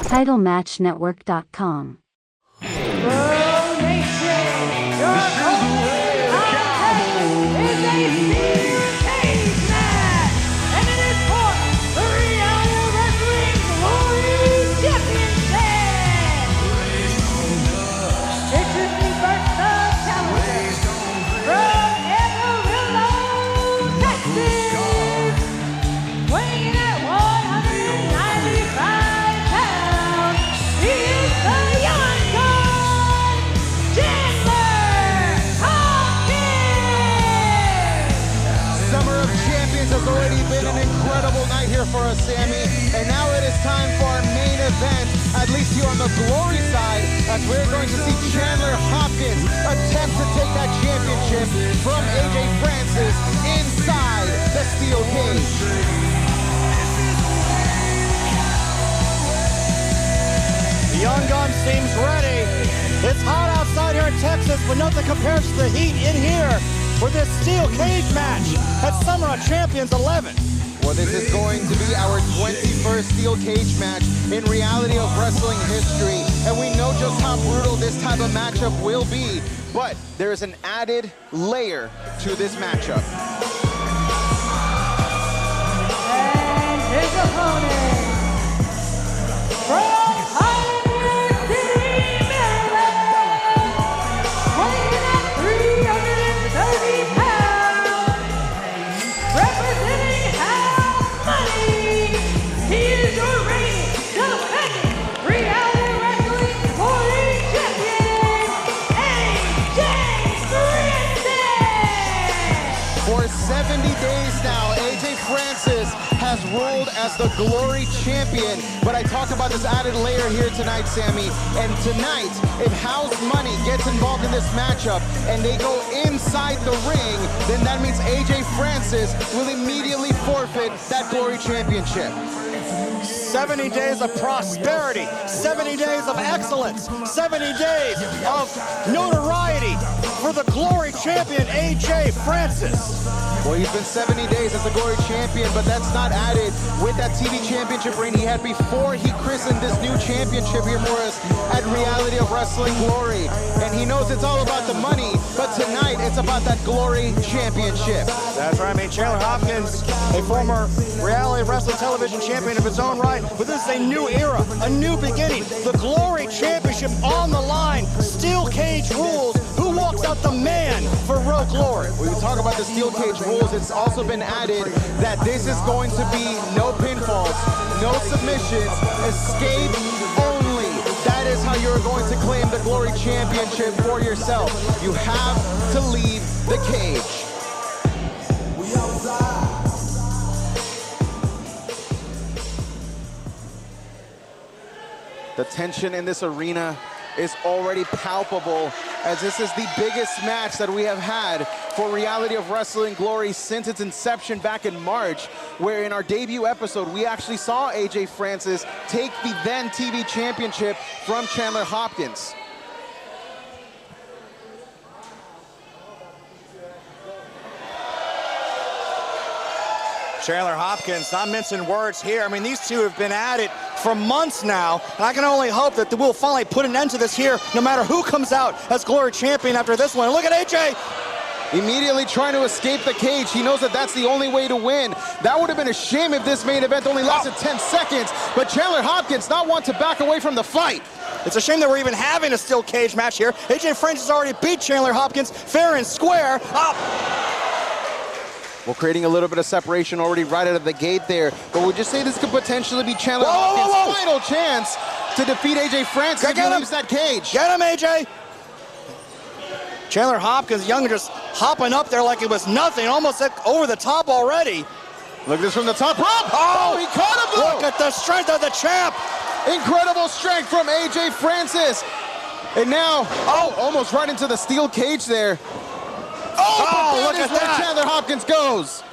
TitleMatchNetwork.com. Already been an incredible night here for us, Sammy, and now it is time for our main event, at least here on the Glory side, as we're going to see Chandler Hopkins attempt to take that championship from AJ Francis inside the steel cage. The Young Gun seems ready. It's hot outside here in Texas, but nothing compares to the heat in here for this steel cage match at Summer of Champions 11. Well, this is going to be our 21st steel cage match in reality of wrestling history, and we know just how brutal this type of matchup will be, but there is an added layer to this matchup. And his opponent, from Holliday, Maryland, weighing at 330 pounds, representing Matty, he is your reigning, defending reality wrestling glory champion, AJ Francis. For 70 days now, AJ Francis has ruled as the Glory champion, but I talked about this added layer here tonight, Sammy, and tonight, if House Money gets involved in this matchup and they go inside the ring, then that means AJ Francis will immediately forfeit that Glory championship. 70 days of prosperity, 70 days of excellence, 70 days of notoriety for the Glory champion, AJ Francis. Well, he's been 70 days as a Glory champion, but that's not added with that TV championship reign he had before he christened this new championship here for us at Reality of Wrestling Glory. And he knows it's all about the money, but tonight it's about that Glory championship. That's right. I mean, Chandler Hopkins, a former Reality of Wrestling television champion of his own right, but this is a new era, a new beginning. The Glory championship on the line, steel cage rules. Who walks out the man for Raw Glory? When we talk about the steel cage rules, it's also been added that this is going to be no pinfalls, no submissions, escape only. That is how you're going to claim the Glory championship for yourself. You have to leave the cage. The tension in this arena is already palpable, as this is the biggest match that we have had for Reality of Wrestling Glory since its inception back in March, where in our debut episode, we actually saw AJ Francis take the then TV championship from Chandler Hopkins. Chandler Hopkins, not mincing words here. I mean, these two have been at it for months now, and I can only hope that we'll finally put an end to this here, no matter who comes out as Glory champion after this one. Look at AJ! Immediately trying to escape the cage. He knows that that's the only way to win. That would have been a shame if this main event only lasted 10 seconds, but Chandler Hopkins not want to back away from the fight. It's a shame that we're even having a steel cage match here. AJ Francis already beat Chandler Hopkins fair and square. Well, creating a little bit of separation already right out of the gate there. But would you say this could potentially be Chandler Hopkins' final chance to defeat AJ Francis if he leaves that cage? Get him, AJ! Chandler Hopkins, young, just hopping up there like it was nothing, almost over the top already. Look at this from the top rope. Oh, he caught him though. Look at the strength of the champ. Incredible strength from AJ Francis. And now, almost right into the steel cage there. Oh, look at that. Chandler Hopkins goes.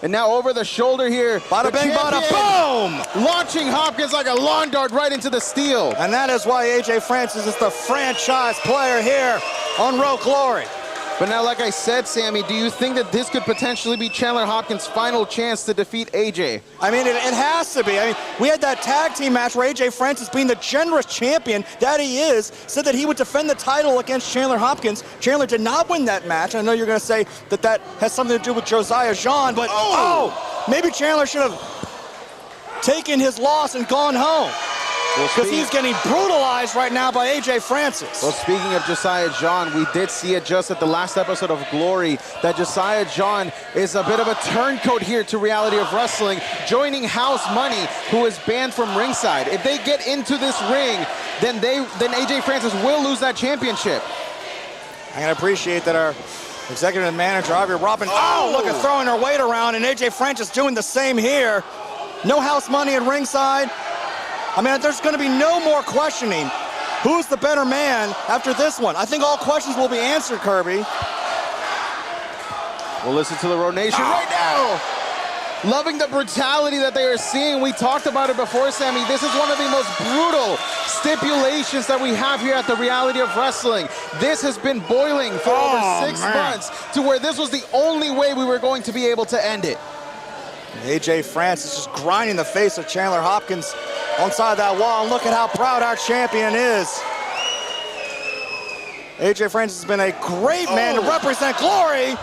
And now over the shoulder here. Bada bang, bada boom! Launching Hopkins like a lawn dart right into the steel. And that is why AJ Francis is the franchise player here on Raw Glory. But now, like I said, Sammy, do you think that this could potentially be Chandler Hopkins' final chance to defeat AJ? I mean, it has to be. I mean, we had that tag team match where AJ Francis, being the generous champion that he is, said that he would defend the title against Chandler Hopkins. Chandler did not win that match. I know you're going to say that that has something to do with Josiah Jean, but maybe Chandler should have taken his loss and gone home. Because he's getting brutalized right now by AJ Francis. Well, speaking of Josiah Jean, we did see it just at the last episode of Glory that Josiah Jean is a bit of a turncoat here to Reality of Wrestling, joining House Money, who is banned from ringside. If they get into this ring, then AJ Francis will lose that championship. I can appreciate that our executive manager, Ivy Robin, look at throwing her weight around, and AJ Francis doing the same here. No House Money at ringside. I mean, there's going to be no more questioning who's the better man after this one. I think all questions will be answered, Kirby. We'll listen to the Road Nation right now. Loving the brutality that they are seeing. We talked about it before, Sammy. This is one of the most brutal stipulations that we have here at the Reality of Wrestling. This has been boiling for over 6 months to where this was the only way we were going to be able to end it. AJ Francis just grinding the face of Chandler Hopkins onside that wall, and look at how proud our champion is. AJ Francis has been a great man to represent Glory.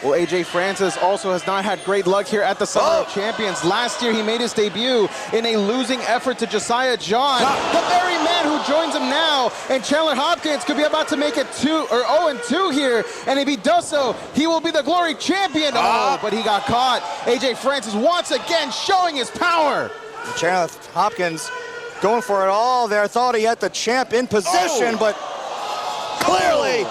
Well, AJ Francis also has not had great luck here at the Summer of Champions. Last year, he made his debut in a losing effort to Josiah Jean, the very man who joins him now. And Chandler Hopkins could be about to make it 0-2 here. And if he does so, he will be the Glory champion. But he got caught. AJ Francis once again showing his power. Chandler Hopkins going for it all there. Thought he had the champ in position, but clearly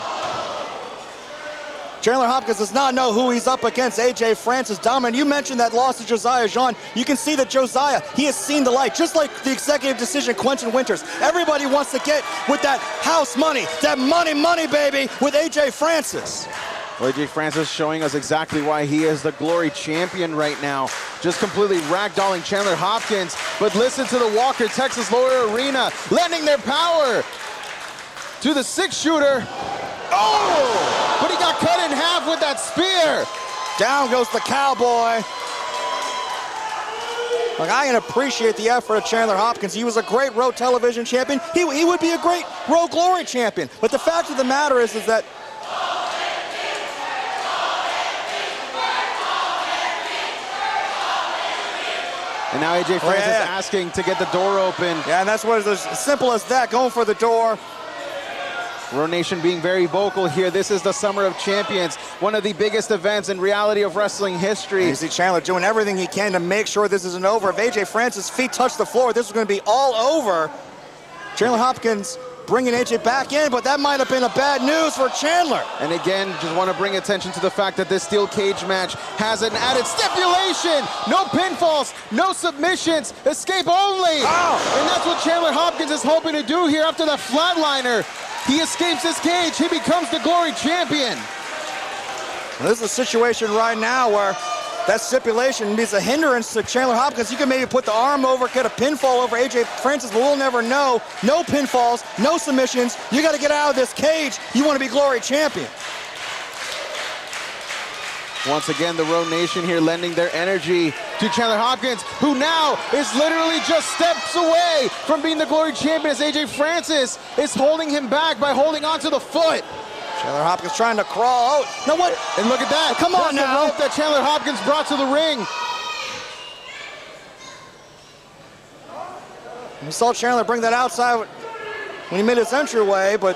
Chandler Hopkins does not know who he's up against. AJ Francis dominant. You mentioned that loss to Josiah Jean. You can see that Josiah, he has seen the light, just like the executive decision, Quentin Winters. Everybody wants to get with that House Money, that money, baby, with AJ Francis. Well, AJ Francis showing us exactly why he is the Glory champion right now. Just completely ragdolling Chandler Hopkins. But listen to the Walker Texas Lower Arena, lending their power to the 6-shooter. But he got cut in half with that spear. Down goes the Cowboy. Like, I can appreciate the effort of Chandler Hopkins. He was a great Road Television champion. He would be a great Road Glory champion. But the fact of the matter is that and now AJ Francis asking to get the door open. Yeah, and that's what it's as simple as that, going for the door. Road Nation being very vocal here. This is the Summer of Champions, one of the biggest events in Reality of Wrestling history. You see Chandler doing everything he can to make sure this isn't over. If AJ Francis' feet touch the floor, this is going to be all over. Chandler Hopkins bringing AJ back in, but that might have been a bad news for Chandler. And again, just want to bring attention to the fact that this steel cage match has an added stipulation. No pinfalls, no submissions, escape only. And that's what Chandler Hopkins is hoping to do here after the flatliner. He escapes this cage, he becomes the Glory champion. This is a situation right now where that stipulation is a hindrance to Chandler Hopkins. You can maybe put the arm over, get a pinfall over AJ Francis, but we'll never know. No pinfalls, no submissions. You got to get out of this cage. You want to be Glory champion. Once again, the Road Nation here lending their energy to Chandler Hopkins, who now is literally just steps away from being the Glory champion as AJ Francis is holding him back by holding onto the foot. Chandler Hopkins trying to crawl out. Now what? And look at that. Come on now. The rope that Chandler Hopkins brought to the ring. We saw Chandler bring that outside when he made his entryway, but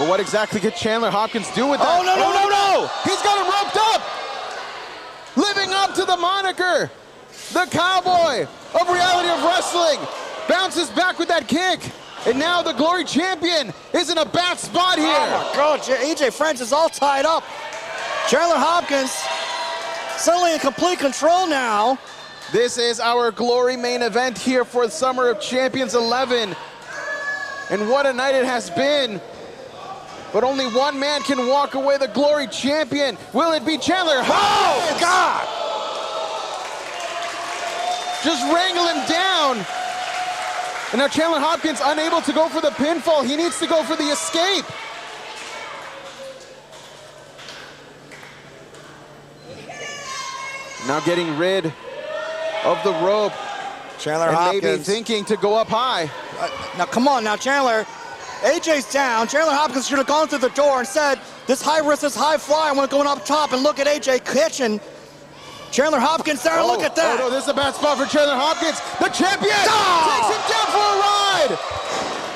what exactly could Chandler Hopkins do with that? No! He's got him roped up! Living up to the moniker, the Cowboy of Reality of Wrestling, bounces back with that kick. And now the Glory champion is in a bad spot here. Oh my God, AJ Francis all tied up. Chandler Hopkins suddenly in complete control now. This is our Glory main event here for the Summer of Champions 11. And what a night it has been. But only one man can walk away the Glory champion. Will it be Chandler Hopkins? Oh, God! Just wrangle him down. And now Chandler Hopkins unable to go for the pinfall. He needs to go for the escape. Now getting rid of the rope. Chandler and Hopkins. maybe thinking to go up high. Now come on now, Chandler. AJ's down. Chandler Hopkins should have gone through the door and said, this high risk, this high fly, I want to go up top and look at AJ catching. Chandler Hopkins there, look at that. Oh no, this is a bad spot for Chandler Hopkins. The champion takes him down for a ride.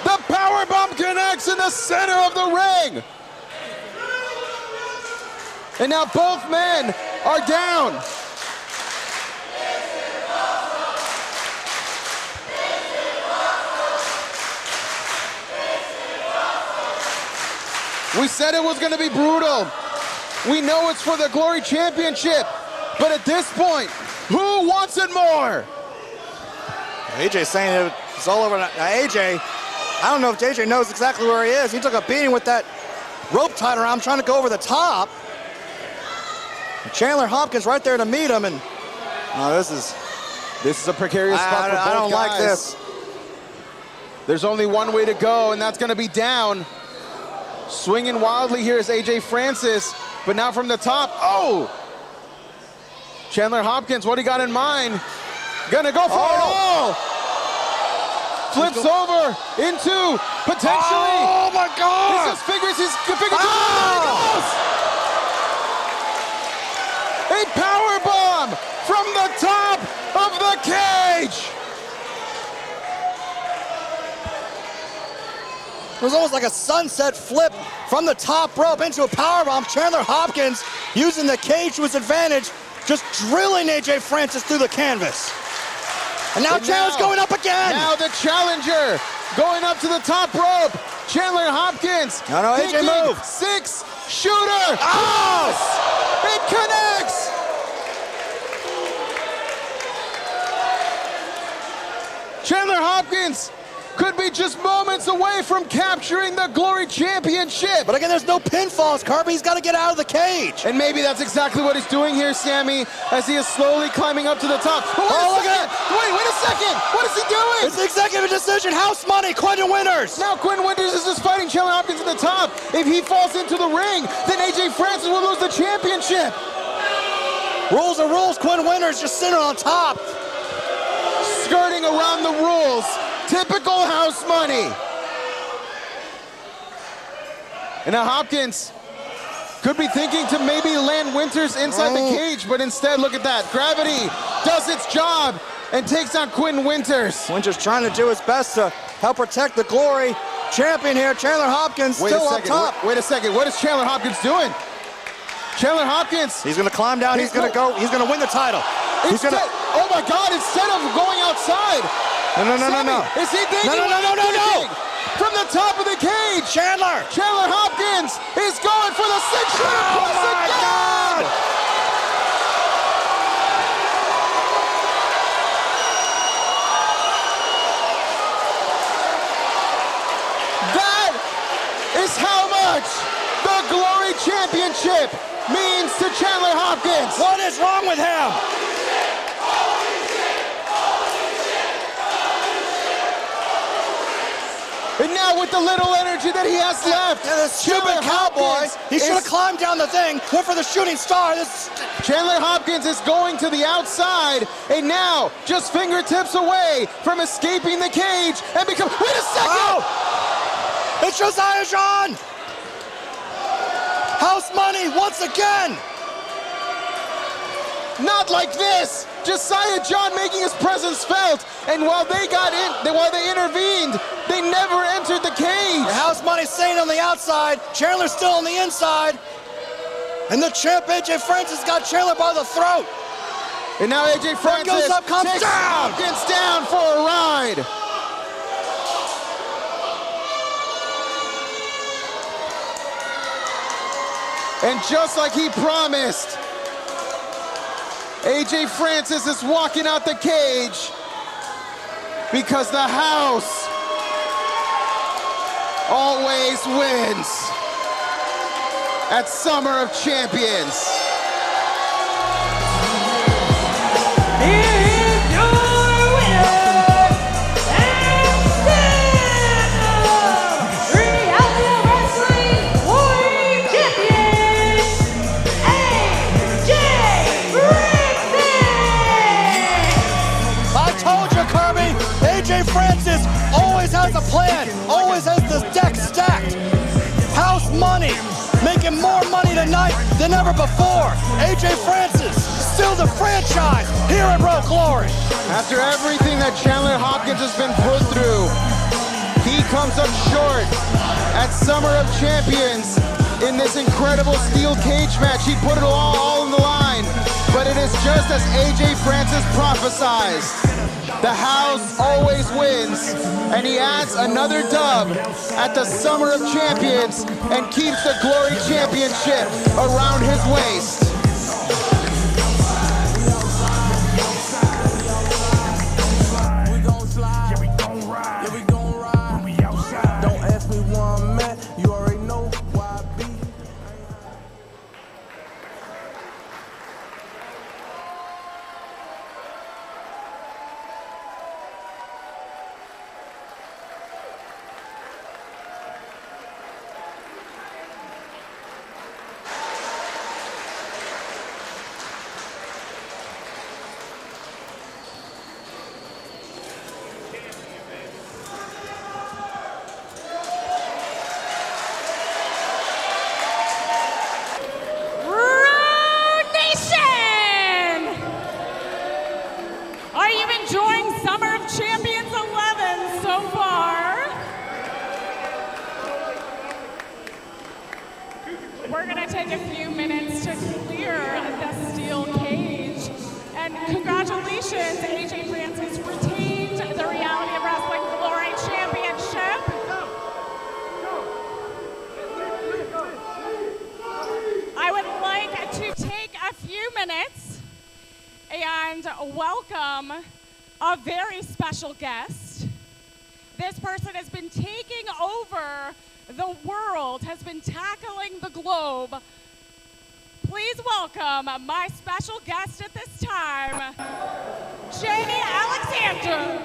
The power bomb connects in the center of the ring. And now both men are down. We said it was going to be brutal. We know it's for the Glory Championship, but at this point, who wants it more? AJ's saying it's all over. Now, AJ, I don't know if JJ knows exactly where he is. He took a beating with that rope tied around him, trying to go over the top. Chandler Hopkins right there to meet him, and this is a precarious spot for both guys. I don't like this. There's only one way to go, and that's going to be down. Swinging wildly here is AJ Francis, but now from the top, Chandler Hopkins, what he got in mind? Gonna go for it all. Flips over into potentially. Oh my God! He's fingers. There he goes. A power bomb from the top of the cage. It was almost like a sunset flip from the top rope into a powerbomb. Chandler Hopkins using the cage to his advantage, just drilling AJ Francis through the canvas. And now Chandler's going up again. Now the challenger going up to the top rope. Chandler Hopkins. No, AJ move. Six shooter. Yes! It connects. Chandler Hopkins could be just moments away from capturing the Glory Championship. But again, there's no pinfalls, Kirby. He's got to get out of the cage. And maybe that's exactly what he's doing here, Sammy, as he is slowly climbing up to the top. Look at that. Wait a second. What is he doing? It's the executive decision. House money, Quentin Winters. Now Quentin Winters is just fighting Chandler Hopkins at the top. If he falls into the ring, then AJ Francis will lose the championship. Rules are rules. Quentin Winters just sitting on top. Skirting around the rules. Typical house money. And now Hopkins could be thinking to maybe land Winters inside the cage, but instead, look at that. Gravity does its job and takes down Quentin Winters. Winters trying to do his best to help protect the Glory champion here. Chandler Hopkins still up top. Wait a second. What is Chandler Hopkins doing? Chandler Hopkins. He's going to climb down. He's going to go. He's going to win the title. Oh my God, instead of going outside. No. Is he thinking? No. From the top of the cage. Chandler Hopkins is going for the six-shooter plus again. That is how much the Glory Championship means to Chandler Hopkins. What is wrong with him? And now with the little energy that he has left, the stupid cowboy, he should have climbed down the thing, went for the shooting star. Chandler Hopkins is going to the outside, and now just fingertips away from escaping the cage and become. Wait a second! It's Josiah John! House money once again! Not like this! Josiah John making his presence felt, and while they intervened, they never entered the cage. The house money staying on the outside, Chandler's still on the inside, and the champ AJ Francis got Chandler by the throat. And now AJ Francis goes up, comes takes down. Hopkins down for a ride. And just like he promised, AJ Francis is walking out the cage because the house always wins at Summer of Champions. told you, Kirby. AJ Francis always has a plan, always has the deck stacked. House money, making more money tonight than ever before. AJ Francis, still the franchise here at Road Glory. After everything that Chandler Hopkins has been put through, he comes up short at Summer of Champions in this incredible steel cage match. He put it all on the line, but it is just as AJ Francis prophesied. The house always wins, and he adds another dub at the Summer of Champions and keeps the Glory Championship around his waist. We're going to take a few minutes to clear the steel cage. And congratulations, AJ Francis retained the Reality of Wrestling Glory Championship. I would like to take a few minutes and welcome a very special guest. This person has been taking over the world, has been tackling the globe. Please welcome my special guest at this time, Alexander.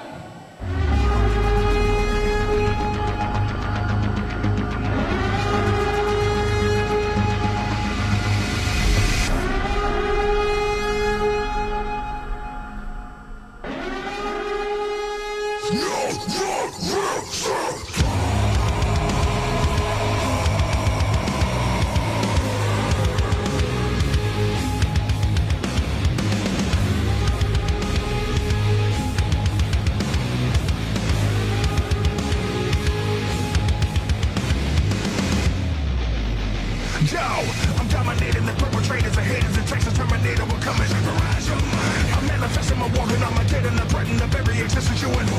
I'm dominating the perpetrators and haters and Texas Terminator will come and terrorize your mind. I'm manifesting my walking on my dead and I threaten the very existence you in. Now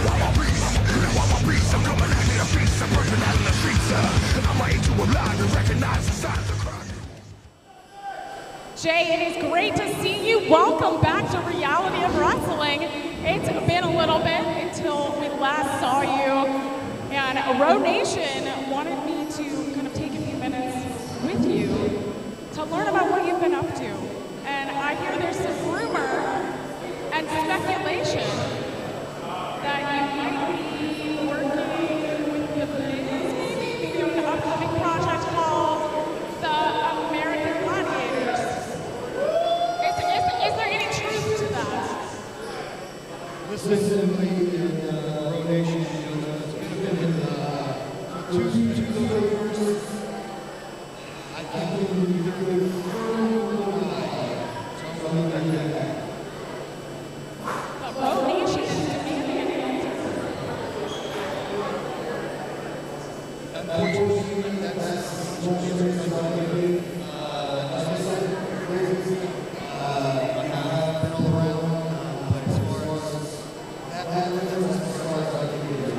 I'm a beast, I'm coming at me a beast, I'm burning out in the streets. I'm ready to alive and recognize the signs of crime. Jay, it is great to see you. Welcome back to Reality of Wrestling. It's been a little bit until we last saw you. And Road Nation wanted me to kind of take a few minutes with you to learn about what you've been up to. And I hear there's some rumor and speculation that you might be working with the Biz, maybe doing an upcoming project called the American Gladiators. Is there any truth to that? Listen, Road Nation. Two years, I can't believe you're good for so I'm going to back. The Road Nation is demanding an answer. Unfortunately, that's what you're going to do. As I said, I have been all around, but as far as that was as far as I can get.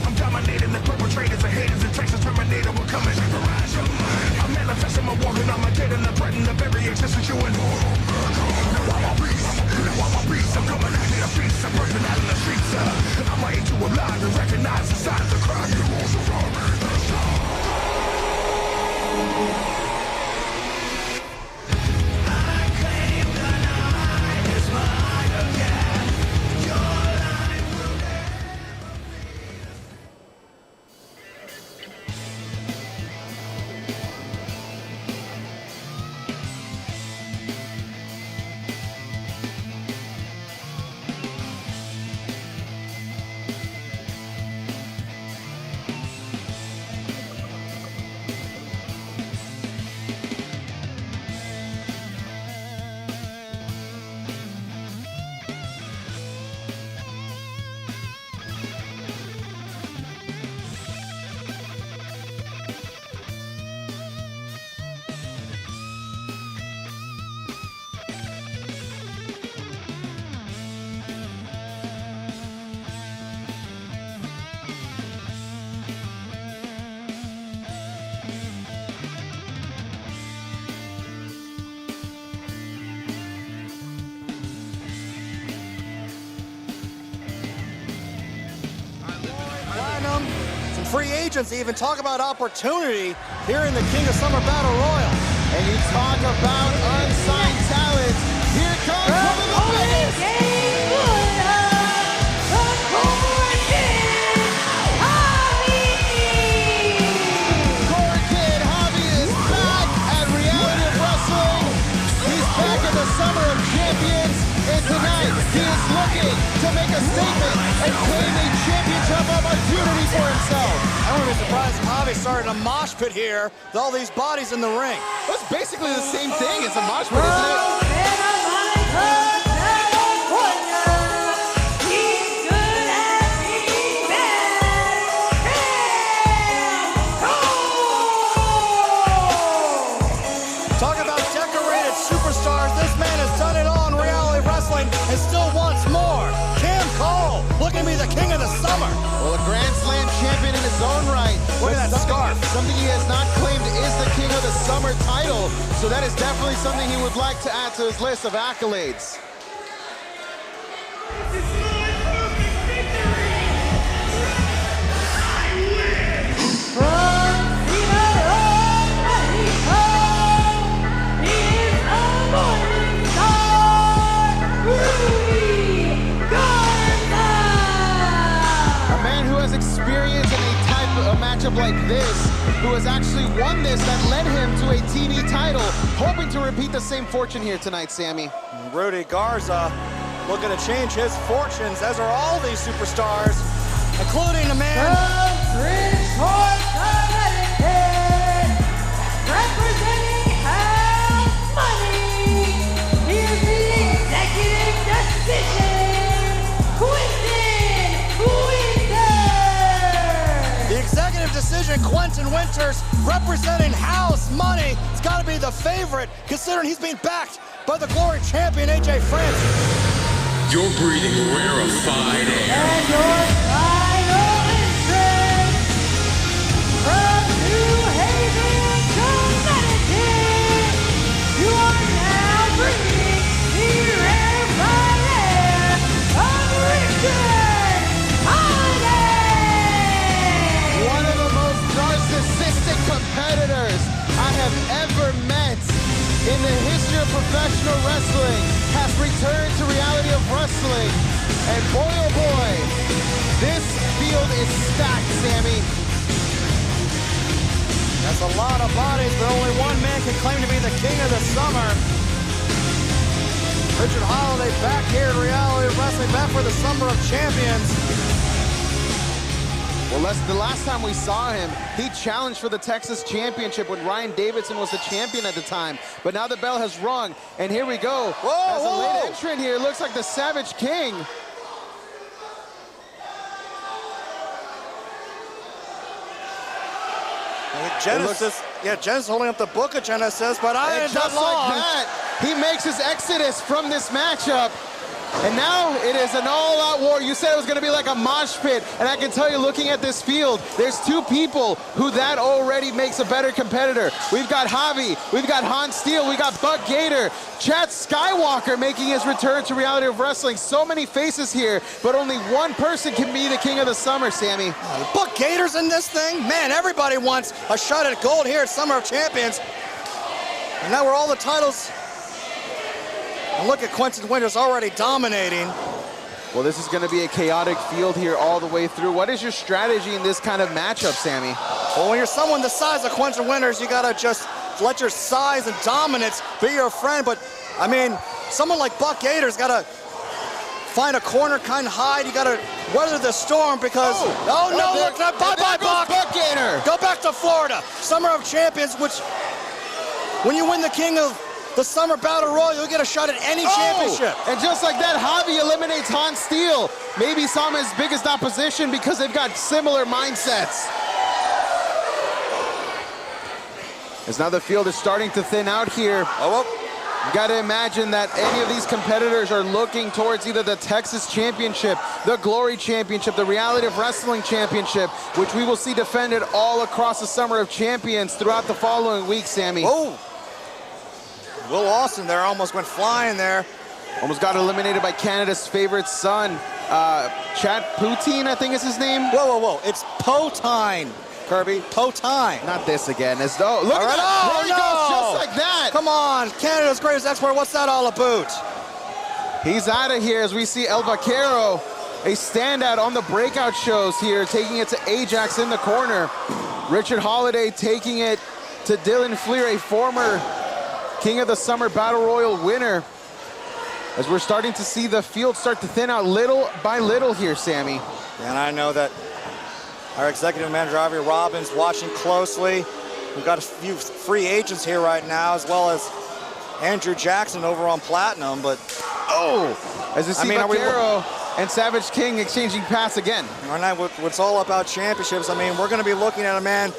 I'm dominating the perpetrators of haters and Texas Terminator. We're coming to garage your mind. I'm manifesting my walking on my dead and the threaten the very existence you in. Now I'm a beast. Now I'm a beast. I'm coming at me a beast. I'm bursting out in the streets. I'm ready to alive and recognize the signs of crime. You won't surround me. Free agents even talk about opportunity here in the King of Summer Battle Royal. And you talk about unsigned talent. Here comes one of the biggest. Core Kid Javi is back at Reality of Wrestling. He's back in the Summer of Champions. And tonight, he is looking to make a statement and claim a championship opportunity for himself. I wouldn't be surprised if Javi started a mosh pit here with all these bodies in the ring. Well, it's basically the same thing. It's a mosh pit, isn't it? Talk about decorated superstars. This man has done it all in reality wrestling and still wants more. Looking to be the king of the summer. Well, a Grand Slam champion in his own right. Look at that scarf. Something he has not claimed is the king of the summer title. So that is definitely something he would like to add to his list of accolades. Experience in a matchup like this, who has actually won this, that led him to a TV title, hoping to repeat the same fortune here tonight, Sammy. Rudy Garza looking to change his fortunes, as are all these superstars, including the man representing House Money. He is the executive decision, decision, Quentin Winters representing House Money. It's got to be the favorite, considering he's being backed by the Glory champion, AJ France. You're breathing rarefied air. And your final entrant from New Haven, Connecticut, you are now bringing the rarefied air of Richard Holliday. One of the most narcissistic competitors I have ever met in the history of professional wrestling has returned to Reality of Wrestling. And boy, oh boy, this field is stacked, Sammy. That's a lot of bodies, but only one man can claim to be the king of the summer. Richard Holliday back here at Reality of Wrestling, back for the Summer of Champions. Well, the last time we saw him, he challenged for the Texas Championship when Ryan Davidson was the champion at the time. But now the bell has rung, and here we go. Whoa, As a late entrant here, looks like the Savage King. Genesis holding up the book of Genesis, but I ain't just long. like that, he makes his exodus from this matchup. And now it is an all-out war. You said it was going to be like a mosh pit, and I can tell you, looking at this field, there's two people who that already makes a better competitor. We've got Javi, we've got Han Steele, we got Buck Gator, Chad Skywalker making his return to Reality of Wrestling. So many faces here, but only one person can be the king of the summer, Sammy. Buck Gator's in this thing? Man, everybody wants a shot at gold here at Summer of Champions. And now we're all the titles. And look at Quentin Winters already dominating. Well, this is going to be a chaotic field here all the way through. What is your strategy in this kind of matchup, Sammy? Well, when you're someone the size of Quentin Winters, you got to just let your size and dominance be your friend. But, I mean, someone like Buck Gator's got to find a corner, kind of hide. You got to weather the storm because... Look, bye-bye, Buck. Buck Gator. Go back to Florida. Summer of Champions, which, when you win the King of the Summer Battle Royal, you'll get a shot at any championship. And just like that, Javi eliminates Han Steele. Maybe some his biggest opposition because they've got similar mindsets. As now the field is starting to thin out here. You got to imagine that any of these competitors are looking towards either the Texas Championship, the Glory Championship, the Reality of Wrestling Championship, which we will see defended all across the Summer of Champions throughout the following week, Sammy. Oh! Will Austin there almost went flying there. Almost got eliminated by Canada's favorite son, Chad Poutine, I think is his name. Whoa. It's Potine, Kirby. Potine. Not this again. As though, look at that. Oh, There he goes, just like that. Come on, Canada's greatest export. What's that all about? He's out of here as we see El Vaquero, a standout on the breakout shows here, taking it to Ajax in the corner. Richard Holliday taking it to Dylan Fleer, a former King of the Summer Battle Royal winner. As we're starting to see the field start to thin out little by little here, Sammy. And I know that our executive manager, Javi Robbins, watching closely. We've got a few free agents here right now, as well as Andrew Jackson over on Platinum, but... As you see Vaquero and Savage King exchanging pass again. Right now, what's all about championships, I mean, we're going to be looking at a man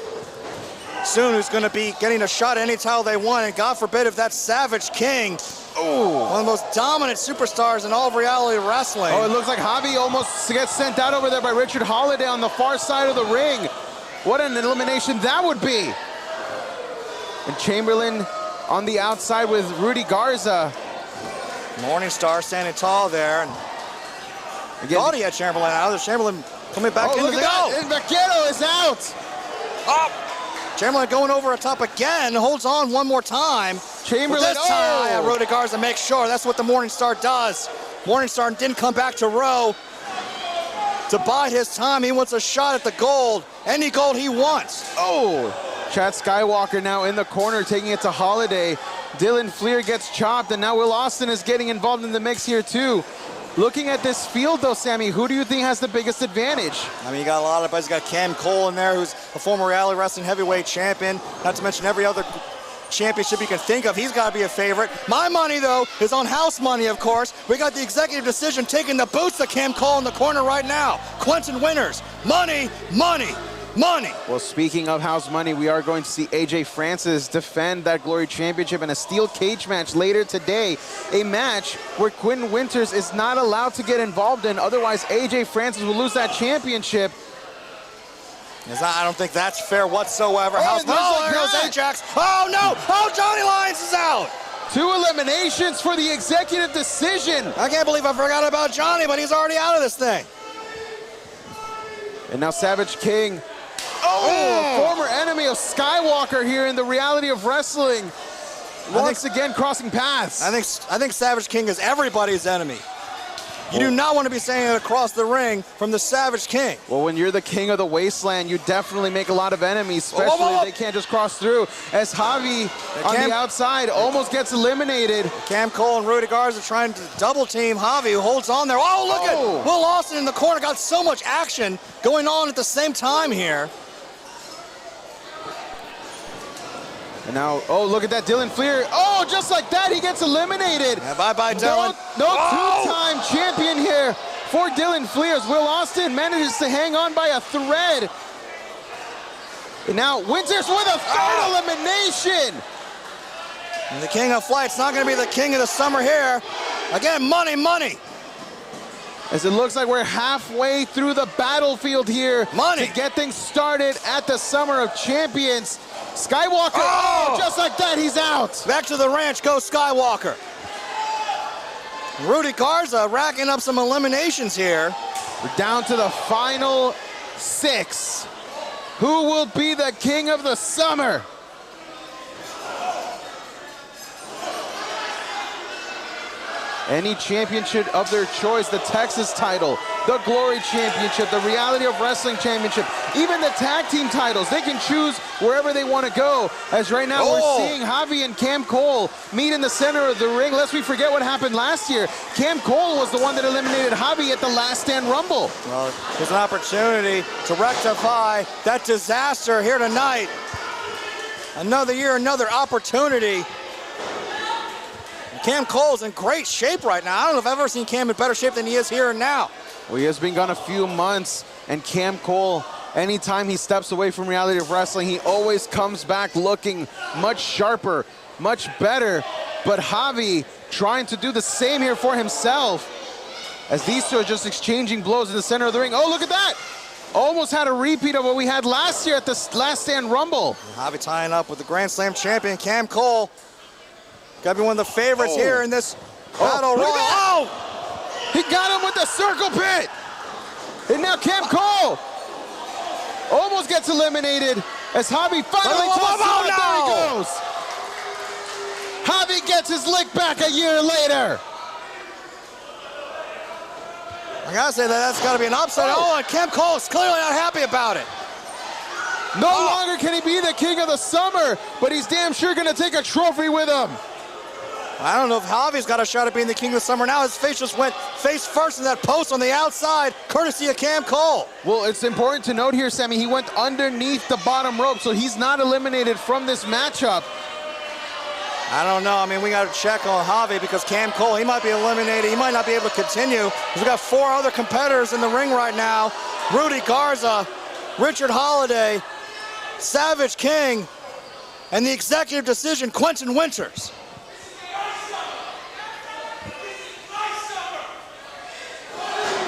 soon who's going to be getting a shot at any title they want, and God forbid if that's Savage King, one of the most dominant superstars in all of reality wrestling. It looks like Javi almost gets sent out over there by Richard Holliday on the far side of the ring. What an elimination that would be. And Chamberlain on the outside with Rudy Garza. Morningstar standing tall there. And again, thought he had Chamberlain out. There's Chamberlain coming back in. Look at that. And Vaquero is out. Chamberlain going over atop again, holds on one more time. Chamberlain, this time, Rudy Garza makes sure. That's what the Morningstar does. Morningstar didn't come back to row to bide his time. He wants a shot at the gold. Any gold he wants. Chad Skywalker now in the corner, taking it to Holliday. Dylan Fleer gets chopped, and now Will Austin is getting involved in the mix here too. Looking at this field though, Sammy, who do you think has the biggest advantage? I mean, you got a lot of guys. You got Cam Cole in there, who's a former Reality Wrestling heavyweight champion. Not to mention every other championship you can think of. He's got to be a favorite. My money, though, is on house money, of course. We got the executive decision taking the boots of Cam Cole in the corner right now. Quentin Winters. Money, money, money. Well, speaking of house money, we are going to see AJ Francis defend that Glory Championship in a steel cage match later today. A match where Quentin Winters is not allowed to get involved in. Otherwise, AJ Francis will lose that championship. I don't think that's fair whatsoever. There goes Ajax. Oh, no. Johnny Lyons is out. 2 eliminations for the executive decision. I can't believe I forgot about Johnny, but he's already out of this thing. And now Savage King. A former enemy of Skywalker here in the Reality of Wrestling. Once again crossing paths. I think Savage King is everybody's enemy. You do not want to be saying it across the ring from the Savage King. Well, when you're the king of the wasteland, you definitely make a lot of enemies, especially if they can't just cross through. As Javi on the outside almost gets eliminated. Cam Cole and Rudy Garza trying to double team Javi, who holds on there. Oh, look at Will Austin in the corner. Got so much action going on at the same time here. And now, oh, look at that, Dylan Fleer. Oh, just like that, he gets eliminated. Yeah, bye-bye, Dylan. No two-time champion here for Dylan Fleer. Will Austin manages to hang on by a thread. And now Winters with a third elimination. And the king of flight's not going to be the king of the summer here. Again, money, money. As it looks like we're halfway through the battlefield here to get things started at the Summer of Champions. Skywalker, just like that, he's out. Back to the ranch goes Skywalker. Rudy Garza racking up some eliminations here. We're down to the final 6. Who will be the king of the summer? Any championship of their choice, the Texas title, the Glory Championship, the Reality of Wrestling Championship, even the tag team titles, they can choose wherever they want to go. As right now we're seeing Javi and Cam Cole meet in the center of the ring. Lest we forget what happened last year. Cam Cole was the one that eliminated Javi at the Last Stand Rumble. Well, there's an opportunity to rectify that disaster here tonight. Another year, another opportunity. Cam Cole's in great shape right now. I don't know if I've ever seen Cam in better shape than he is here and now. Well, he has been gone a few months, and Cam Cole, anytime he steps away from Reality of Wrestling, he always comes back looking much sharper, much better. But Javi trying to do the same here for himself, as these two are just exchanging blows in the center of the ring. Oh, look at that! Almost had a repeat of what we had last year at the Last Stand Rumble. Javi tying up with the Grand Slam champion, Cam Cole. Got to be one of the favorites here in this battle royal. He got him with the circle pit. And now Cam Cole almost gets eliminated as Javi finally twists out. There he goes. Javi gets his lick back a year later. I gotta say that's got to be an upset. Oh, and Cam Cole is clearly not happy about it. No longer can he be the king of the summer, but he's damn sure gonna take a trophy with him. I don't know if Javi's got a shot at being the king of the summer now. His face just went face first in that post on the outside, courtesy of Cam Cole. Well, it's important to note here, Sammy, he went underneath the bottom rope, so he's not eliminated from this matchup. I don't know. I mean, we got to check on Javi because Cam Cole, he might be eliminated. He might not be able to continue. We've got 4 other competitors in the ring right now. Rudy Garza, Richard Holliday, Savage King, and the executive decision, Quentin Winters.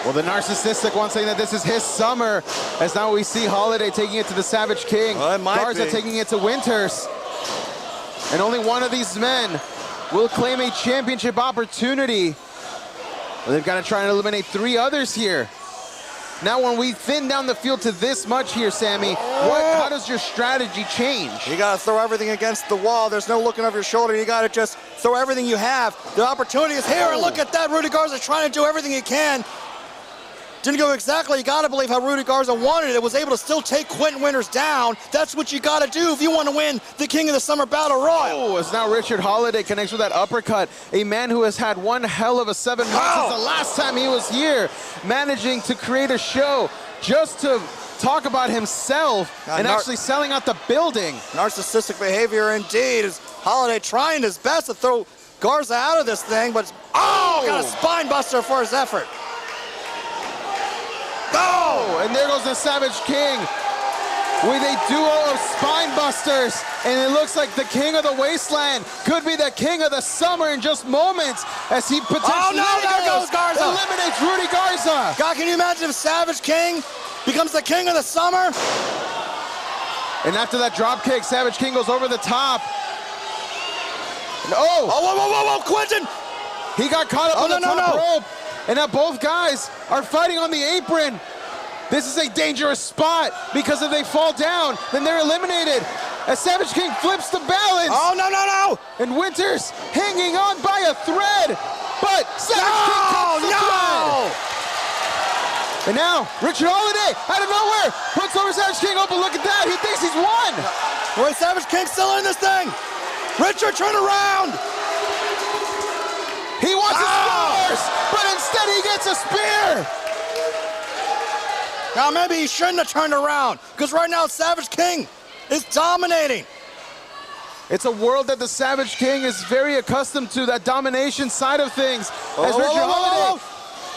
Well, the narcissistic one saying that this is his summer, as now we see Holliday taking it to the Savage King, Garza taking it to Winters. And only one of these men will claim a championship opportunity. Well, they've got to try and eliminate 3 others here. Now, when we thin down the field to this much here, Sammy, how does your strategy change? You got to throw everything against the wall. There's no looking over your shoulder. You got to just throw everything you have. The opportunity is here, and look at that. Rudy Garza trying to do everything he can. Didn't go exactly. You got to believe how Rudy Garza wanted it. Was able to still take Quentin Winters down. That's what you got to do if you want to win the King of the Summer Battle Royal. Oh, as now Richard Holliday connects with that uppercut. A man who has had one hell of a 7 months since the last time he was here, managing to create a show just to talk about himself and actually selling out the building. Narcissistic behavior indeed. Is Holliday trying his best to throw Garza out of this thing, but got a spine buster for his effort. And there goes the Savage King with a duo of spine busters, and it looks like the king of the wasteland could be the king of the summer in just moments as he potentially there goes Garza. Eliminates Rudy Garza. God, can you imagine if Savage King becomes the king of the summer? And after that drop kick, Savage King goes over the top. And whoa, Quentin! He got caught up on the top rope. And now both guys are fighting on the apron. This is a dangerous spot because if they fall down, then they're eliminated. As Savage King flips the balance. No! And Winters hanging on by a thread. But Savage King cuts the thread. And now, Richard Holliday, out of nowhere, puts over Savage King. Oh, but look at that, he thinks he's won. Boy, Savage King's still in this thing. Richard, turn around. He wants a splash, but instead he gets a spear. Now, maybe he shouldn't have turned around, because right now Savage King is dominating. It's a world that the Savage King is very accustomed to, that domination side of things. As Richard Holliday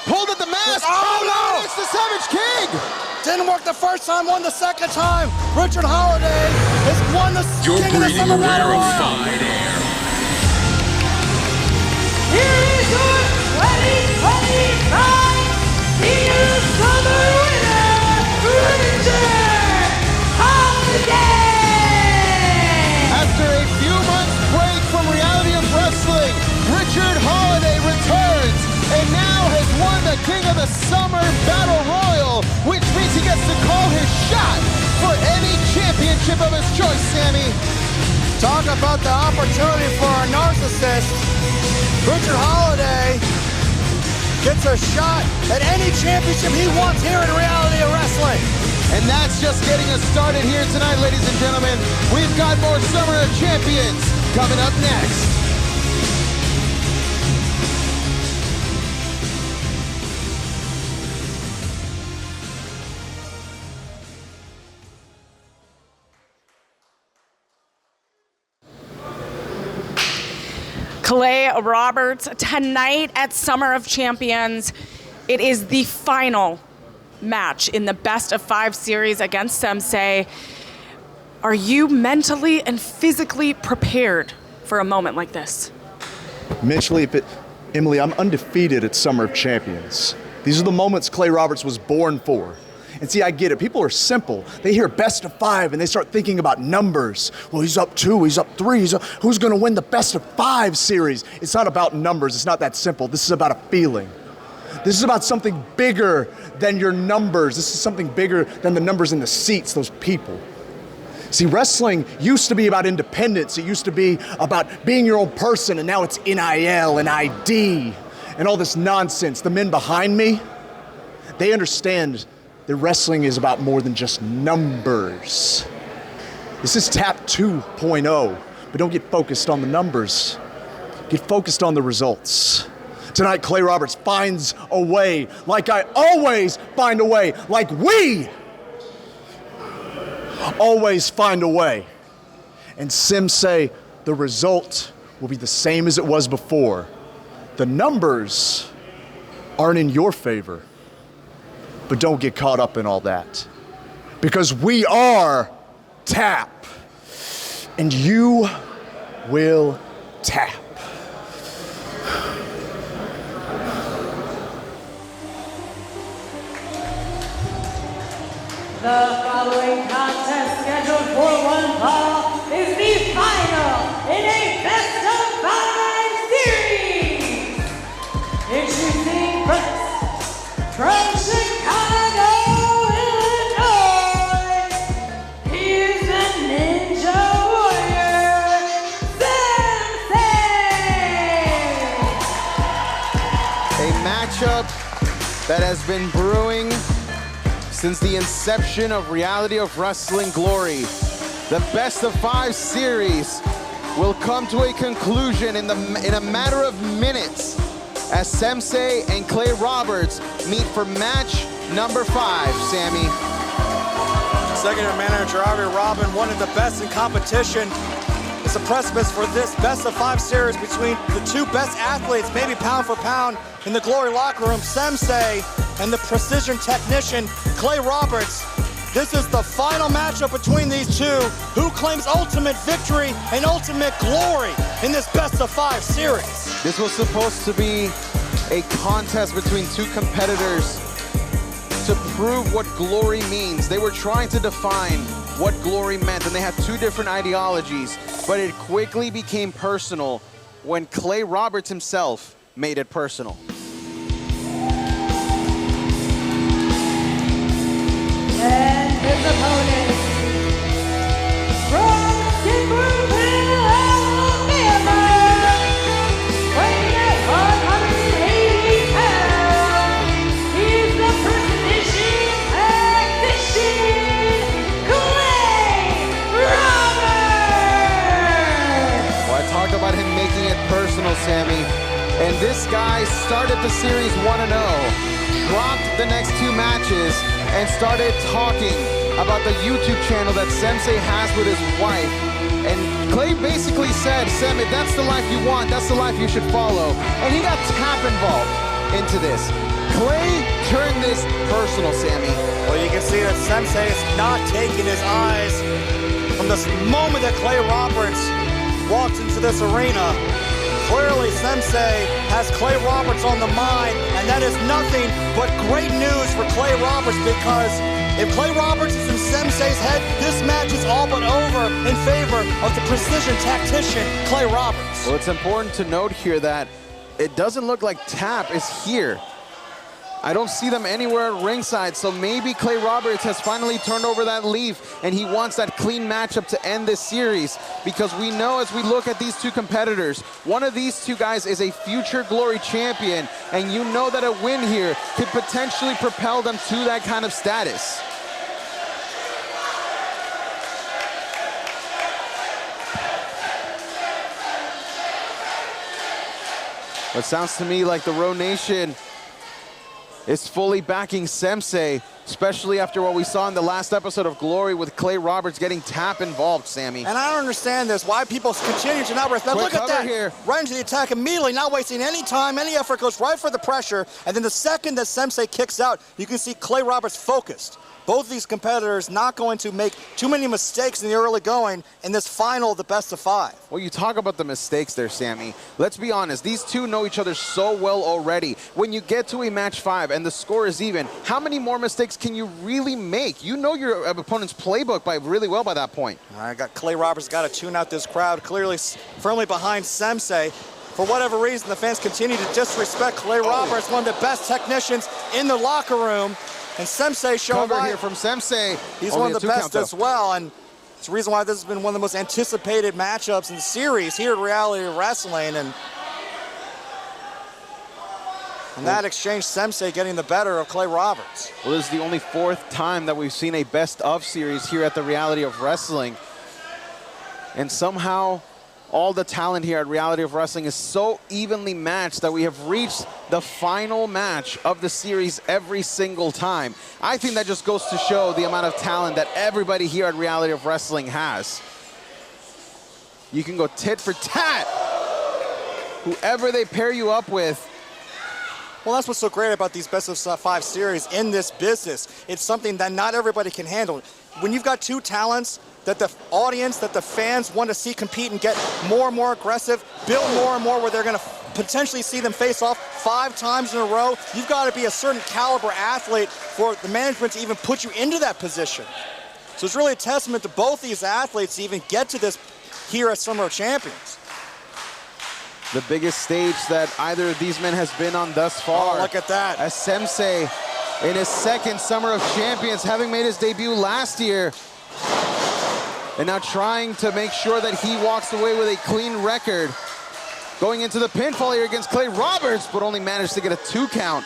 pulled at the mask. Oh, no! It's the Savage King. Didn't work the first time, won the second time. Richard Holliday has won the You're King of the breathing Summer Battle Royal. rarefied air. Here is your 2025 King of the Summer winner, Richard Holliday! After a few months break from Reality of Wrestling, Richard Holliday returns and now has won the King of the Summer Battle Royal, which means he gets to call his shot for any championship of his choice, Sammy. Talk about the opportunity for a narcissist. Richard Holliday gets a shot at any championship he wants here in Reality of Wrestling. And that's just getting us started here tonight, ladies and gentlemen. We've got more Summer of Champions coming up next. Clay Roberts, tonight at Summer of Champions, it is the final match in the best of 5 series against Semsei. Are you mentally and physically prepared for a moment like this? Mentally, Emily, I'm undefeated at Summer of Champions. These are the moments Clay Roberts was born for. And see, I get it. People are simple. They hear best of 5 and they start thinking about numbers. Well, he's up 2, he's up 3, who's gonna win the best of 5 series? It's not about numbers, it's not that simple. This is about a feeling. This is about something bigger than your numbers. This is something bigger than the numbers in the seats, those people. See, wrestling used to be about independence. It used to be about being your own person, and now it's NIL and ID and all this nonsense. The men behind me, they understand that wrestling is about more than just numbers. This is TAP 2.0, but don't get focused on the numbers. Get focused on the results. Tonight, Clay Roberts finds a way, like I always find a way, like we always find a way. And Semsei, the result will be the same as it was before. The numbers aren't in your favor. But don't get caught up in all that. Because we are TAP. And you will tap. The following contest scheduled for one fall is the final in a best of 5 series. Introducing first, from Chicago, Illinois, here's the Ninja Warrior, Semsei! A matchup that has been brewing since the inception of Reality of Wrestling Glory. The best of 5 series will come to a conclusion in a matter of minutes as Semsei and Clay Roberts meet for match number 5, Sammy. Second manager Javi Robin, one of the best in competition. It's a precipice for this best of 5 series between the 2 best athletes, maybe pound for pound, in the Glory locker room, Semsei and the precision technician, Clay Roberts. This is the final matchup between these 2. Who claims ultimate victory and ultimate glory in this best of 5 series? This was supposed to be a contest between 2 competitors to prove what glory means. They were trying to define what glory meant, and they had 2 different ideologies, but it quickly became personal when Clay Roberts himself made it personal. And his opponent, from Kimberville, Alabama, weighing at 180 pounds, he's the precision Sammy. And this guy started the series 1-0, dropped the next 2 matches, and started talking about the YouTube channel that Semsei has with his wife. And Clay basically said, Sam, if that's the life you want, that's the life you should follow. And he got Tap involved into this. Clay turned this personal, Sammy. Well, you can see that Semsei is not taking his eyes from this moment that Clay Roberts walked into this arena. Clearly, Semsei has Clay Roberts on the mind, and that is nothing but great news for Clay Roberts, because if Clay Roberts is in Semsei's head, this match is all but over in favor of the precision tactician, Clay Roberts. Well, it's important to note here that it doesn't look like Tap is here. I don't see them anywhere at ringside, so maybe Clay Roberts has finally turned over that leaf and he wants that clean matchup to end this series, because we know as we look at these 2 competitors, one of these 2 guys is a future Glory champion, and you know that a win here could potentially propel them to that kind of status. It sounds to me like the Row Nation is fully backing Semsei, especially after what we saw in the last episode of Glory with Clay Roberts getting Tap involved, Sammy. And I don't understand this, why people continue to not respect. Look at that, here. Right into the attack immediately, not wasting any time, any effort, goes right for the pressure. And then the second that Semsei kicks out, you can see Clay Roberts focused. Both these competitors not going to make too many mistakes in the early going in this final, the best of 5. Well, you talk about the mistakes there, Sammy. Let's be honest, these 2 know each other so well already. When you get to a match 5 and the score is even, how many more mistakes can you really make? You know your opponent's playbook really well by that point. All right, got Clay Roberts got to tune out this crowd, clearly firmly behind Semsei. For whatever reason, the fans continue to disrespect Clay Roberts, one of the best technicians in the locker room. And Semsei showing cover here from Semsei. He's one of the best as well, and it's the reason why this has been one of the most anticipated matchups in the series here at Reality Wrestling. And in that exchange, Semsei getting the better of Clay Roberts. Well, this is the only 4th time that we've seen a best of series here at the Reality of Wrestling. And somehow, all the talent here at Reality of Wrestling is so evenly matched that we have reached the final match of the series every single time. I think that just goes to show the amount of talent that everybody here at Reality of Wrestling has. You can go tit for tat. Whoever they pair you up with. Well, that's what's so great about these best of 5 series in this business. It's something that not everybody can handle. When you've got 2 talents that the audience, that the fans want to see compete and get more and more aggressive, build more and more where they're going to potentially see them face off 5 times in a row, you've got to be a certain caliber athlete for the management to even put you into that position. So it's really a testament to both these athletes to even get to this here as Summer of Champions. The biggest stage that either of these men has been on thus far. Oh, look at that. As Semsei in his 2nd Summer of Champions, having made his debut last year. And now trying to make sure that he walks away with a clean record. Going into the pinfall here against Clay Roberts, but only managed to get a 2 count.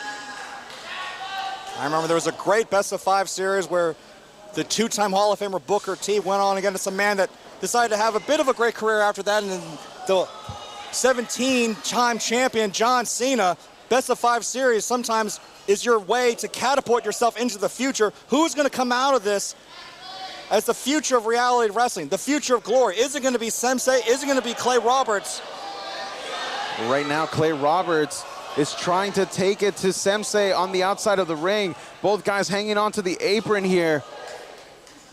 I remember there was a great best of 5 series where the 2-time Hall of Famer Booker T went on against a man that decided to have a bit of a great career after that, and then the 17-time champion John Cena. Best of 5 series sometimes is your way to catapult yourself into the future. Who's going to come out of this as the future of Reality Wrestling, the future of Glory? Is it going to be Semsei? Is it going to be Clay Roberts? Right now, Clay Roberts is trying to take it to Semsei on the outside of the ring. Both guys hanging onto the apron here.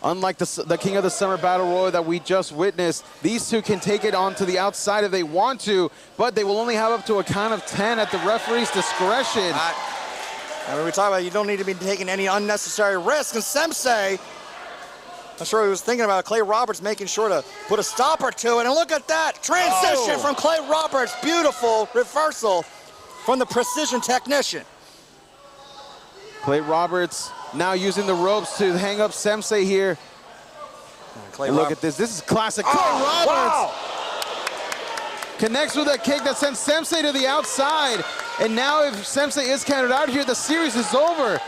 Unlike the King of the Summer Battle Royal that we just witnessed, these 2 can take it onto the outside if they want to, but they will only have up to a count of 10 at the referee's discretion. I mean, we talk about you don't need to be taking any unnecessary risks, and Semsei, I'm sure he was thinking about Clay Roberts making sure to put a stopper to it, and look at that, transition from Clay Roberts, beautiful reversal from the precision technician. Clay Roberts now using the ropes to hang up Semsei here. And look at this. This is classic. Clay Roberts connects with a kick that sends Semsei to the outside. And now if Semsei is counted out here, the series is over.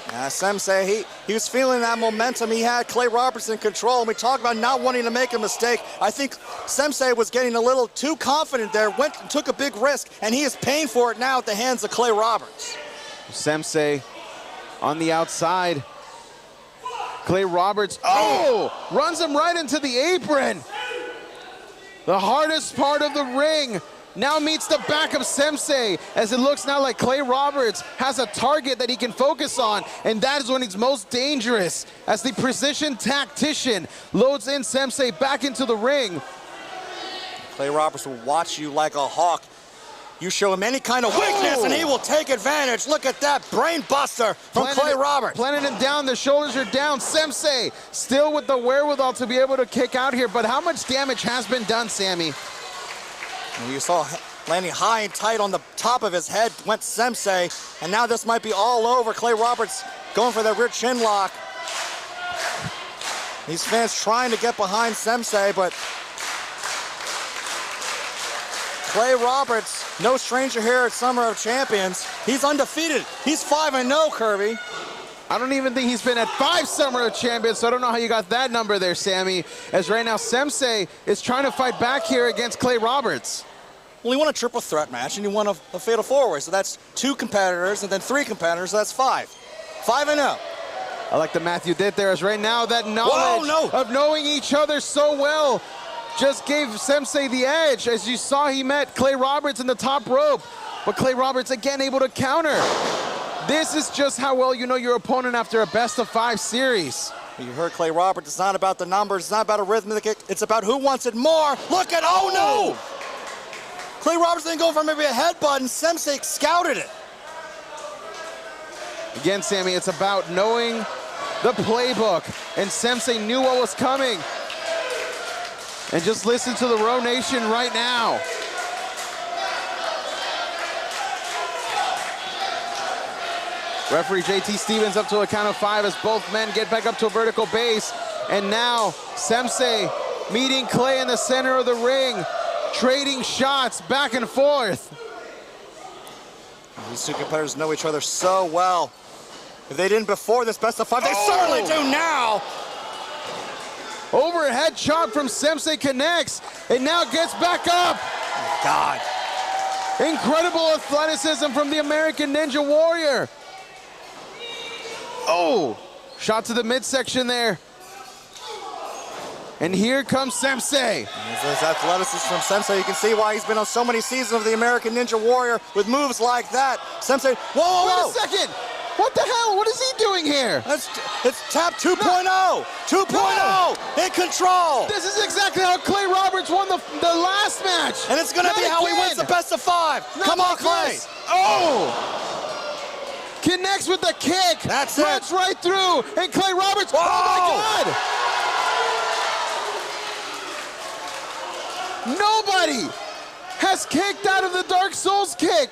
Semsei, he was feeling that momentum. He had Clay Roberts in control. And we talk about not wanting to make a mistake. I think Semsei was getting a little too confident there, went and took a big risk, and he is paying for it now at the hands of Clay Roberts. Semsei on the outside. Clay Roberts, runs him right into the apron. The hardest part of the ring now meets the back of Semsei, as it looks now like Clay Roberts has a target that he can focus on, and that is when he's most dangerous, as the precision tactician loads in Semsei back into the ring. Clay Roberts will watch you like a hawk. You show him any kind of weakness and he will take advantage. Look at that brain buster from Clay Roberts. Planting him down, the shoulders are down. Semsei still with the wherewithal to be able to kick out here, but how much damage has been done, Sammy? You saw landing high and tight on the top of his head went Semsei, and now this might be all over. Clay Roberts going for that rear chin lock. These fans trying to get behind Semsei, but Clay Roberts, no stranger here at Summer of Champions. He's undefeated. He's 5-0, Kirby. I don't even think he's been at 5 Summer of Champions, so I don't know how you got that number there, Sammy, as right now Semsei is trying to fight back here against Clay Roberts. Well, he won a triple threat match, and he won a fatal four-way, so that's 2 competitors, and then 3 competitors, so that's 5. 5-0. I like the math you did there, as right now that knowledge of knowing each other so well just gave Semsei the edge. As you saw, he met Clay Roberts in the top rope, but Clay Roberts again able to counter. This is just how well you know your opponent after a best-of-5 series. You heard Clay Roberts, it's not about the numbers, it's not about a rhythmic, it's about who wants it more. Look at, oh no! Clay Roberts didn't go for maybe a headbutt, and Semsei scouted it. Again, Sammy, it's about knowing the playbook, and Semsei knew what was coming. And just listen to the Row Nation right now. Referee JT Stevens up to a count of 5 as both men get back up to a vertical base. And now Semsei meeting Clay in the center of the ring, trading shots back and forth. These 2 competitors know each other so well. If they didn't before this best-of-5, they certainly do now. Overhead chop from Semsei connects, and now gets back up. Oh, God. Incredible athleticism from the American Ninja Warrior. Oh, shot to the midsection there. And here comes Semsei. There's athleticism from Semsei. You can see why he's been on so many seasons of the American Ninja Warrior with moves like that. Semsei, whoa. Wait a second. What the hell? What is he doing here? It's tap 2.0. 2.0 in control. This is exactly how Clay Roberts won the last match. And it's going to be how he wins the best-of-5. Come on, Clay. This. Oh. Connects with the kick. That's it. Runs right through. And Clay Roberts. Whoa. Oh, my God. Nobody has kicked out of the Dark Souls kick.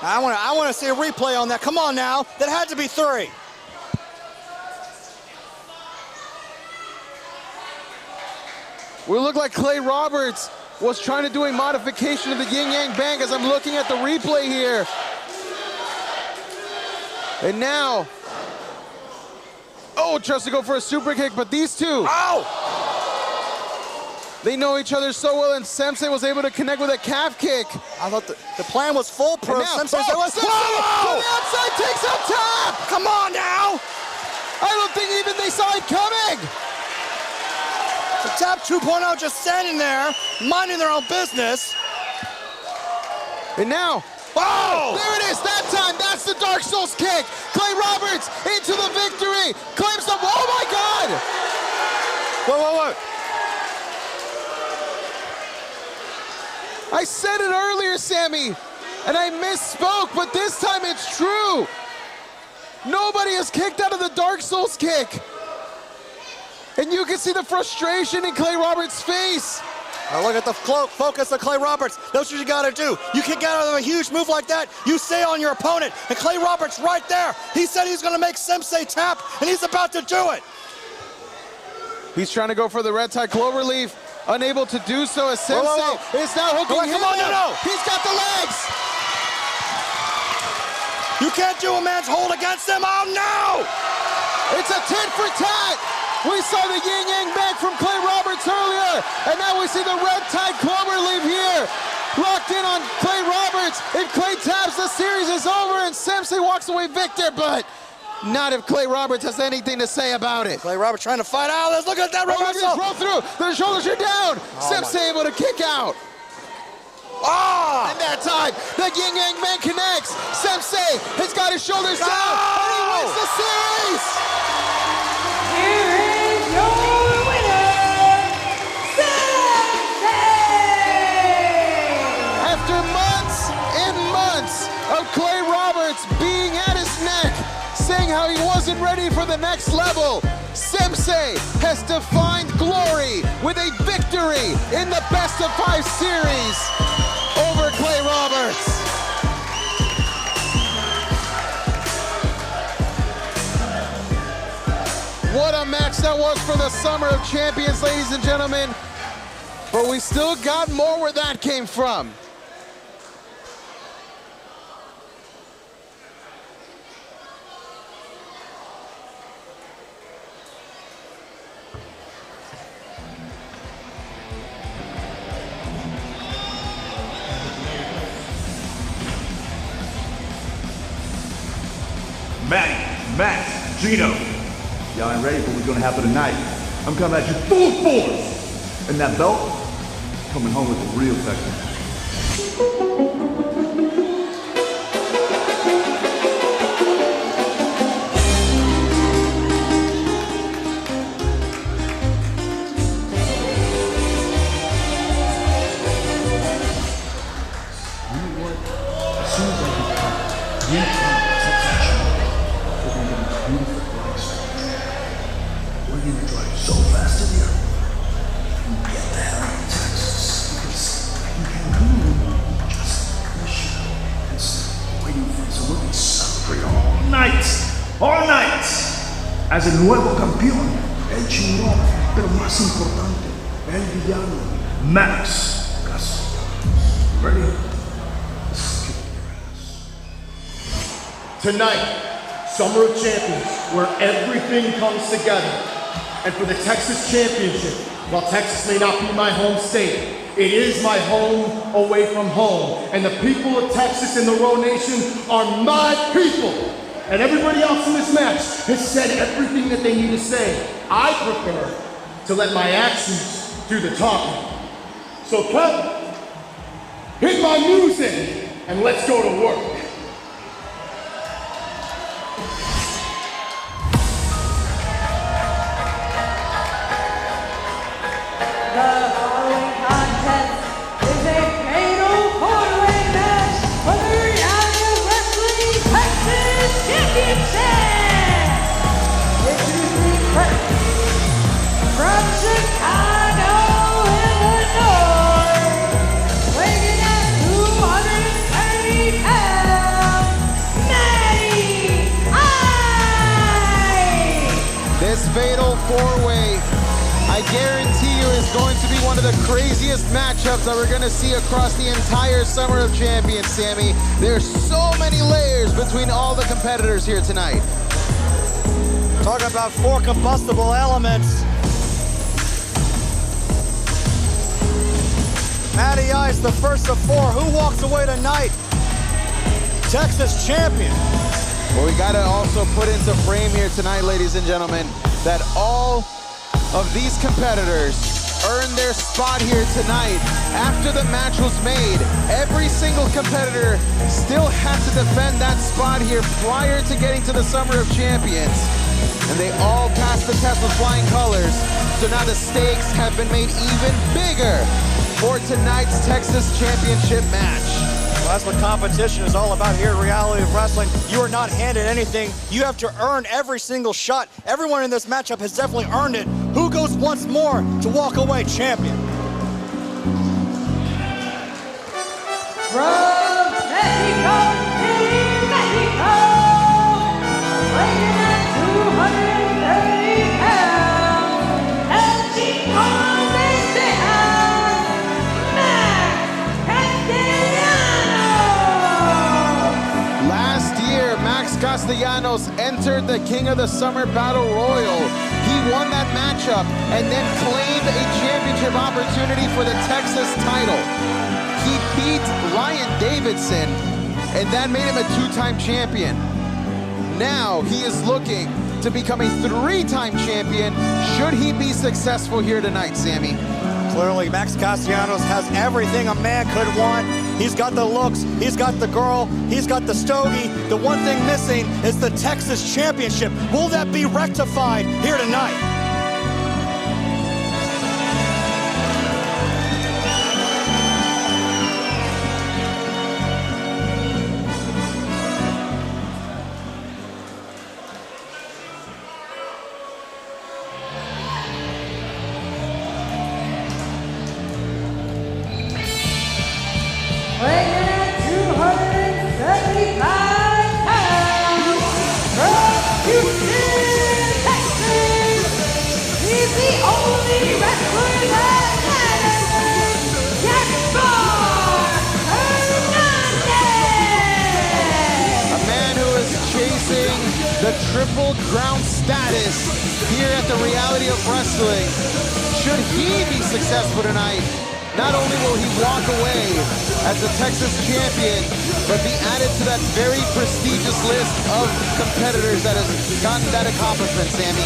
I want to see a replay on that. Come on now. That had to be 3. We look like Clay Roberts was trying to do a modification of the Yin Yang Bang as I'm looking at the replay here. And now, tries to go for a super kick, but these 2. Ow! They know each other so well, and Semsei was able to connect with a calf kick. I thought the plan was foolproof. Semsei from the outside takes out top! Come on now! I don't think even they saw it coming! The tap 2.0 just standing there, minding their own business. And now, there it is, that time, that's the Dark Souls kick. Clay Roberts into the victory, claims the, oh my God! Whoa. I said it earlier, Sammy, and I misspoke, but this time it's true. Nobody has kicked out of the Dark Souls kick. And you can see the frustration in Clay Roberts' face. Now look at the focus of Clay Roberts. That's what you gotta do. You kick out of a huge move like that, you stay on your opponent. And Clay Roberts right there. He said he's gonna make Semsei tap, and he's about to do it. He's trying to go for the red tie cloverleaf. Unable to do so as Semsei is now hooking him. Come on, no. He's got the legs. You can't do a man's hold against them. Oh, no! It's a tit for tat. We saw the yin yang bang from Clay Roberts earlier, and now we see the red tide Cloverleaf here. Locked in on Clay Roberts. If Clay taps, the series is over, and Semsei walks away victor, but not if Clay Roberts has anything to say about it. Clay Roberts trying to fight out. Let's look at that reversal. Roll through. The shoulders are down. Semsei able to kick out. Ah! And that time, the yin yang man connects. Semsei has got his shoulders down, and he wins the series. Here is your winner, Semsei! After months and months of Clay Roberts being at his neck, saying how he wasn't ready for the next level, Semsei has defined glory with a victory in the best of 5 series over Clay Roberts. What a match that was for the Summer of Champions, ladies and gentlemen. But we still got more where that came from. Matty, Matt, Gino. Y'all ain't ready for what's gonna happen tonight. I'm coming at you full force. And that belt, coming home with the real Texans. You know what? As soon as I get caught, you can't we're gonna drive so fast in here and get the hell out of Texas, because you can't come just push and stay waiting for us. So we're gonna celebrate all night as el nuevo campeón, el chingón, pero más importante, el villano, Max Castellanos. Ready? Let's kick your ass. Tonight, Summer of Champions, where everything comes together. And for the Texas Championship, while Texas may not be my home state, it is my home away from home. And the people of Texas and the Row Nation are my people. And everybody else in this match has said everything that they need to say. I prefer to let my actions do the talking. So Kevin, hit my music and let's go to work. The following contest is a fatal four-way match for the Reality of Wrestling Texas Championship. Introducing first, from Chicago, Illinois, weighing in at 230 pounds, Matty. This fatal four-way, I guarantee you, is going to be one of the craziest matchups that we're going to see across the entire Summer of Champions, Sammy. There's so many layers between all the competitors here tonight. Talking about 4 combustible elements. Matty Ice, the first of 4. Who walks away tonight? Texas champion. Well, we got to also put into frame here tonight, ladies and gentlemen, that all of these competitors earned their spot here tonight. After the match was made, every single competitor still had to defend that spot here prior to getting to the Summer of Champions. And they all passed the test with flying colors. So now the stakes have been made even bigger for tonight's Texas Championship match. Well, that's what competition is all about here at Reality of Wrestling. You are not handed anything. You have to earn every single shot. Everyone in this matchup has definitely earned it. Who goes once more to walk away champion? From Mexico City, Mexico, weighing at 230 pounds, El Chingón de Texas, Max Castellanos. Last year, Castellanos entered the King of the Summer Battle Royal. He won that matchup and then claimed a championship opportunity for the Texas title. He beat Ryan Davidson, and that made him a 2-time champion. Now he is looking to become a 3-time champion should he be successful here tonight, Sammy. Clearly, Max Castellanos has everything a man could want. He's got the looks, he's got the girl, he's got the stogie. The one thing missing is the Texas Championship. Will that be rectified here tonight? The Triple Crown status here at the Reality of Wrestling. Should he be successful tonight, not only will he walk away as the Texas champion, but be added to that very prestigious list of competitors that has gotten that accomplishment, Sammy.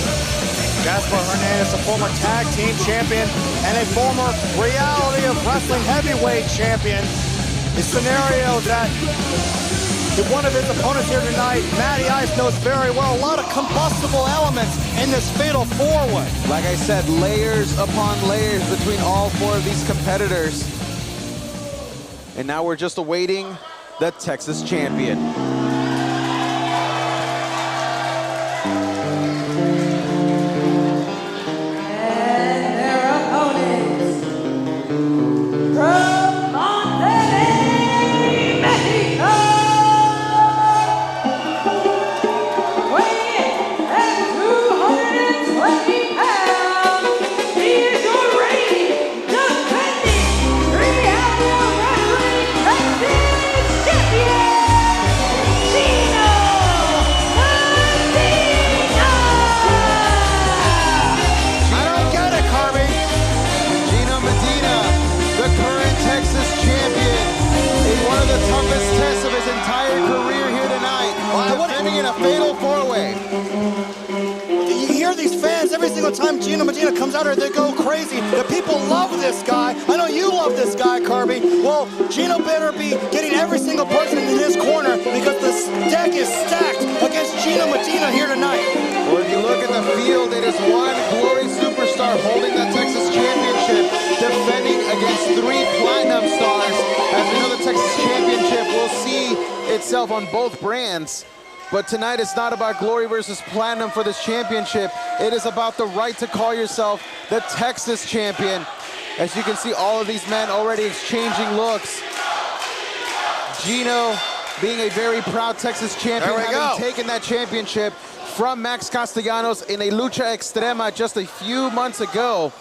Gaspar Hernandez, a former tag team champion and a former Reality of Wrestling heavyweight champion. A scenario that one of his opponents here tonight, Matty Ice, knows very well. A lot of combustible elements in this fatal four-way. Like I said, layers upon layers between all 4 of these competitors. And now we're just awaiting the Texas champion. Time Gino Medina comes out here, they go crazy. The people love this guy. I know you love this guy, Kirby. Well, Gino better be getting every single person in his corner because the deck is stacked against Gino Medina here tonight. Well, if you look at the field, it is one Glory superstar holding the Texas Championship, defending against 3 Platinum stars. As we know, the Texas Championship will see itself on both brands. But tonight it's not about Glory versus Platinum for this championship. It is about the right to call yourself the Texas champion. As you can see, all of these men already exchanging looks. Gino being a very proud Texas champion, having taken that championship from Max Castellanos in a lucha extrema just a few months ago.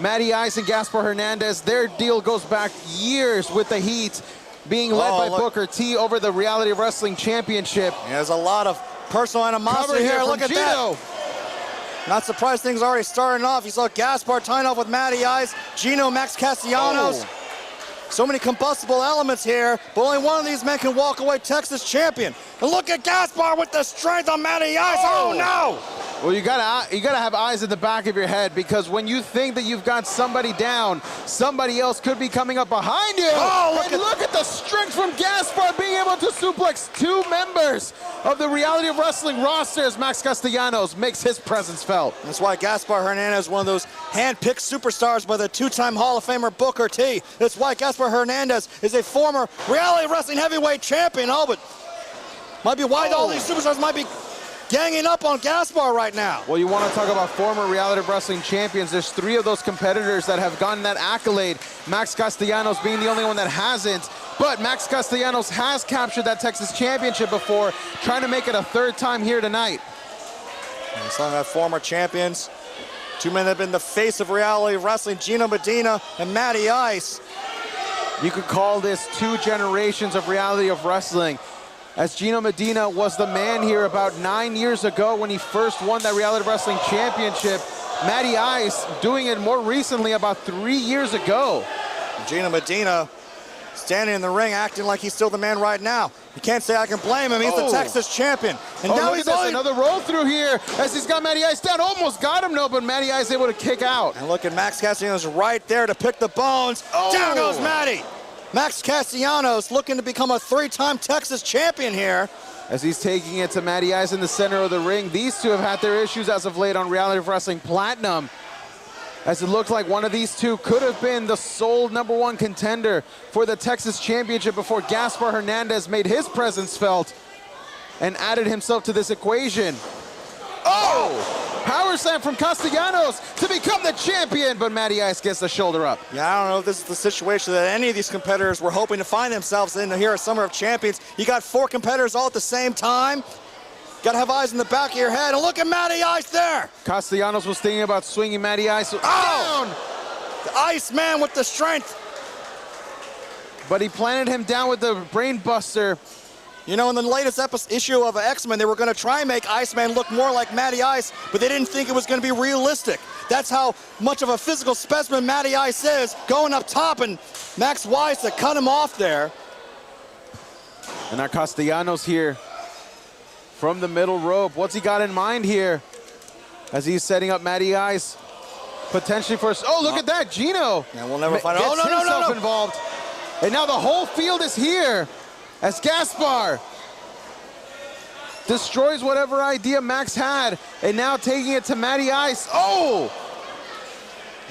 Matty Ice and Gaspar Hernandez, their deal goes back years with the Heat, being led by Booker T over the Reality of Wrestling Championship. Yeah, there's a lot of personal animosity here. Look at Gino. That. Not surprised things are already starting off. You saw Gaspar tying off with Matty Ice, Gino, Max Castellanos. So many combustible elements here, but only one of these men can walk away Texas champion. And look at Gaspar with the strength on Matty Ice. Oh no! Well, you gotta have eyes at the back of your head, because when you think that you've got somebody down, somebody else could be coming up behind you. Oh, look at the strength from Gaspar, being able to suplex 2 members of the Reality of Wrestling roster as Max Castellanos makes his presence felt. That's why Gaspar Hernandez is one of those hand-picked superstars by the 2-time Hall of Famer Booker T. That's why Gaspar Hernandez is a former Reality of Wrestling heavyweight champion. Oh, but might be why all these superstars might be ganging up on Gaspar right now. Well, you want to talk about former Reality of Wrestling champions. There's 3 of those competitors that have gotten that accolade, Max Castellanos being the only one that hasn't. But Max Castellanos has captured that Texas championship before, trying to make it a 3rd time here tonight. And some of that former champions, 2 men that have been the face of Reality of Wrestling, Gino Medina and Matty Ice. You could call this 2 generations of Reality of Wrestling. as Gino Medina was the man here about 9 years ago when he first won that Reality Wrestling Championship. Matty Ice doing it more recently about 3 years ago. Gino Medina standing in the ring acting like he's still the man right now. You can't say I can blame him. He's the Texas champion. And now look he's at this, another roll through here as he's got Matty Ice down. Almost got him, no, but Matty Ice able to kick out. And look at Max Castellanos right there to pick the bones. Down goes Matty. Max Castellanos looking to become a 3-time Texas champion here. As he's taking it to Matty Ice in the center of the ring. These two have had their issues as of late on Reality Wrestling Platinum, as it looked like one of these two could have been the sole #1 contender for the Texas Championship before Gaspar Hernandez made his presence felt and added himself to this equation. Power slam from Castellanos to become the champion, but Matty Ice gets the shoulder up. Yeah, I don't know if this is the situation that any of these competitors were hoping to find themselves in here at Summer of Champions. You got 4 competitors all at the same time. Got to have eyes in the back of your head. And look at Matty Ice there. Castellanos was thinking about swinging Matty Ice down. The Iceman with the strength. But he planted him down with the brain buster. You know, in the latest issue of X-Men, they were going to try and make Iceman look more like Matty Ice, but they didn't think it was going to be realistic. That's how much of a physical specimen Matty Ice is, going up top, and Max Wise to cut him off there. And now Castellanos here from the middle rope. What's he got in mind here as he's setting up Matty Ice potentially for... Oh, look at that, Gino. Yeah, we'll never find out. Oh, no. Involved. And now the whole field is here as Gaspar destroys whatever idea Max had, and now taking it to Matty Ice.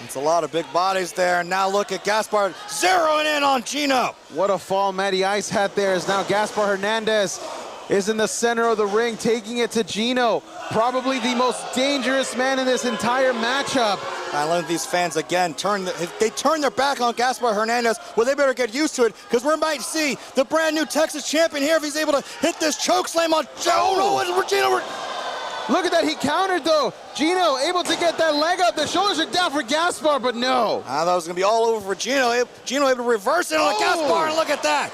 It's a lot of big bodies there, and now look at Gaspar zeroing in on Gino. What a fall Matty Ice had there, as now Gaspar Hernandez is in the center of the ring, taking it to Gino. Probably the most dangerous man in this entire matchup. I love these fans again. They turn their back on Gaspar Hernandez. Well, they better get used to it, because we might see the brand new Texas champion here if he's able to hit this choke slam on Gino. Look at that, he countered though. Gino able to get that leg up. The shoulders are down for Gaspar, but no. I thought it was gonna be all over for Gino. Gino able to reverse it on Gaspar, and look at that.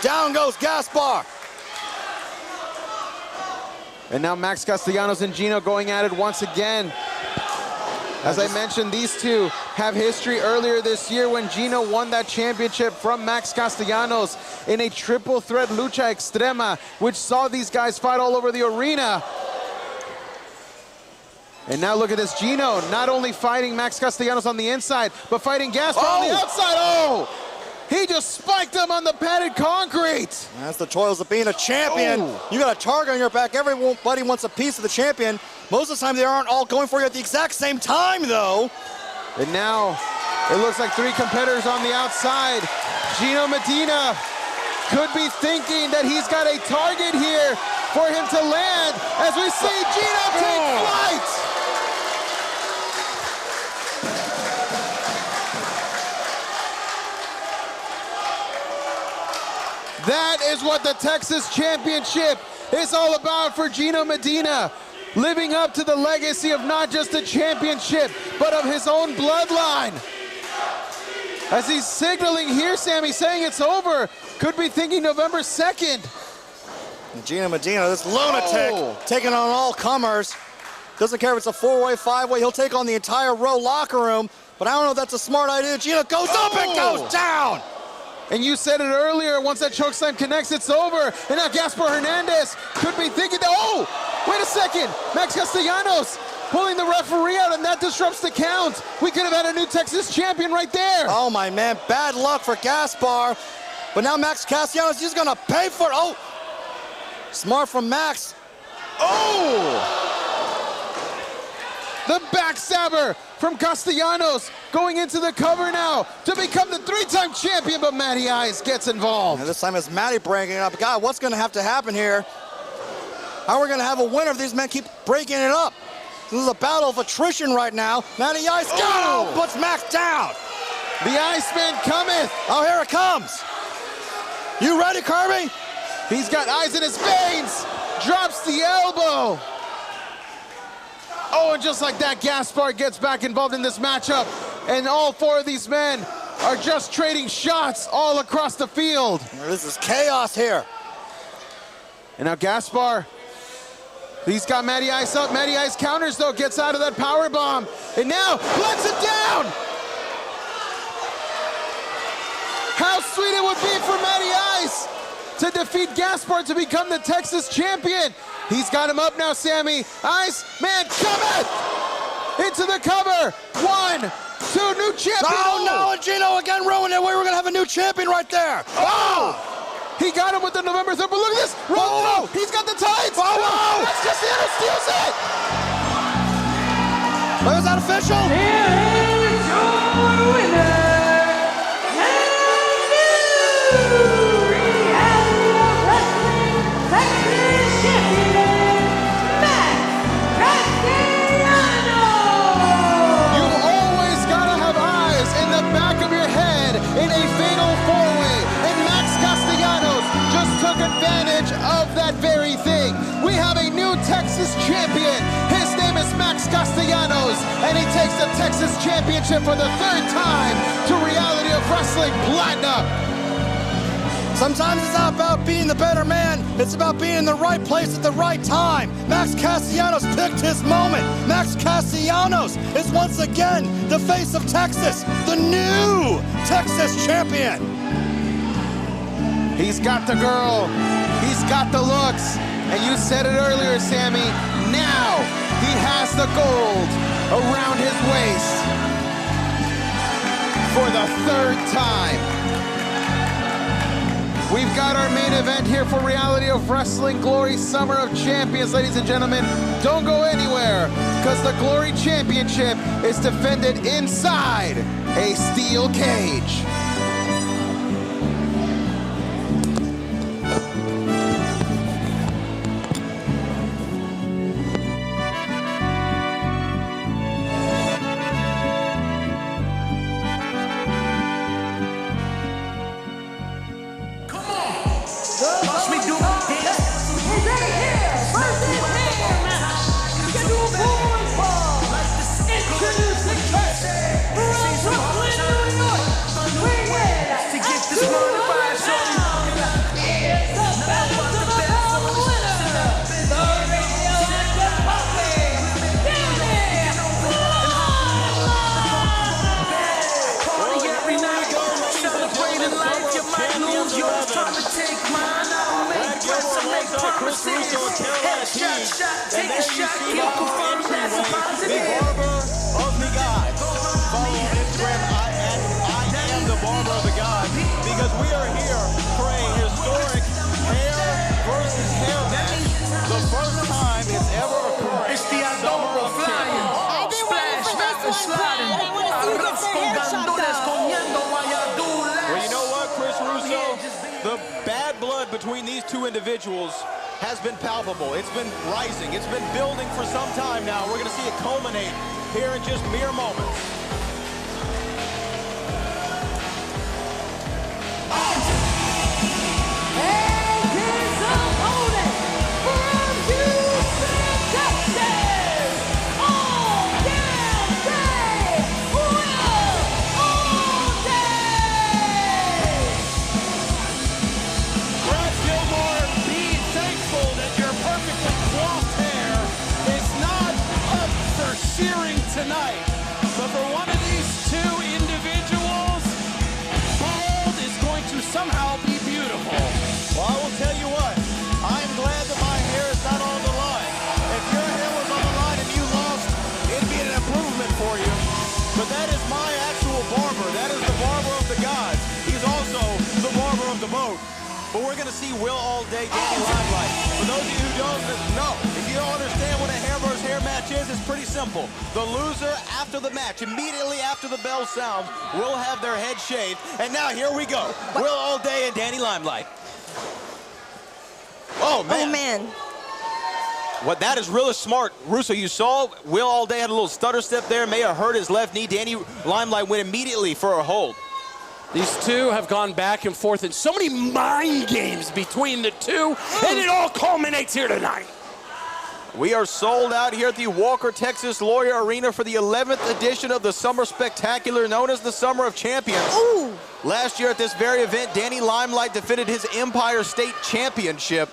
Down goes Gaspar. And now Max Castellanos and Gino going at it once again. As I mentioned, these two have history earlier this year when Gino won that championship from Max Castellanos in a triple threat lucha extrema, which saw these guys fight all over the arena. And now look at this, Gino not only fighting Max Castellanos on the inside, but fighting Gaspar on the outside. He just spiked him on the padded concrete. That's the toils of being a champion. You got a target on your back. Everybody wants a piece of the champion. Most of the time, they aren't all going for you at the exact same time, though. And now, it looks like 3 competitors on the outside. Gino Medina could be thinking that he's got a target here for him to land, as we see Gino take flight. That is what the Texas Championship is all about for Gino Medina. Living up to the legacy of not just a championship, but of his own bloodline. As he's signaling here, Sammy, saying it's over. Could be thinking November 2nd. And Gino Medina, this lunatic, taking on all comers. Doesn't care if it's a 4-way, 5-way. He'll take on the entire row locker room. But I don't know if that's a smart idea. Gino goes up and goes down. And you said it earlier, once that chokeslam connects, it's over. And now Gaspar Hernandez could be thinking that, wait a second, Max Castellanos pulling the referee out, and that disrupts the count. We could have had a new Texas champion right there. Oh my man, bad luck for Gaspar. But now Max Castellanos, he's gonna pay for it. Smart from Max. The backstabber from Castellanos going into the cover now to become the 3-time champion, but Matty Ice gets involved. And this time it's Matty breaking it up. God, what's gonna have to happen here? How are we gonna have a winner if these men keep breaking it up? This is a battle of attrition right now. Matty Ice puts Max down. The Iceman cometh. Oh, here it comes. You ready, Kirby? He's got eyes in his veins. Drops the elbow. And just like that, Gaspar gets back involved in this matchup. And all 4 of these men are just trading shots all across the field. This is chaos here. And now Gaspar, he's got Matty Ice up. Matty Ice counters though, gets out of that power bomb. And now lets it down. How sweet it would be for Matty Ice to defeat Gaspar to become the Texas champion. He's got him up now, Sammy. Ice man coming into the cover. 1, 2, new champion. Oh no, and Gino again ruined it. We were gonna have a new champion right there. Oh! He got him with the November 3rd, but look at this. Oh, he's got the tights. Oh, that's Castellanos steals it. Oh, is that official? Here is your winner, and new Reality of Wrestling Texas Champion, Castellanos. You always gotta have eyes in the back of your head in a fatal four-way, and Max Castellanos just took advantage of that very thing. We have a new Texas champion. His name is Max Castellanos, and he takes the Texas Championship for the 3rd time to Reality of Wrestling Platinum. Sometimes it's not about being the better man, it's about being in the right place at the right time. Max Castellanos picked his moment. Max Castellanos is once again the face of Texas, the new Texas champion. He's got the girl, he's got the looks, and you said it earlier, Sammy, now he has the gold around his waist for the 3rd time. We've got our main event here for Reality of Wrestling Glory Summer of Champions, ladies and gentlemen. Don't go anywhere, because the Glory Championship is defended inside a steel cage. Between these two individuals has been palpable. It's been rising. It's been building for some time now. We're going to see it culminate here in just mere moments. And his opponent from Houston, Texas, Allday, tonight, but for one of these two individuals, bald is going to somehow be beautiful. Well, I will tell you what, I'm glad that my hair is not on the line. If your hair was on the line and you lost, it'd be an improvement for you. But that is my actual barber. That is the barber of the gods. He's also the barber of the boat. But we're going to see Will Allday, Danny Limelight. For those of you who don't know, if you don't understand what a hair versus hair match is, it's pretty simple. The loser after the match, immediately after the bell sounds, will have their head shaved. And now here we go. Will Allday and Danny Limelight. Oh, man. Oh, man. What that is really smart. Russo, you saw Will Allday had a little stutter step there, may have hurt his left knee. Danny Limelight went immediately for a hold. These two have gone back and forth in so many mind games between the two, and it all culminates here tonight. We are sold out here at the Walker, Texas Lawyer Arena for the 11th edition of the Summer Spectacular, known as the Summer of Champions. Ooh. Last year at this very event, Danny Limelight defended his Empire State Championship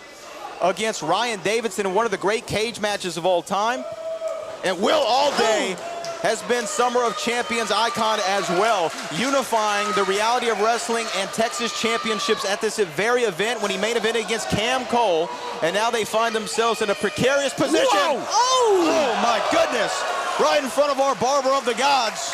against Ryan Davidson in one of the great cage matches of all time. And Will Allday has been Summer of Champions icon as well, unifying the reality of wrestling and Texas championships at this very event when he main evented against Cam Cole, and now they find themselves in a precarious position. Whoa. Oh my goodness, right in front of our Barber of the Gods.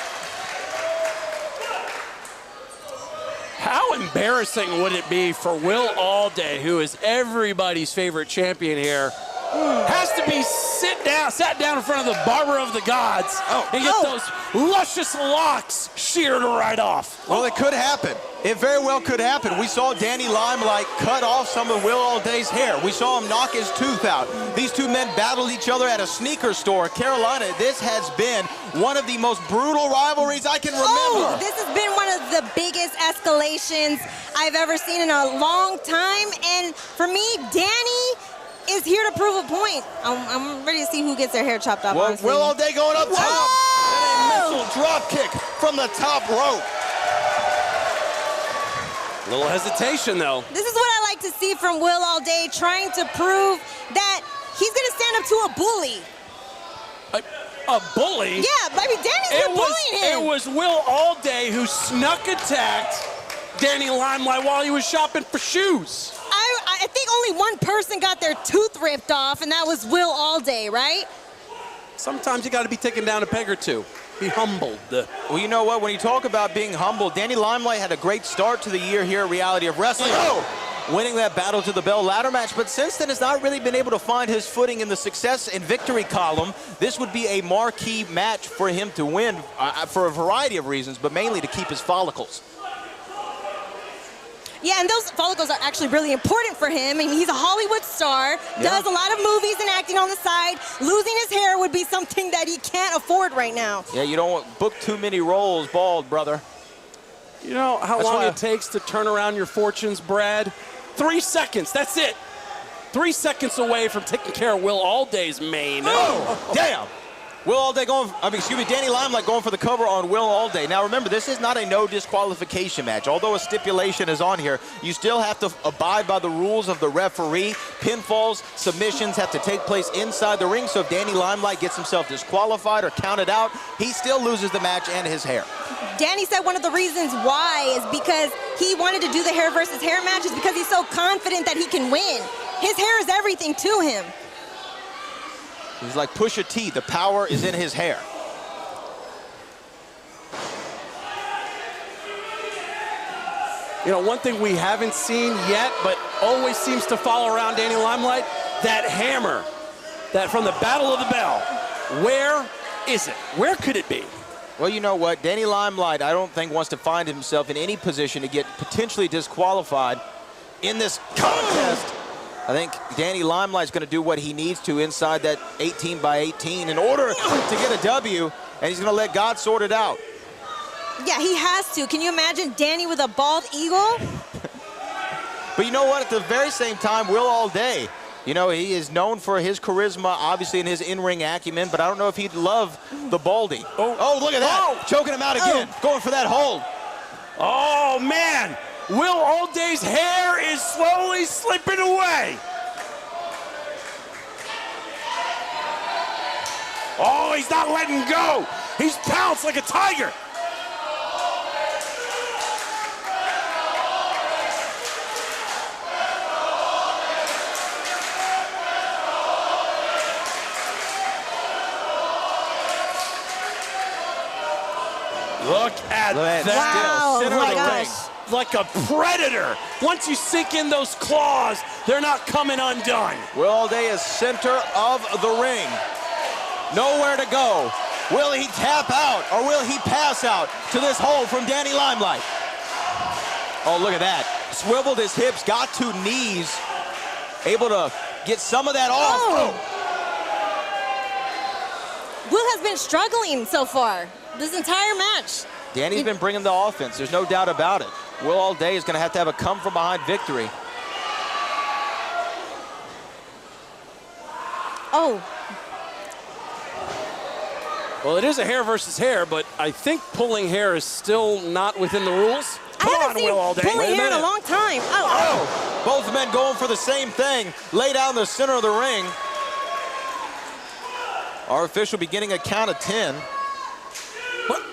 How embarrassing would it be for Will Allday, who is everybody's favorite champion here, has to be sat down in front of the Barber of the Gods and get those luscious locks sheared right off. Well, it could happen. It very well could happen. We saw Danny Limelight cut off some of Will Allday's hair. We saw him knock his tooth out. These two men battled each other at a sneaker store in Carolina. This has been one of the most brutal rivalries I can remember. This has been one of the biggest escalations I've ever seen in a long time. And for me, Danny is here to prove a point. I'm ready to see who gets their hair chopped off. Well, Will Allday going up top. And a missile drop kick from the top rope. Little hesitation, though. This is what I like to see from Will Allday, trying to prove that he's going to stand up to a bully. A bully? Yeah, I mean, Danny's been bullying him. It was Will Allday who snuck attacked Danny Limelight while he was shopping for shoes. I think only one person got their tooth ripped off, and that was Will Allday, right? Sometimes you got to be taken down a peg or two. Be humbled. Well, you know what? When you talk about being humble, Danny Limelight had a great start to the year here at Reality of Wrestling. Winning that Battle to the Bell ladder match, but since then has not really been able to find his footing in the success and victory column. This would be a marquee match for him to win for a variety of reasons, but mainly to keep his follicles. Yeah, and those follicles are actually really important for him. I mean, he's a Hollywood star, does a lot of movies and acting on the side. Losing his hair would be something that he can't afford right now. Yeah, you don't book too many roles bald, brother. You know how long it takes to turn around your fortunes, Brad? 3 seconds, that's it. 3 seconds away from taking care of Will Allday's mane. Oh, damn. Will Allday Danny Limelight going for the cover on Will Allday. Now remember, this is not a no disqualification match. Although a stipulation is on here, you still have to abide by the rules of the referee. Pinfalls, submissions have to take place inside the ring, so if Danny Limelight gets himself disqualified or counted out, he still loses the match and his hair. Danny said one of the reasons why is because he wanted to do the hair versus hair match is because he's so confident that he can win. His hair is everything to him. He's like Pusha T. The power is in his hair. You know, one thing we haven't seen yet, but always seems to follow around Danny Limelight, that hammer, that from the Battle of the Bell. Where is it? Where could it be? Well, you know what? Danny Limelight, I don't think, wants to find himself in any position to get potentially disqualified in this contest. I think Danny Limelight's going to do what he needs to inside that 18 by 18 in order to get a W, and he's going to let God sort it out. Yeah, he has to. Can you imagine Danny with a bald eagle? But you know what? At the very same time, Will Allday, you know, he is known for his charisma, obviously, in his in-ring acumen, but I don't know if he'd love the baldy. Oh, look at that. Choking him out again. Going for that hold. Oh, man. Will Allday's hair is slowly slipping away. Oh, he's not letting go. He's pounced like a tiger. Look at that. Wow. Still center of the ring. Like a predator. Once you sink in those claws, they're not coming undone. Will Allday is center of the ring. Nowhere to go. Will he tap out or will he pass out to this hold from Danny Limelight? Oh, look at that. Swiveled his hips, got to knees. Able to get some of that off. Will has been struggling so far this entire match. Danny's been bringing the offense. There's no doubt about it. Will Allday is going to have a come-from-behind victory. Oh. Well, it is a hair versus hair, but I think pulling hair is still not within the rules. Come on, Will Allday. Pulling hair in a long time. Oh. Both men going for the same thing. Lay down the center of the ring. Our official beginning a count of 10. What?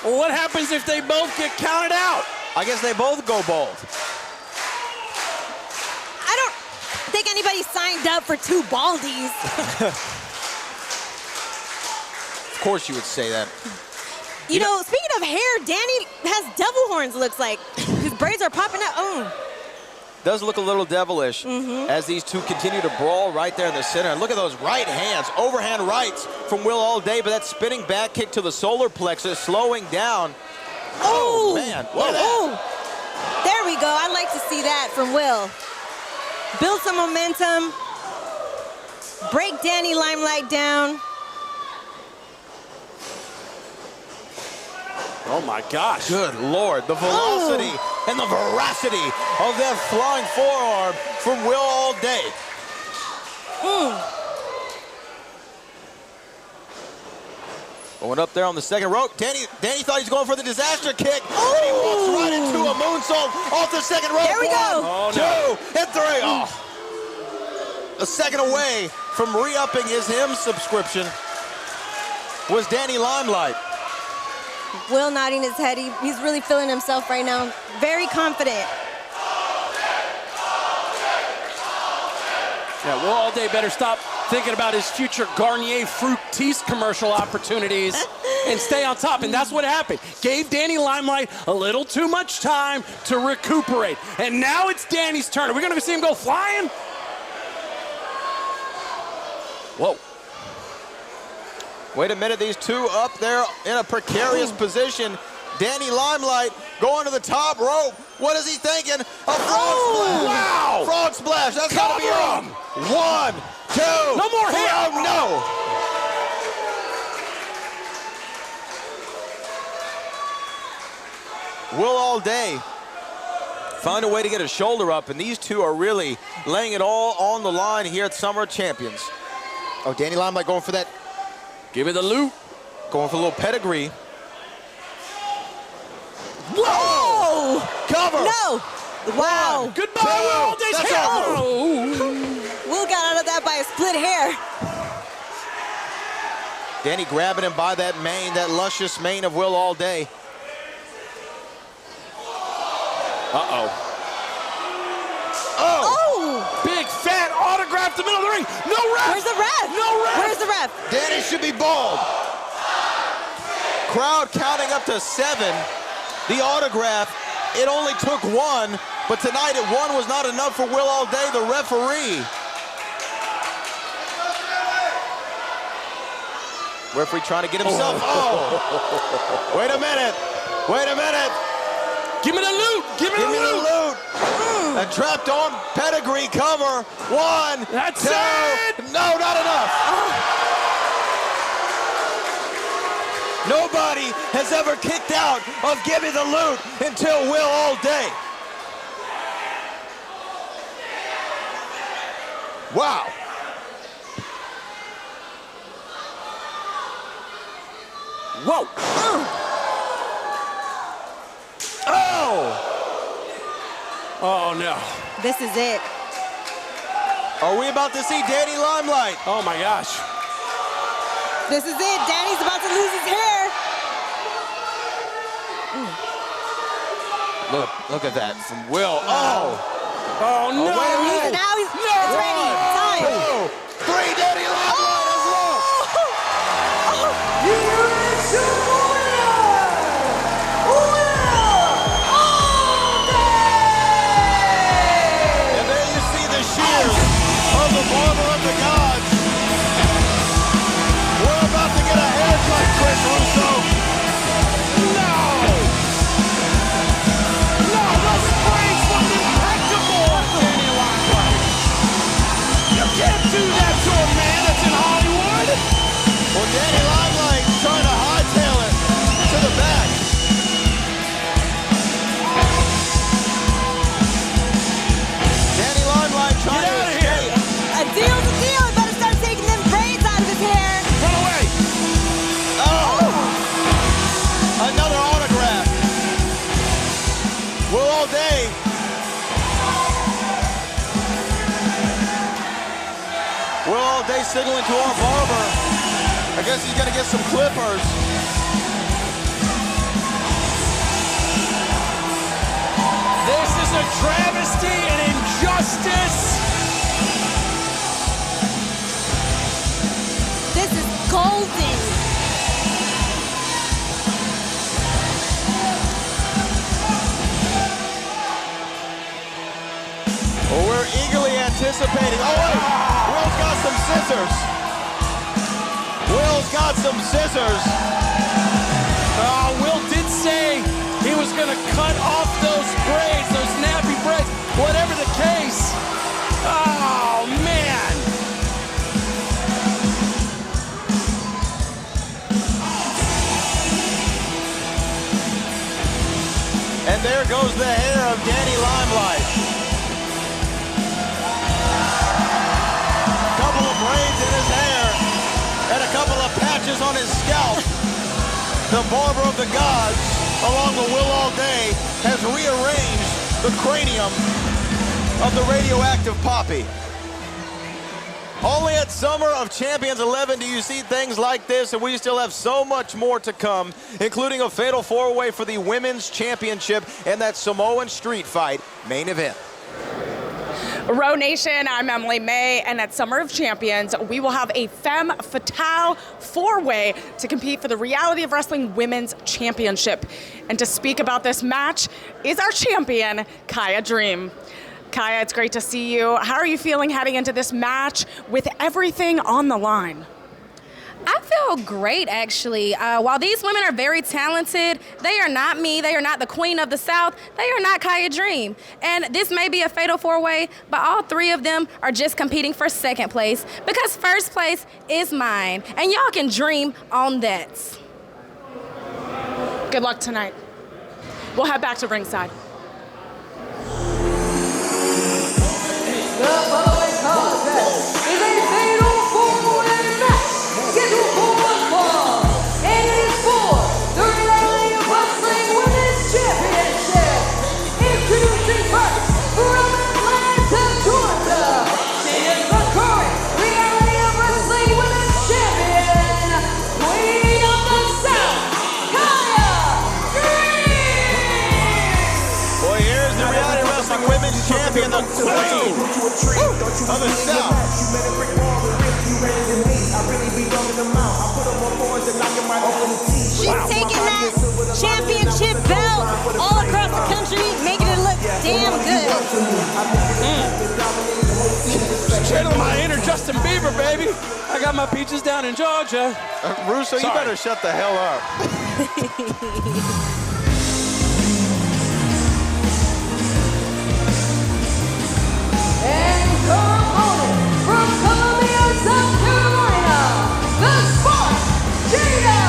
Well, what happens if they both get counted out? I guess they both go bald. I don't think anybody signed up for 2 baldies. Of course you would say that. You know, speaking of hair, Danny has devil horns, looks like. His braids are popping out. Oh. Does look a little devilish as these two continue to brawl right there in the center. And look at those right hands, overhand rights from Will Allday, but that spinning back kick to the solar plexus, slowing down. Oh, man. Oh. There we go. I'd like to see that from Will. Build some momentum. Break Danny Limelight down. Oh my gosh. Good Lord, the velocity and the veracity of that flying forearm from Will Allday. Going up there on the second rope. Danny thought he was going for the disaster kick. And he walks right into a moonsault off the second rope. There we go. 1, 2, and 3. Oh. A second away from re-upping his hymn subscription was Danny Limelight. Will nodding his head. He's really feeling himself right now. Very confident. Yeah, Will Allday better stop thinking about his future Garnier Fructis commercial opportunities and stay on top. And that's what happened. Gave Danny Limelight a little too much time to recuperate. And now it's Danny's turn. Are we going to see him go flying? Whoa. Wait a minute, these two up there in a precarious position. Danny Limelight going to the top rope. What is he thinking? A frog splash. Wow. Frog splash. That's got to be wrong. 1, 2. No more three. hair. Oh, no. Will Allday find a way to get a shoulder up, and these two are really laying it all on the line here at Summer Champions. Oh, Danny Limelight going for that. Give me the loot. Going for a little pedigree. Whoa! Cover! No! Wow! Goodbye, Will Allday's hair! Will got out of that by a split hair. Danny grabbing him by that mane, that luscious mane of Will Allday. Uh-oh. Oh! Big fat autograph to the middle of the ring. No ref! Where's the ref? No ref! Where's the ref? Danny should be bald. Crowd counting up to 7. The autograph, it only took 1, but tonight at 1 was not enough for Will Allday, the referee. Referee trying to get himself. Oh! Wait a minute. Wait a minute. Give me the loot. Give me the loot. A trapped on pedigree cover. 1, That's 2. it. No, not enough. Nobody has ever kicked out of Give Me the Loot until Will Allday. Wow. Whoa. Oh! Oh, no. This is it. Are we about to see Danny Limelight? Oh, my gosh. This is it. Danny's about to lose his hair. Look at that from Will. Oh! Oh, no. Wait a minute. Now he's ready. Time. 2, 3, Danny Limelight is lost. And there you see the shears of the barber of the gods. We're about to get a haircut, Chris Russo. No, the sprays look impeccable. Danny Limelight. You can't do that to a man that's in Allday signaling to our barber. I guess he's gonna get some clippers. This is a travesty and injustice. This is golden. Well, we're eagerly anticipating. Oh, wait! Will's got some scissors. Will's got some scissors. Will did say he was going to cut off those braids, those nappy braids, whatever the case. Oh, man. And there goes the hair of Danny Limelight. Couple of braids in his hair and a couple of patches on his scalp. The barber of the gods, along with Will Allday, has rearranged the cranium of the radioactive Poppy. Only at Summer of Champions 11 do you see things like this, and we still have so much more to come, including a fatal four-way for the Women's Championship and that Samoan street fight main event. Row Nation, I'm Emily May, and at Summer of Champions, we will have a femme fatale four-way to compete for the Reality of Wrestling Women's Championship. And to speak about this match is our champion, Kiah Dream. Kiah, it's great to see you. How are you feeling heading into this match with everything on the line? I feel great, actually. While these women are very talented, they are not me. They are not the queen of the South. They are not Kiah Dream. And this may be a fatal four-way, but all three of them are just competing for second place because first place is mine. And y'all can dream on that. Good luck tonight. We'll head back to ringside. The following contest is a fatal four-way match scheduled for one fall, and it is for the Reality of Wrestling Women's Championship. Introducing first, from Atlanta, Georgia, she is the current Reality of Wrestling Women's Champion, Queen of the South, Kiah Dream. Boy, here's the Reality of Wrestling Women's Champion, the Queen of the South. She's taking that championship belt all across the country, making it look damn good. Channel my inner Justin Bieber, baby. I got my peaches down in Georgia. Russo, you better shut the hell up. And from Columbia, South Carolina, the Spark, Jada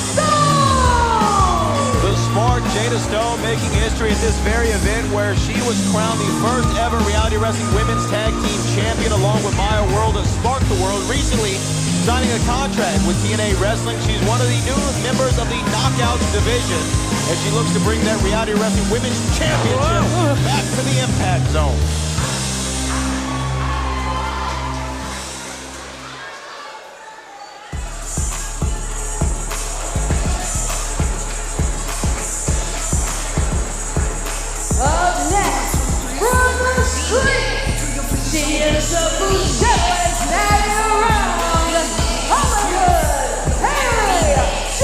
Stone! The Spark, Jada Stone, making history at this very event where she was crowned the first ever Reality Wrestling Women's Tag Team Champion along with Maya World and Spark the World, recently signing a contract with TNA Wrestling. She's one of the new members of the Knockouts division as she looks to bring that Reality Wrestling Women's Championship back to the Impact Zone. Up next, from the street, she is the Buchellas that around Hollywood, Haley J.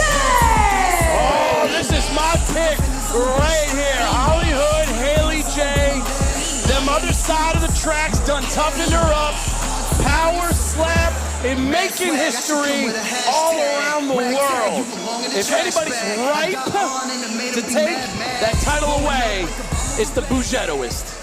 Oh, this is my pick right here. Hollywood, Haley J. Them other side of the tracks done toughened her up. Power slap and making history all around the world. If anybody's ripe to take that title away, it's the Bugettoist.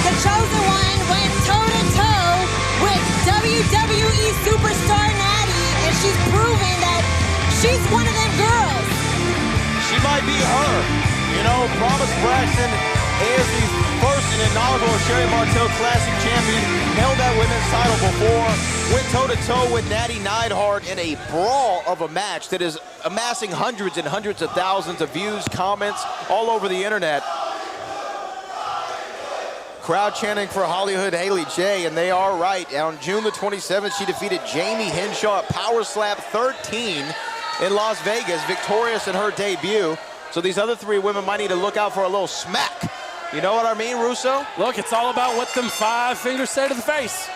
The chosen one went toe-to-toe with WWE Promise Braxton is the first and inaugural Sherry Martel Classic champion. Held that women's title before. Went toe-to-toe with Natty Neidhart in a brawl of a match that is amassing hundreds and hundreds of thousands of views, comments all over the internet. Crowd chanting for Hollywood Haley J, and they are right. On June the 27th, she defeated Jamie Henshaw at Power Slap 13 in Las Vegas, victorious in her debut. So these other three women might need to look out for a little smack. You know what I mean, Russo? Look, it's all about what them 5 fingers say to the face.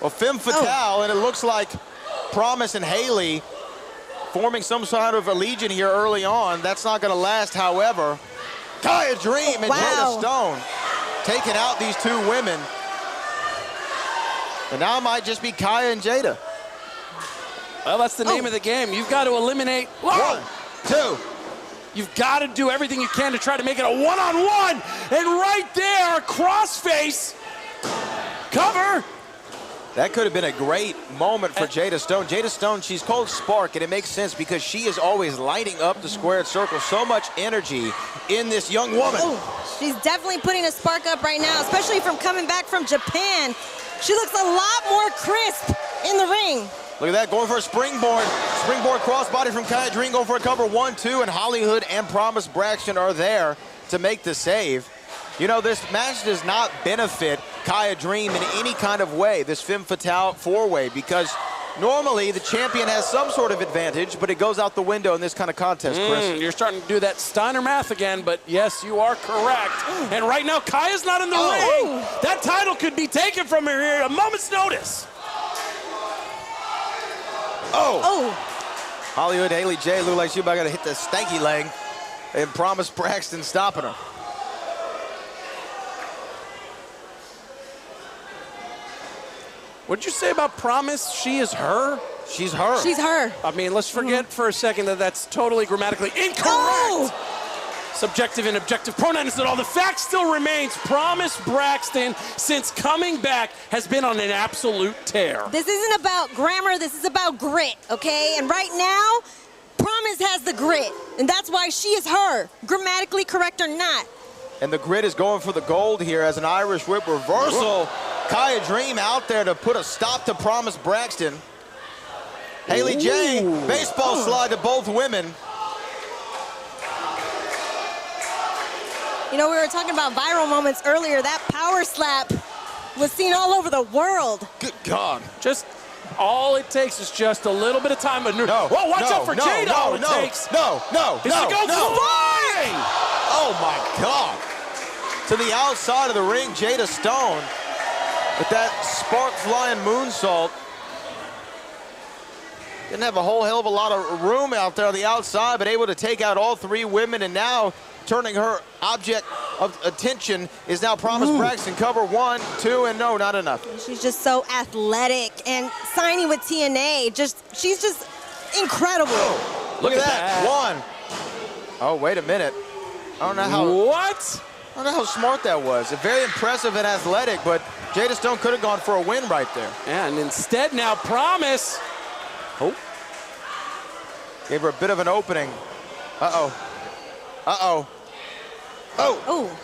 Well, Femme Fatale, and it looks like Promise and Haley forming some sort of a legion here early on. That's not going to last, however. Kiah Dream and Jada Stone taking out these two women. And now it might just be Kiah and Jada. Well, that's the name of the game. You've got to eliminate. Whoa. 1, 2. You've got to do everything you can to try to make it a one-on-one. And right there, crossface. Cover. That could have been a great moment for Jada Stone. Jada Stone, she's called Spark, and it makes sense because she is always lighting up the squared circle. So much energy in this young woman. Oh, she's definitely putting a spark up right now, especially from coming back from Japan. She looks a lot more crisp in the ring. Look at that, going for a springboard. Springboard crossbody from Kiah Dream, going for a cover 1, 2, and Hollywood and Promise Braxton are there to make the save. You know, this match does not benefit Kiah Dream in any kind of way, this Femme Fatale 4-way, because normally the champion has some sort of advantage, but it goes out the window in this kind of contest, Chris. You're starting to do that Steiner math again, but yes, you are correct. And right now, Kiah's not in the ring. That title could be taken from her here at a moment's notice. Hollywood Haley J looked like she about to hit the stanky leg, and Promise Braxton stopping her. What'd you say about Promise? She is her? She's her. She's her. I mean, let's forget for a second that that's totally grammatically incorrect. Subjective and objective pronouns and all. The fact still remains, Promise Braxton, since coming back, has been on an absolute tear. This isn't about grammar, this is about grit, okay? And right now, Promise has the grit, and that's why she is her, grammatically correct or not. And the grit is going for the gold here as an Irish whip reversal. Kiah Dream out there to put a stop to Promise Braxton. Haley J, baseball slide to both women. You know, we were talking about viral moments earlier. That power slap was seen all over the world. Good God. Just all it takes is just a little bit of time. Whoa, watch out for Jada. All it takes. No. Is to go flying. Oh, my God. To the outside of the ring, Jada Stone with that spark flying moonsault. Didn't have a whole hell of a lot of room out there on the outside, but able to take out all three women, and now turning her object of attention is now Promise Braxton. Cover 1, 2, and no, not enough. She's just so athletic, and signing with TNA, she's just incredible. Look at that. 1. Oh, wait a minute. I don't know how. What? I don't know how smart that was. Very impressive and athletic, but Jada Stone could have gone for a win right there. Yeah, and instead now Promise. Gave her a bit of an opening. Oh.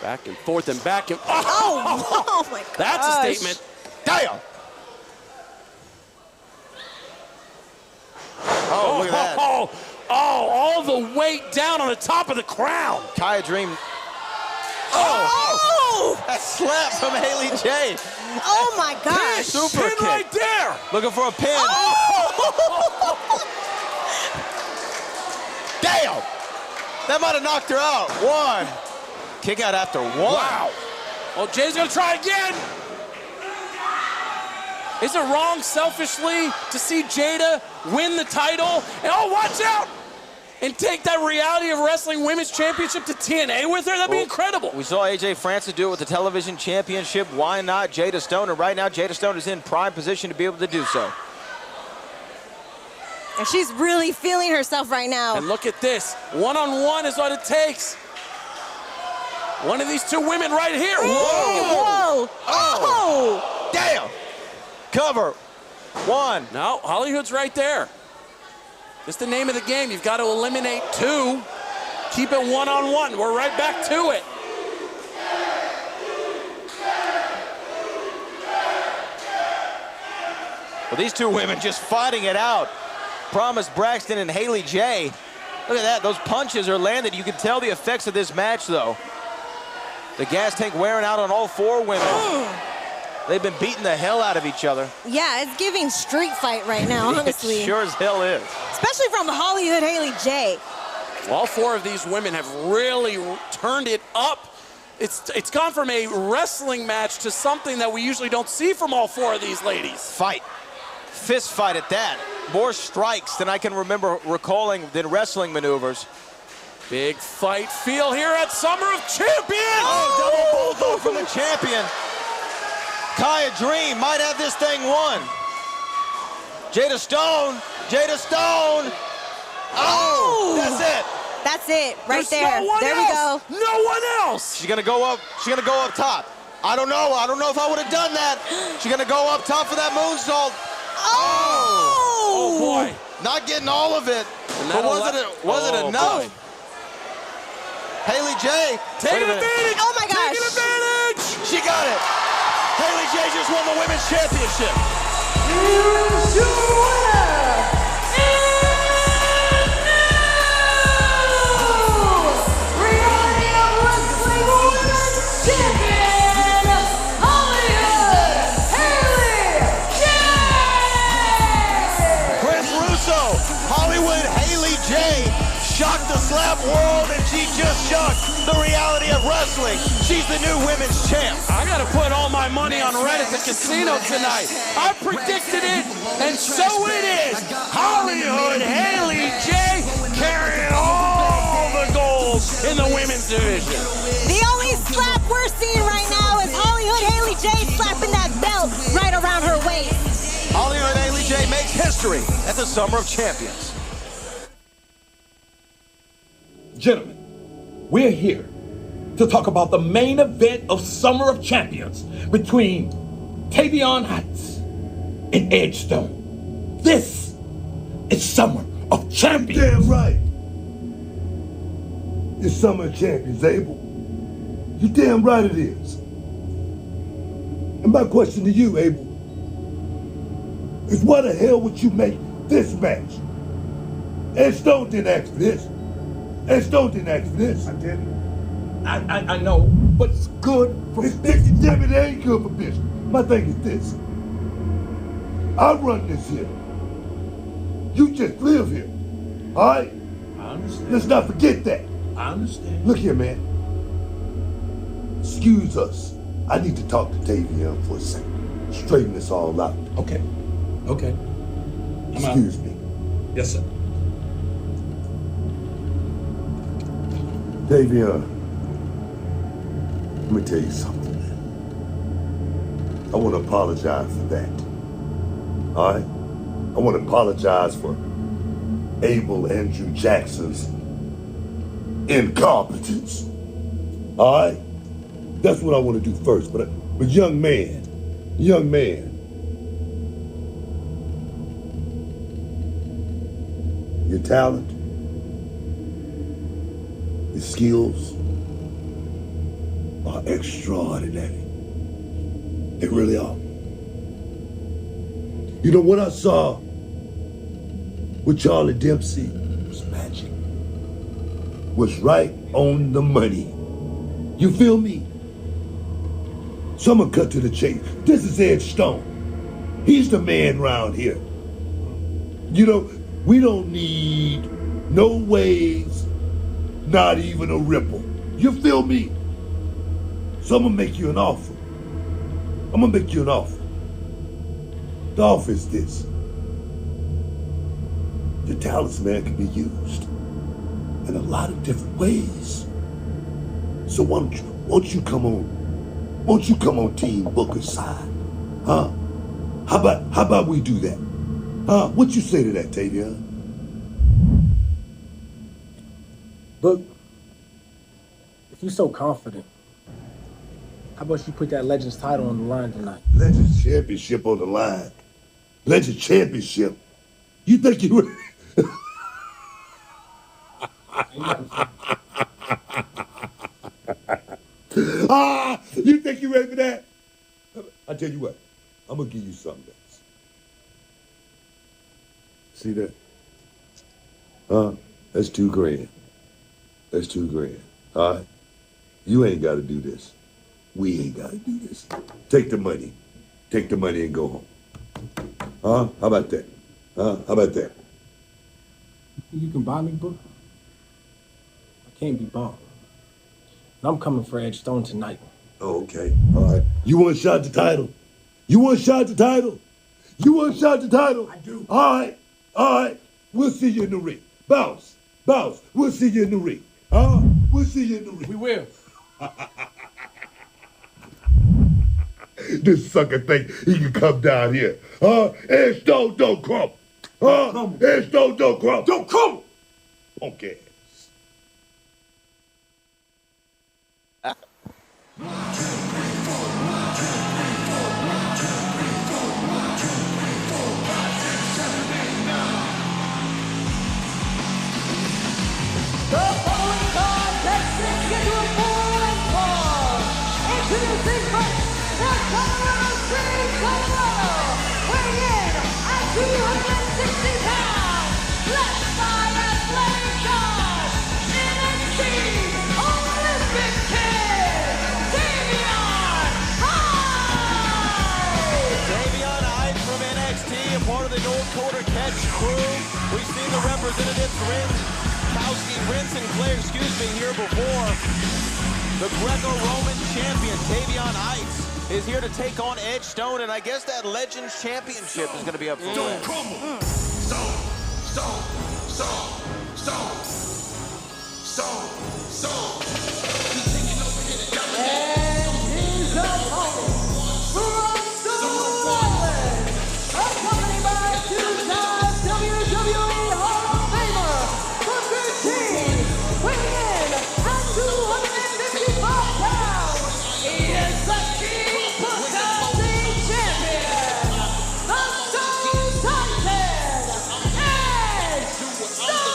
Back and forth and back and oh my God. That's a statement. Damn. Oh, look at that. All the weight down on the top of the crown. Kiah Dream. That slap from Haley J. Oh my gosh. Super kick. Right there. Looking for a pin. Damn. That might have knocked her out. 1. Kick out after 1. Wow. Well, Jay's gonna try again. Is it wrong selfishly to see Jada win the title? And watch out! And take that Reality of Wrestling Women's Championship to TNA with her? That'd be incredible. We saw AJ Francis do it with the television championship. Why not Jada Stone? And right now, Jada Stone is in prime position to be able to do so. And she's really feeling herself right now. And look at this. One-on-one is what it takes. One of these two women right here. Whoa! Oh! Damn! Cover. 1. No, Hollywood's right there. It's the name of the game. You've got to eliminate 2. keep it one-on-one. We're right back to it. Well, these two women just fighting it out. Promise Braxton and Haley J. Look at that, those punches are landed. You can tell the effects of this match, though. The gas tank wearing out on all four women. They've been beating the hell out of each other. Yeah, it's giving street fight right now, honestly. It sure as hell is. Especially from Hollywood Haley J. All four of these women have really turned it up. It's gone from a wrestling match to something that we usually don't see from all four of these ladies. Fight. Fist fight at that. More strikes than I can remember recalling than wrestling maneuvers. Big fight feel here at Summer of Champions. Oh, double bulldog from the champion. Kiah Dream might have this thing won. Jada Stone. Oh, that's it. That's it, right There's there. No one there else. we go. No one else. She's gonna go up. She's gonna go up top. I don't know if I would have done that. She's gonna go up top for that moonsault. Oh boy. Not getting all of it. But was it enough? Boy. Haley J. Taking advantage. Oh my gosh. Taking advantage. She got it. Haley J just won the women's championship. Here's your winner, and new Reality of Wrestling Women's Champion, Hollywood Haley J. Chris Russo, Hollywood Haley J. Shocked the slap world, and she just shocked the reality of wrestling. She's the new women's champ. I gotta put all my money on Red at the casino tonight. I predicted it, and so it is. Hollywood Haley J carrying all the gold in the women's division. The only slap we're seeing right now is Hollywood Haley J slapping that belt right around her waist. Hollywood Haley J makes history at the Summer of Champions. Gentlemen, we're here to talk about the main event of Summer of Champions between Tavion Heights and Edgestone. This is Summer of Champions. Damn right. It's Summer of Champions, Abel. You damn right it is. And my question to you, Abel, is why the hell would you make this match? Edgestone didn't ask for this. Edgestone didn't ask for this. I didn't. I know, but it's good for business. Damn it, ain't good for business. My thing is this. I run this here. You just live here. All right? I understand. Let's not forget that. I understand. Look here, man. Excuse us. I need to talk to Tavion for a second. Straighten this all out. Okay. Excuse me. Yes, sir. Tavion, let me tell you something, man. I want to apologize for that. All right? I want to apologize for Abel Andrew Jackson's incompetence. All right? That's what I want to do first. But young man, your talent, your skills are extraordinary. They really are. You know what I saw with Charlie Dempsey was magic. Was right on the money. You feel me? So I'm gonna cut to the chase. This is Edgestone. He's the man round here. You know, we don't need no waves, not even a ripple. You feel me? So I'm gonna make you an offer. The offer is this. Your talents, man, can be used in a lot of different ways. So won't you come on Team Booker's side? Huh? How about we do that? Huh? What you say to that, Tavion? Look, if you're so confident, how about you put that Legends title on the line tonight? Legends Championship on the line. Legends Championship? You think you You think you ready for that? I tell you what, I'm gonna give you something else. See that? That's $2,000. That's $2,000. All right? You ain't got to do this. We ain't got to do this. Take the money. Take the money and go home. How about that? How about that? You can buy me, bro. I can't be bought. And I'm coming for Edge Stone tonight. Oh, okay. All right. You want a shot at the title? You want a shot at the title? You want a shot at the title? I do. All right. All right. We'll see you in the ring. Bounce. Bounce. We'll see you in the ring. We'll see you in the ring. We will. This sucker think he can come down here. Edge Stone don't crumble. Edge Stone don't crumble. Don't crumble. Punk ass. The following contest is scheduled for 1 fall. Introducing first, the Colorado Springs, Colorado, weighing in at 260 pounds, led by athletic god, NXT Olympic Kid, Tavion Hyde. Tavion Hyde from NXT, a part of the North Quarter Catch crew. We've seen the representatives Rince and Claire, here before. The Greco-Roman champion, Tavion Heights, is here to take on Edge Stone, and I guess that Legends Championship is going to be up for grabs. And his opponent, Braxton, accompanied by two-time WWE Hall of Famer, Booker T, weighing in at 255 pounds. He is the King Booker T champion, the Stone Titan, Edge Stone!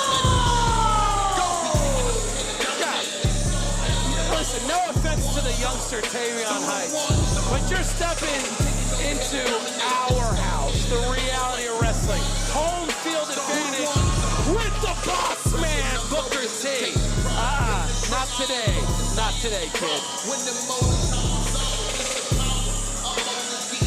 Listen, no offense to the youngster Tavion Heights, but you're stepping into our house, the reality of wrestling. Home field advantage with the boss man, Booker T. Not today. Not today, kid.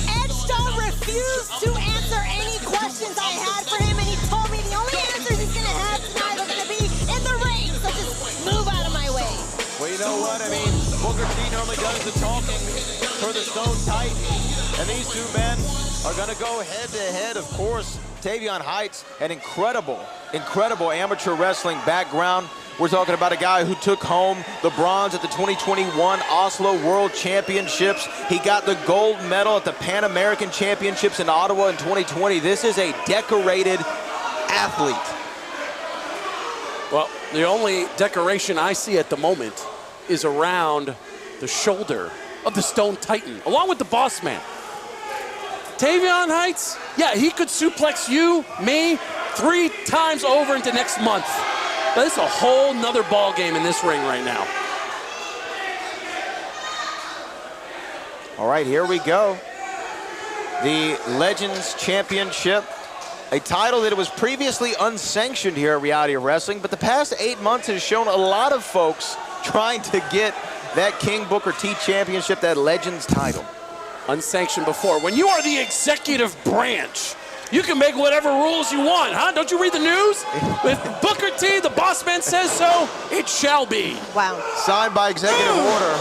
Edge Stone refused to answer any questions I had for him, and he told me the only answers he's going to have tonight are going to be in the ring, so just move out of my way. Well, you know what? I mean, Booker T normally does the talking for the Stone Titan, and these two men are going to go head-to-head, of course. Tavion Heights, an incredible amateur wrestling background. We're talking about a guy who took home the bronze at the 2021 Oslo World Championships. He got the gold medal at the Pan American Championships in Ottawa in 2020. This is a decorated athlete. Well, the only decoration I see at the moment is around the shoulder of the Stone Titan, along with the boss man. Tavion Heights, yeah, he could suplex you, me, 3 times over into next month. But it's a whole nother ball game in this ring right now. All right, here we go. The Legends Championship, a title that was previously unsanctioned here at Reality of Wrestling, but the past 8 months has shown a lot of folks trying to get that King Booker T Championship, that Legends title. Unsanctioned before. When you are the executive branch, you can make whatever rules you want, huh? Don't you read the news? If Booker T, the boss man, says so, it shall be. Wow. Signed by executive order.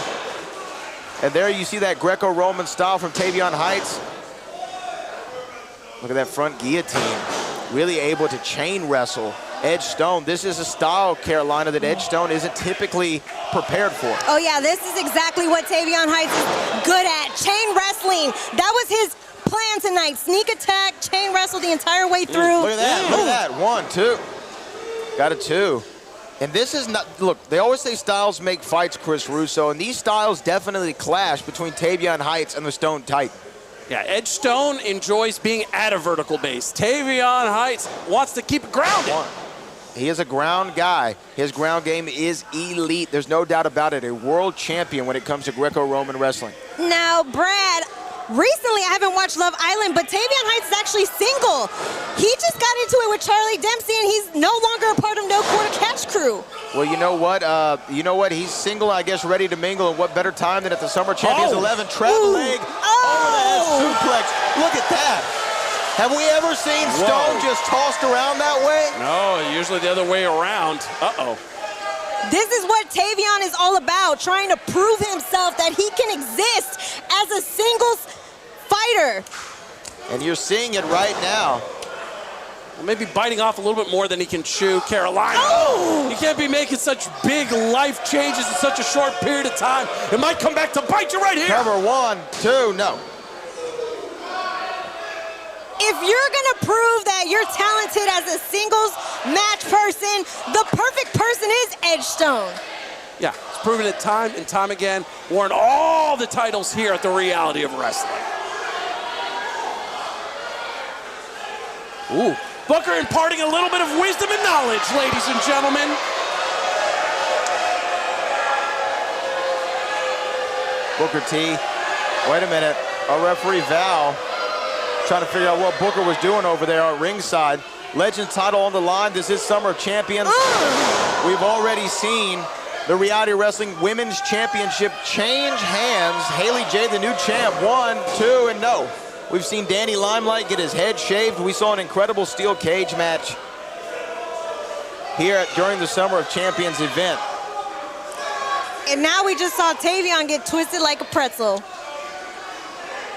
And there you see that Greco-Roman style from Tavion Heights. Look at that front guillotine. Really able to chain wrestle Edge Stone. This is a style, Carolina, that Edge Stone isn't typically prepared for. Oh yeah, this is exactly what Tavion Heights is good at. Chain wrestling. That was his plan tonight. Sneak attack, chain wrestle the entire way through. Look at that, look at that. 1, 2. Got a 2. And this is not, look, they always say styles make fights, Chris Russo, and these styles definitely clash between Tavion Heights and the Stone Titan. Yeah, Edge Stone enjoys being at a vertical base. Tavion Heights wants to keep it grounded. He is a ground guy. His ground game is elite. There's no doubt about it. A world champion when it comes to Greco-Roman wrestling. Now, Brad, recently I haven't watched Love Island, but Tavion Heights is actually single. He just got into it with Charlie Dempsey, and he's no longer a part of No Quarter Catch Crew. Well, you know what? He's single, I guess, ready to mingle. And what better time than at the Summer Champions 11 travel leg overhead suplex. Look at that. Have we ever seen Stone just tossed around that way? No, usually the other way around. Uh-oh. This is what Tavion is all about, trying to prove himself that he can exist as a singles fighter. And you're seeing it right now. Well, maybe biting off a little bit more than he can chew, Carolina. You can't be making such big life changes in such a short period of time. It might come back to bite you right here. Cover 1, 2, no. If you're gonna prove that you're talented as a singles match person, the perfect person is Edge Stone. Yeah, he's proven it time and time again. Won all the titles here at the Reality of Wrestling. Ooh, Booker imparting a little bit of wisdom and knowledge, ladies and gentlemen. Booker T, wait a minute, our referee Val trying to figure out what Booker was doing over there at ringside. Legends title on the line. This is Summer of Champions. We've already seen the Reality Wrestling Women's Championship change hands. Haley J, the new champ, 1, 2, and no. We've seen Danny Limelight get his head shaved. We saw an incredible steel cage match here during the Summer of Champions event. And now we just saw Tavion get twisted like a pretzel.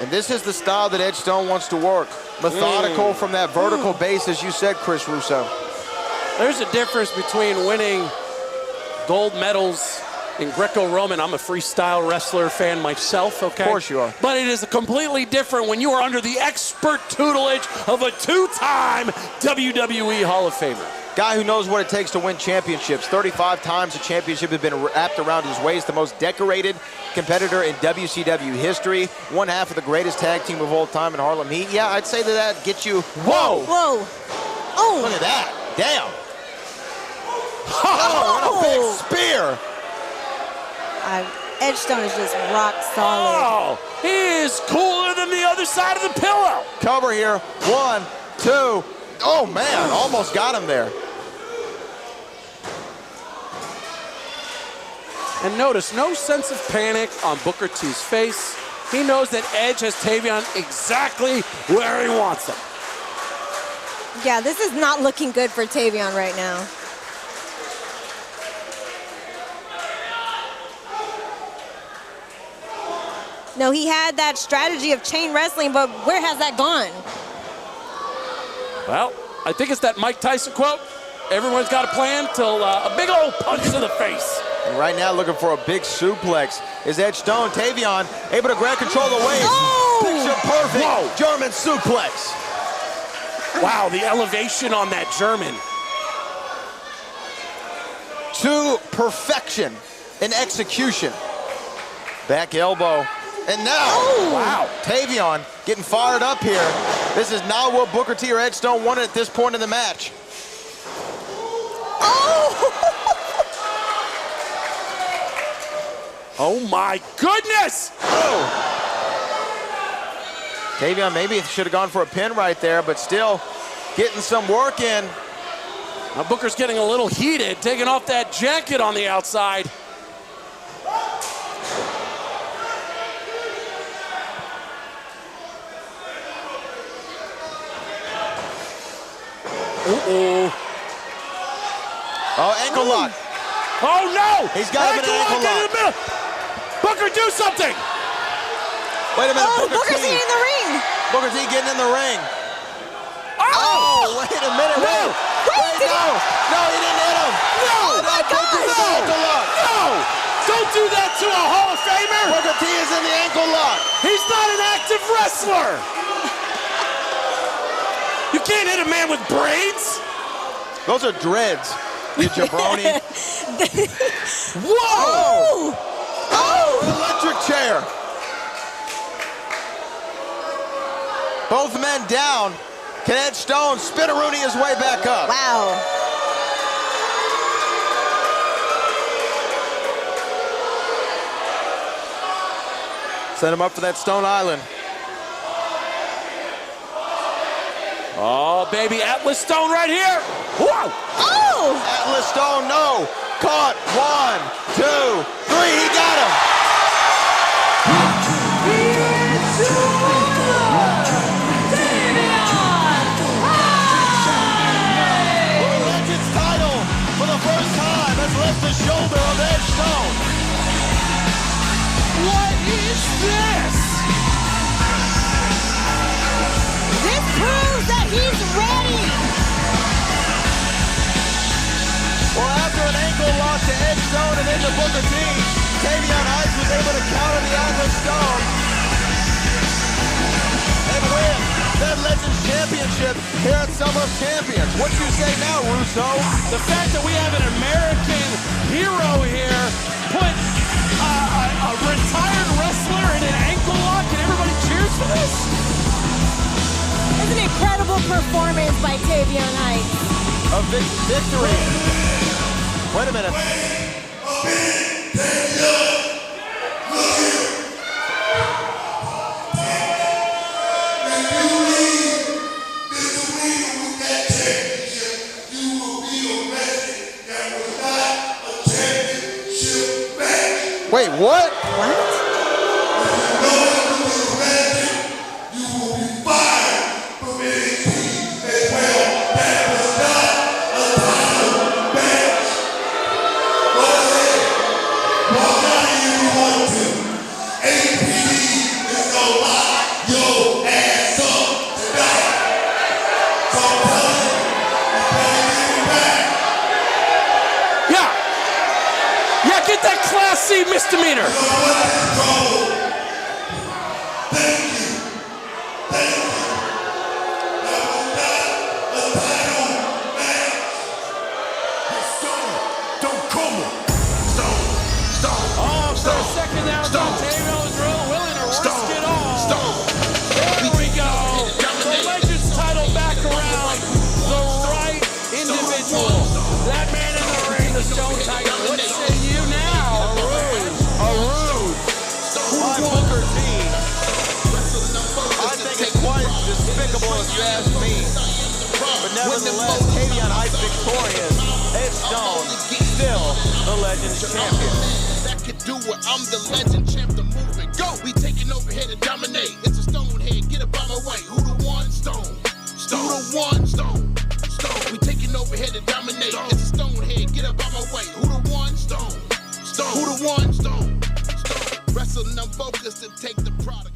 And this is the style that Edge Stone wants to work. Methodical from that vertical base, as you said, Chris Russo. There's a difference between winning gold medals in Greco-Roman. I'm a freestyle wrestler fan myself, okay? Of course you are. But it is completely different when you are under the expert tutelage of a two-time WWE Hall of Famer. Guy who knows what it takes to win championships. 35 times the championship has been wrapped around his waist. The most decorated competitor in WCW history. One half of the greatest tag team of all time in Harlem Heat. Yeah, I'd say that gets you. Whoa! Whoa! Oh! Look at that! Damn! Oh! What a big spear! Edge Stone is just rock solid. Oh! He is cooler than the other side of the pillow. Cover here. 1, 2. Oh man! Almost got him there. And notice, no sense of panic on Booker T's face. He knows that Edge has Tavion exactly where he wants him. Yeah, this is not looking good for Tavion right now. No, he had that strategy of chain wrestling, but where has that gone? Well, I think it's that Mike Tyson quote. Everyone's got a plan till a big old punch to the face. And right now looking for a big suplex is Edge Stone. Tavion able to grab control of the waist. Oh! Picture perfect. Whoa. German suplex. Wow, the elevation on that German. To perfection in execution. Back elbow. And now, wow, Tavion getting fired up here. This is not what Booker T or Edge Stone wanted at this point in the match. Oh my goodness! Oh. Tavion maybe should have gone for a pin right there, but still getting some work in. Now Booker's getting a little heated, taking off that jacket on the outside. Oh, ankle lock. Oh no! He's got him in an ankle lock. In the middle. Booker, do something! Wait a minute, Oh, Booker T in the ring! Booker T getting in the ring. Oh! Wait a minute, wait. Wait, no! No, he didn't hit him! No! Oh my gosh! No! Don't do that to a Hall of Famer! Booker T is in the ankle lock. He's not an active wrestler! You can't hit a man with braids! Those are dreads, you jabroni. Whoa! Oh, electric chair. Both men down. Can Edge Stone spin-a-rooney his way back up? Wow. Set him up for that Stone Island. Oh, baby, Atlas Stone right here. Whoa! Oh! Atlas Stone, no. Caught. 1, 2, 3. He got him. The Legends title for the first time has left the shoulder of Edge Stone. What is this? This proves that he's ready. Well, after an ankle lock to Edge Stone and into Booker T, Tavion Ice was able to counter the Atlas Stone and win that Legends Championship here at Summer of Champions. What you say now, Russo? The fact that we have an American hero here put a retired wrestler in an ankle lock and everybody cheers for this? It's an incredible performance by Tavion Ice. A victory. Wait a minute. Wait, what? What? C misdemeanor. If you ask me. But nevertheless, Tavion Ice victorious. Edge Stone still the Legends champion. That could do it. I'm the Legend champ. The movement go. We taking over here to dominate. It's a Stone head. Get up out my way. Who the one? Stone. Stone. Who the one? Stone. Stone. We taking over here to dominate. It's a Stone head. Get up out my way. Who the one? Stone. Stone. Who the one? Stone. Stone. Wrestling, I'm focused and take the product.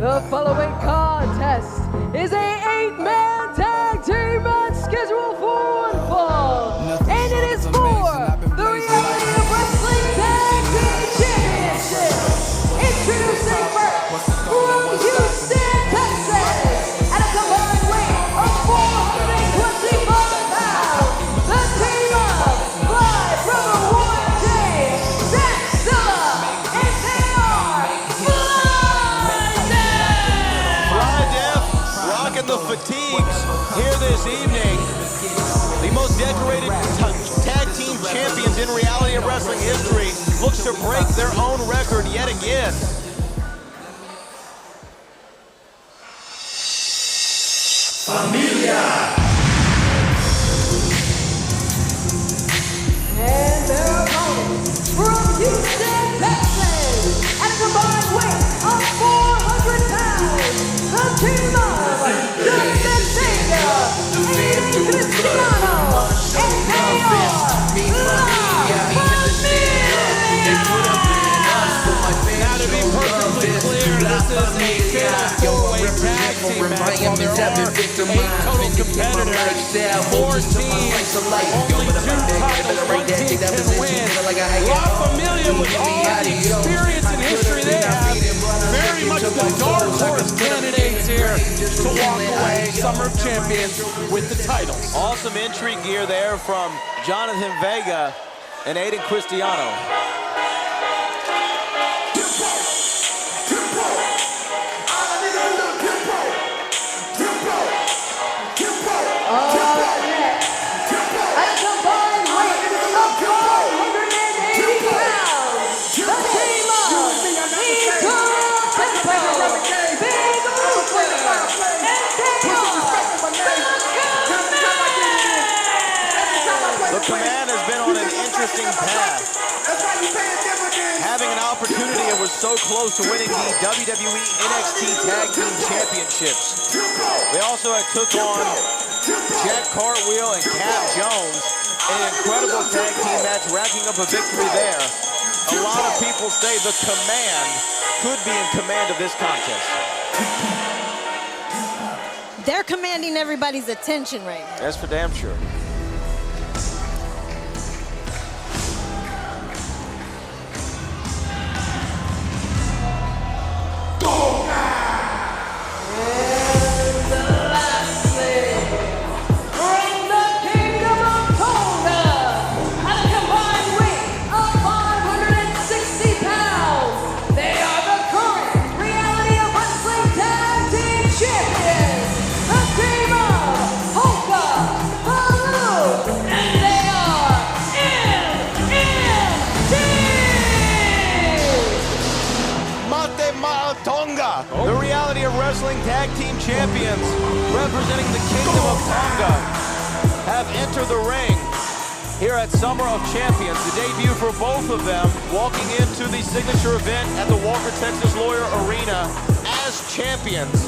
The following contest is a 8-man tag team match scheduled for one fall, and it is for the Reality of Wrestling Tag Team Championship. Introducing first, from Houston, Texas, at a combined weight of 425 pounds, the team of Fly Brother Warren James, Zilla, and they are the fatigues here this evening. The most decorated tag team champions in Reality of Wrestling history looks to break their own record yet again. Familia. And their opponents from Houston, Texas, at a combined weight of 400 pounds, the team of Castellanos, and they Now to be perfectly clear, this is a fatal four-way tag team match. While there are 8 total competitors, 4 teams, only 2 titles, 1 team can win. La Familia, with all the experience and history they have, very much the dark horse candidates here to walk away Summer of Champions with the titles. Awesome entry gear there from Jonathan Vega and Aiden Cristiano. at a combined weight of 400 so close to winning the WWE NXT Tag Team Championships. They also had took on Jack Cartwheel and Cap Jones in an incredible tag team match, racking up a victory there. A lot of people say the Command could be in command of this contest. They're commanding everybody's attention right now. That's for damn sure. The Reality of Wrestling Tag Team Champions, representing the Kingdom of Tonga, have entered the ring here at Summer of Champions. The debut for both of them, walking into the signature event at the Walker Texas Lawyer Arena as champions.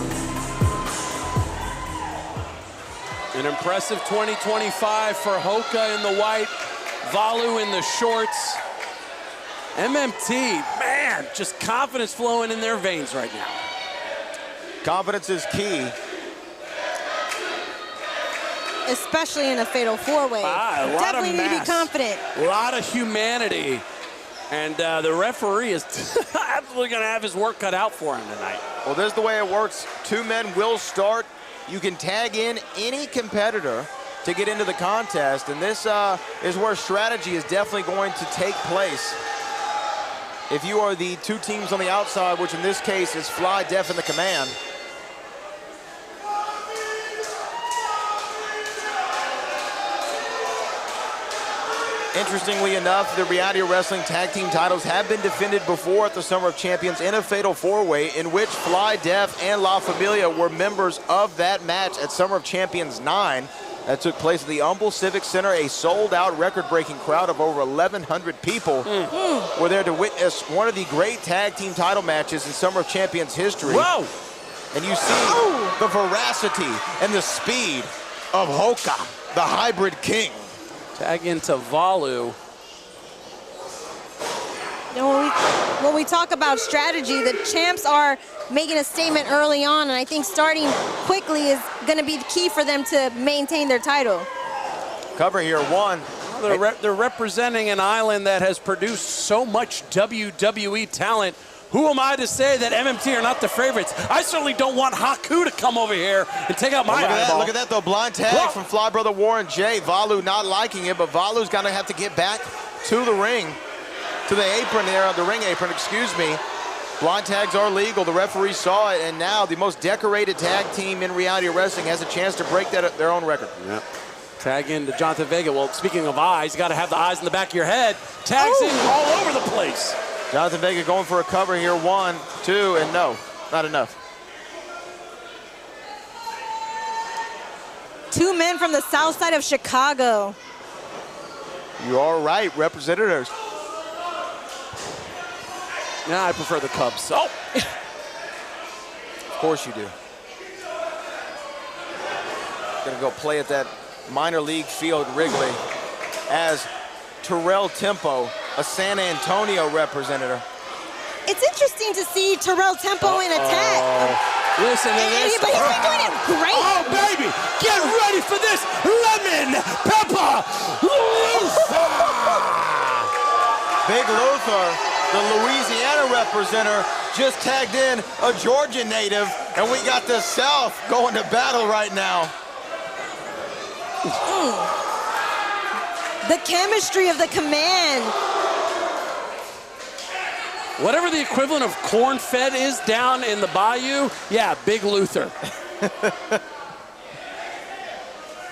An impressive 2025 for Hoka in the white, Valu in the shorts. MMT, man, just confidence flowing in their veins right now. Confidence is key. Especially in a fatal four-way. Definitely need to be confident. A lot of humanity. And the referee is absolutely going to have his work cut out for him tonight. Well, this is the way it works. Two men will start. You can tag in any competitor to get into the contest. And this is where strategy is definitely going to take place. If you are the two teams on the outside, which in this case is Fly, Def, and the Command. Interestingly enough, the Reality of Wrestling Tag Team titles have been defended before at the Summer of Champions in a fatal four-way in which Fly, Def, and La Familia were members of that match at Summer of Champions 9. That took place at the Humble Civic Center. A sold-out, record-breaking crowd of over 1,100 people were there to witness one of the great tag team title matches in Summer of Champions history. Whoa! And you see the veracity and the speed of Hoka, the Hybrid King. Tag into Valu. You know, when we talk about strategy, the champs are making a statement early on, and I think starting quickly is going to be the key for them to maintain their title. Cover here, one. They're representing an island that has produced so much WWE talent. Who am I to say that MMT are not the favorites? I certainly don't want Haku to come over here and take out my eyeball. Look at that, though. Blind tag from Fly Brother Warren J. Valu not liking it, but Valu's going to have to get back to the ring, to the apron there, the ring apron, excuse me. Blind tags are legal. The referee saw it, and now the most decorated tag team in Reality of Wrestling has a chance to break their own record. Yep. Tag into Jonathan Vega. Well, speaking of eyes, you got to have the eyes in the back of your head. Tags in all over the place. Jonathan Vega going for a cover here. 1, 2, and no, not enough. Two men from the south side of Chicago. You are right, representatives. Nah, I prefer the Cubs. Oh! Of course you do. Gonna go play at that minor league field, Wrigley, as Terrell Tempo, a San Antonio representative. It's interesting to see Terrell Tempo in attack. Listen to this. But he's been doing it great. Oh, baby, get ready for this lemon pepper Luther. Big Luther, the Louisiana representative, just tagged in a Georgia native, and we got the South going to battle right now. The chemistry of the Command. Whatever the equivalent of corn-fed is down in the bayou, yeah, Big Luther.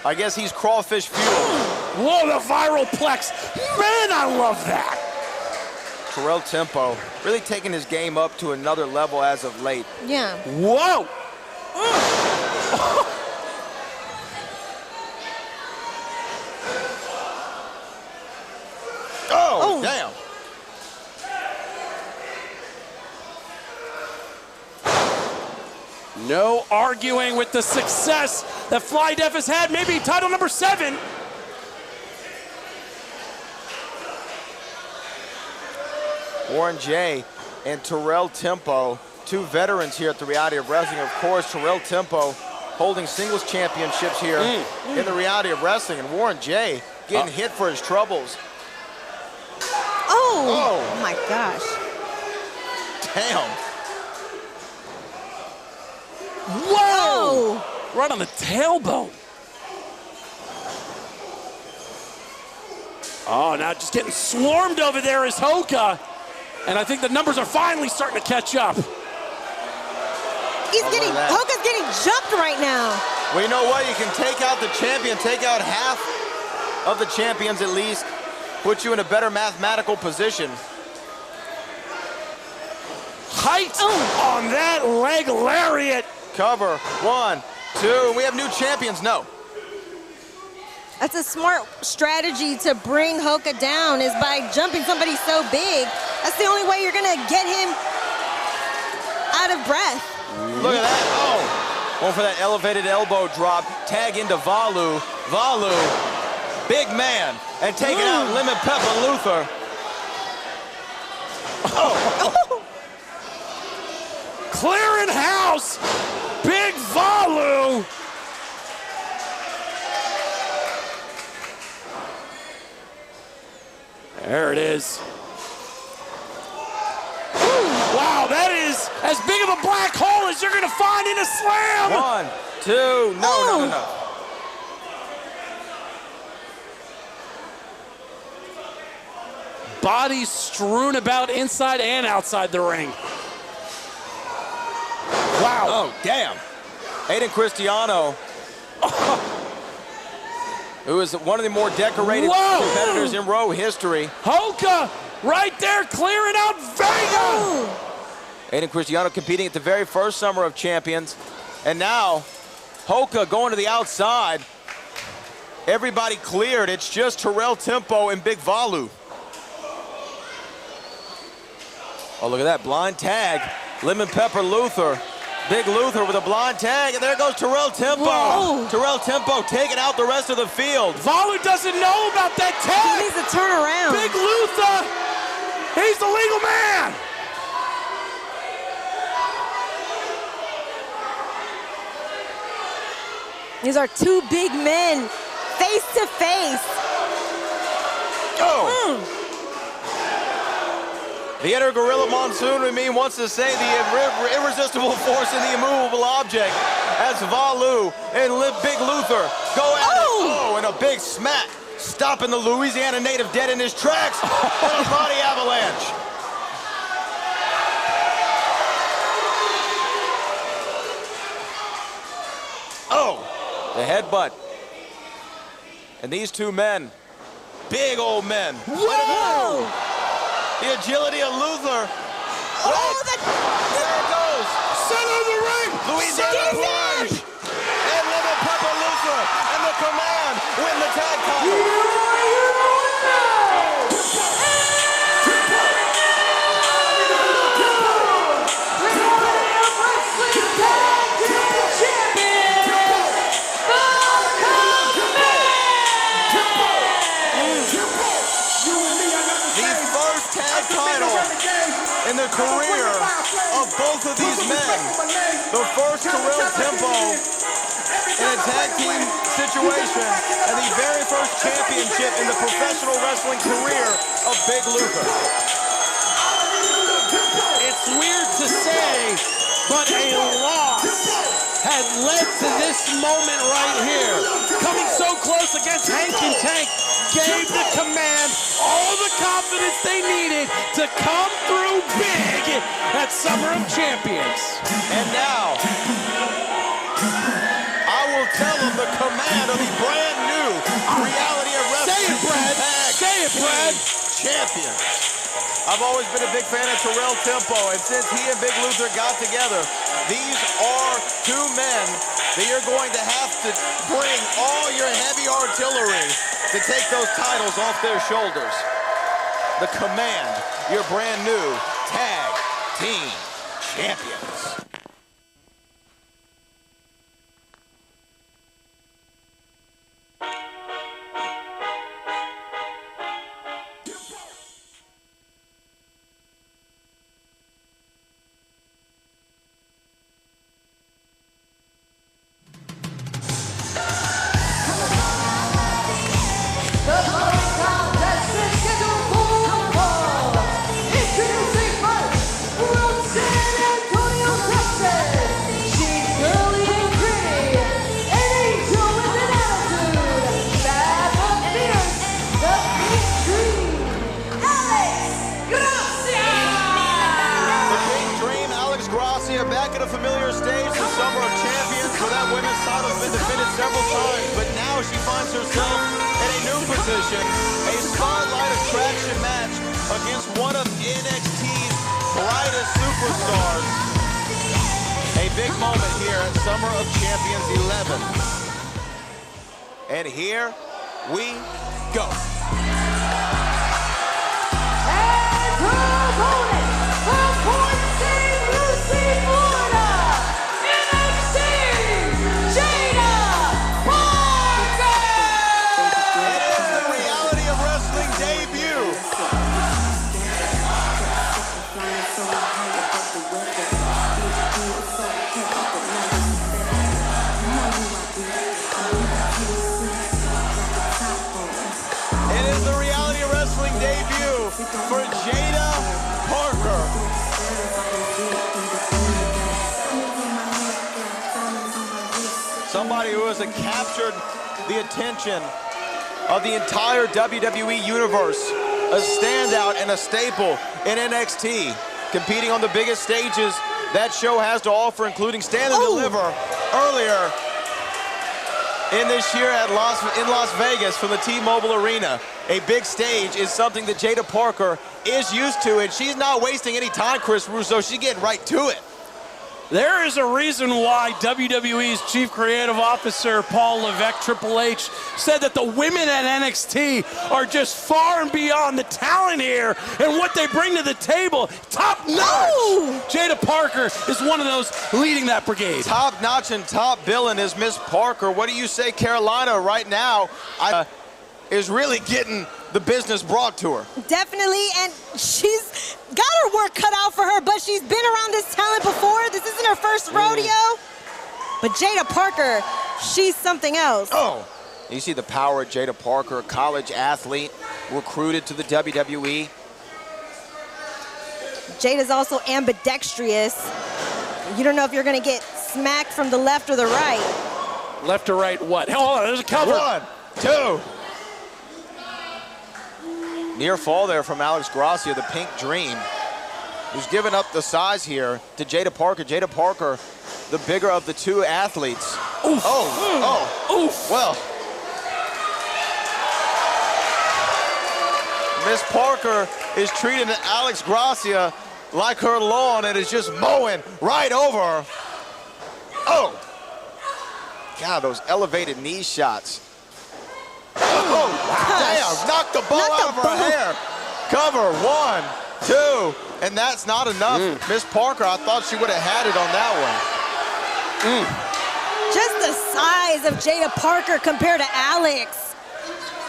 I guess he's crawfish fueled. Whoa, the viral plex. Man, I love that. Terrell Tempo really taking his game up to another level as of late. Yeah. Whoa. Oh, damn. No arguing with the success that Fly Def has had. Maybe title number 7. Warren J and Terrell Tempo, 2 veterans here at the Reality of Wrestling. Of course, Terrell Tempo holding singles championships here in the Reality of Wrestling, and Warren J getting hit for his troubles. Oh my gosh. Damn. Whoa! Right on the tailbone. Oh, now just getting swarmed over there is Hoka. And I think the numbers are finally starting to catch up. Hoka's getting jumped right now. Well, you know what? You can take out the champion, take out half of the champions at least, put you in a better mathematical position. Height on that leg lariat. Cover, 1, 2, we have new champions, no. That's a smart strategy to bring Hoka down, is by jumping somebody so big. That's the only way you're gonna get him out of breath. Look at that, going for that elevated elbow drop, tag into Valu. Valu, big man, and taking out Lemon Pepper Luther. Clearing house, Big Valu. There it is. Wow, that is as big of a black hole as you're gonna find in a slam. 1, 2, no. Bodies strewn about inside and outside the ring. Wow. Oh, damn. Aiden Cristiano, who is one of the more decorated competitors in Row history. Hoka right there clearing out Vega. Aiden Cristiano competing at the very first Summer of Champions. And now, Hoka going to the outside. Everybody cleared. It's just Terrell Tempo and Big Valu. Oh, look at that blind tag. Lemon Pepper Luther. Big Luther with a blind tag, and there goes Terrell Tempo. Whoa. Terrell Tempo taking out the rest of the field. Valu doesn't know about that tag. He needs to turn around. Big Luther, he's the legal man. These are 2 big men, face to face. The inner Gorilla Monsoon with me wants to say the irresistible force in the immovable object as Valu and Big Luther go at it. And a big smack, stopping the Louisiana native dead in his tracks. And a body avalanche. The headbutt. And these 2 men, big old men. Whoa! The agility of Luther. There it goes. Center of the ring. Louisiana plunge. And Lemon Pepper Luther and the Command win the tag title. In the career of both of these men. The first Terrell Tempo in a tag team situation, and the very first championship in the professional wrestling career of Big Luther. It's weird to say, but a loss had led to this moment right here. Coming so close against Hank and Tank gave the Command all the confidence they needed to come through big at Summer of Champions. And now, I will tell them the Command of the brand new Reality of Wrestling. Say it, Brad. Say it, Brad. Champion. I've always been a big fan of Terrell Tempo, and since he and Big Luther got together, these are 2 men that you're going to have to bring all your heavy artillery to take those titles off their shoulders. The Command, your brand new tag team champions. Gracia back at a familiar stage, the Summer of Champions, where that women's title has been defended several times, but now she finds herself in a new position, a spotlight attraction match against one of NXT's brightest superstars. A big moment here at Summer of Champions 11. And here we go. And her opponent, from Port St. Lucie, Florida, NXT, Jaida Parker! It is the Reality of Wrestling debut. It is the Reality of Wrestling debut for Jaida Parker. Somebody who has captured the attention of the entire WWE universe, a standout and a staple in NXT, competing on the biggest stages that show has to offer, including Stand and Deliver earlier in this year in Las Vegas from the T-Mobile Arena. A big stage is something that Jaida Parker is used to, and she's not wasting any time, Chris Russo. She's getting right to it. There is a reason why WWE's Chief Creative Officer, Paul Levesque, Triple H, said that the women at NXT are just far and beyond the talent here and what they bring to the table. Top notch! Jaida Parker is one of those leading that brigade. Top notch and top billing is Miss Parker. What do you say, Carolina, right now is really getting the business brought to her? Definitely, and she's got her work cut out for her, but she's been around this talent before. This isn't her first rodeo. But Jaida Parker, she's something else. Oh, you see the power of Jaida Parker, a college athlete, recruited to the WWE. Jada's also ambidextrous. You don't know if you're gonna get smacked from the left or the right. Left or right what? Hold on, there's a cover. 1, 2. Near fall there from Alex Gracia, the Pink Dream, who's given up the size here to Jaida Parker. Jaida Parker, the bigger of the two athletes. Oof. Oof. Well, Miss Parker is treating Alex Gracia like her lawn and is just mowing right over her. Oh. God, those elevated knee shots. Oh, damn, knocked the ball out of her hair. Cover, 1, 2, and that's not enough. Miss Parker, I thought she would have had it on that one. Just the size of Jaida Parker compared to Alex.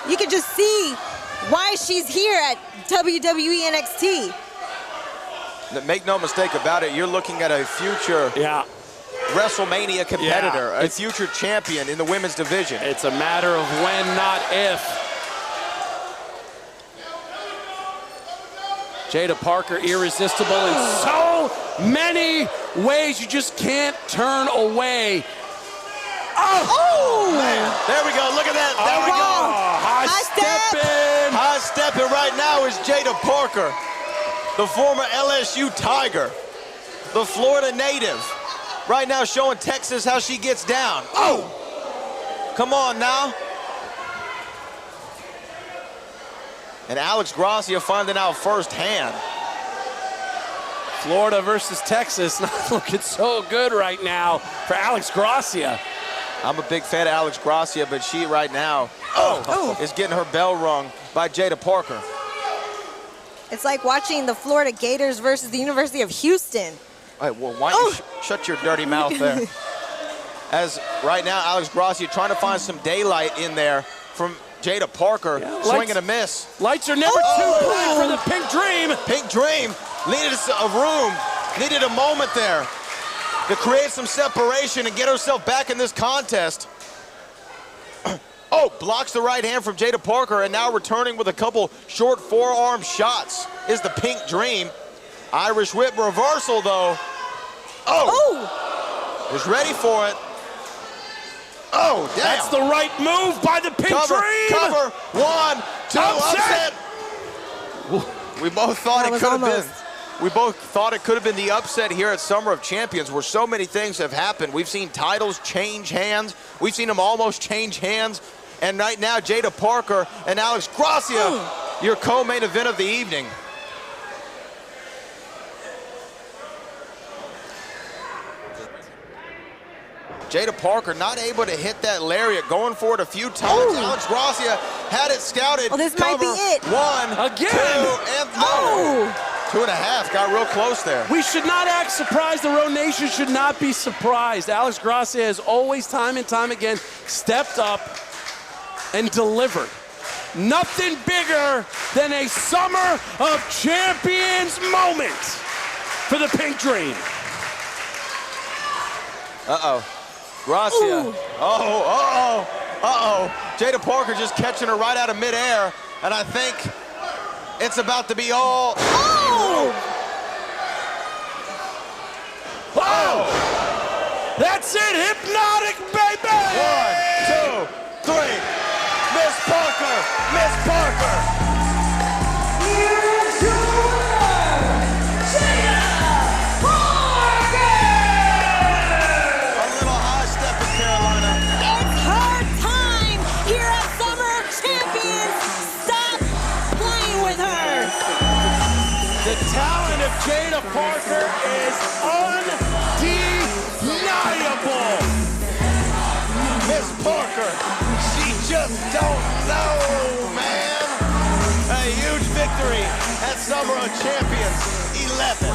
You can just see why she's here at WWE NXT. Make no mistake about it, you're looking at a future WrestleMania competitor, a future champion in the women's division. It's a matter of when, not if. Jaida Parker, irresistible in so many ways, you just can't turn away. Oh, man. There we go, look at that, there we go. High stepping. High stepping right now is Jaida Parker, the former LSU Tiger, the Florida native. Right now showing Texas how she gets down. Oh! Come on now. And Alex Gracia finding out firsthand. Florida versus Texas, not looking so good right now for Alex Gracia. I'm a big fan of Alex Gracia, but she right now is getting her bell rung by Jaida Parker. It's like watching the Florida Gators versus the University of Houston. All right, well, why don't you shut your dirty mouth there? As right now, Alex Gracia trying to find some daylight in there from Jaida Parker, swing and a miss. Lights are never too bright for the Pink Dream. Pink Dream needed a room, needed a moment there to create some separation and get herself back in this contest. Blocks the right hand from Jaida Parker, and now returning with a couple short forearm shots is the Pink Dream. Irish whip reversal, though. Was ready for it. Oh, damn. That's the right move by the Pink Dream. Cover, 1, 2, upset. We both thought it could have been. We both thought it could have been the upset here at Summer of Champions, where so many things have happened. We've seen titles change hands. We've seen them almost change hands. And right now, Jaida Parker and Alex Gracia, your co-main event of the evening. Jaida Parker not able to hit that lariat, going for it a few times. Alex Gracia had it scouted. Oh, this might be it. 1, Again. 2, and no. 2.5, got real close there. We should not act surprised. The Road Nation should not be surprised. Alex Gracia has always, time and time again, stepped up and delivered. Nothing bigger than a Summer of Champions moment for the Pink Dream. Uh-oh. Gracia. Jaida Parker just catching her right out of midair, and I think it's about to be all. That's it, hypnotic, baby! 1, 2, 3. Miss Parker, Miss Parker. Here's your winner, Jaida Parker! A little high step in Carolina. It's her time here at Summer of Champions. Stop playing with her. The talent of Jaida Parker is undeniable. Miss Parker, she just don't know, man. A huge victory at Summer of Champions 11.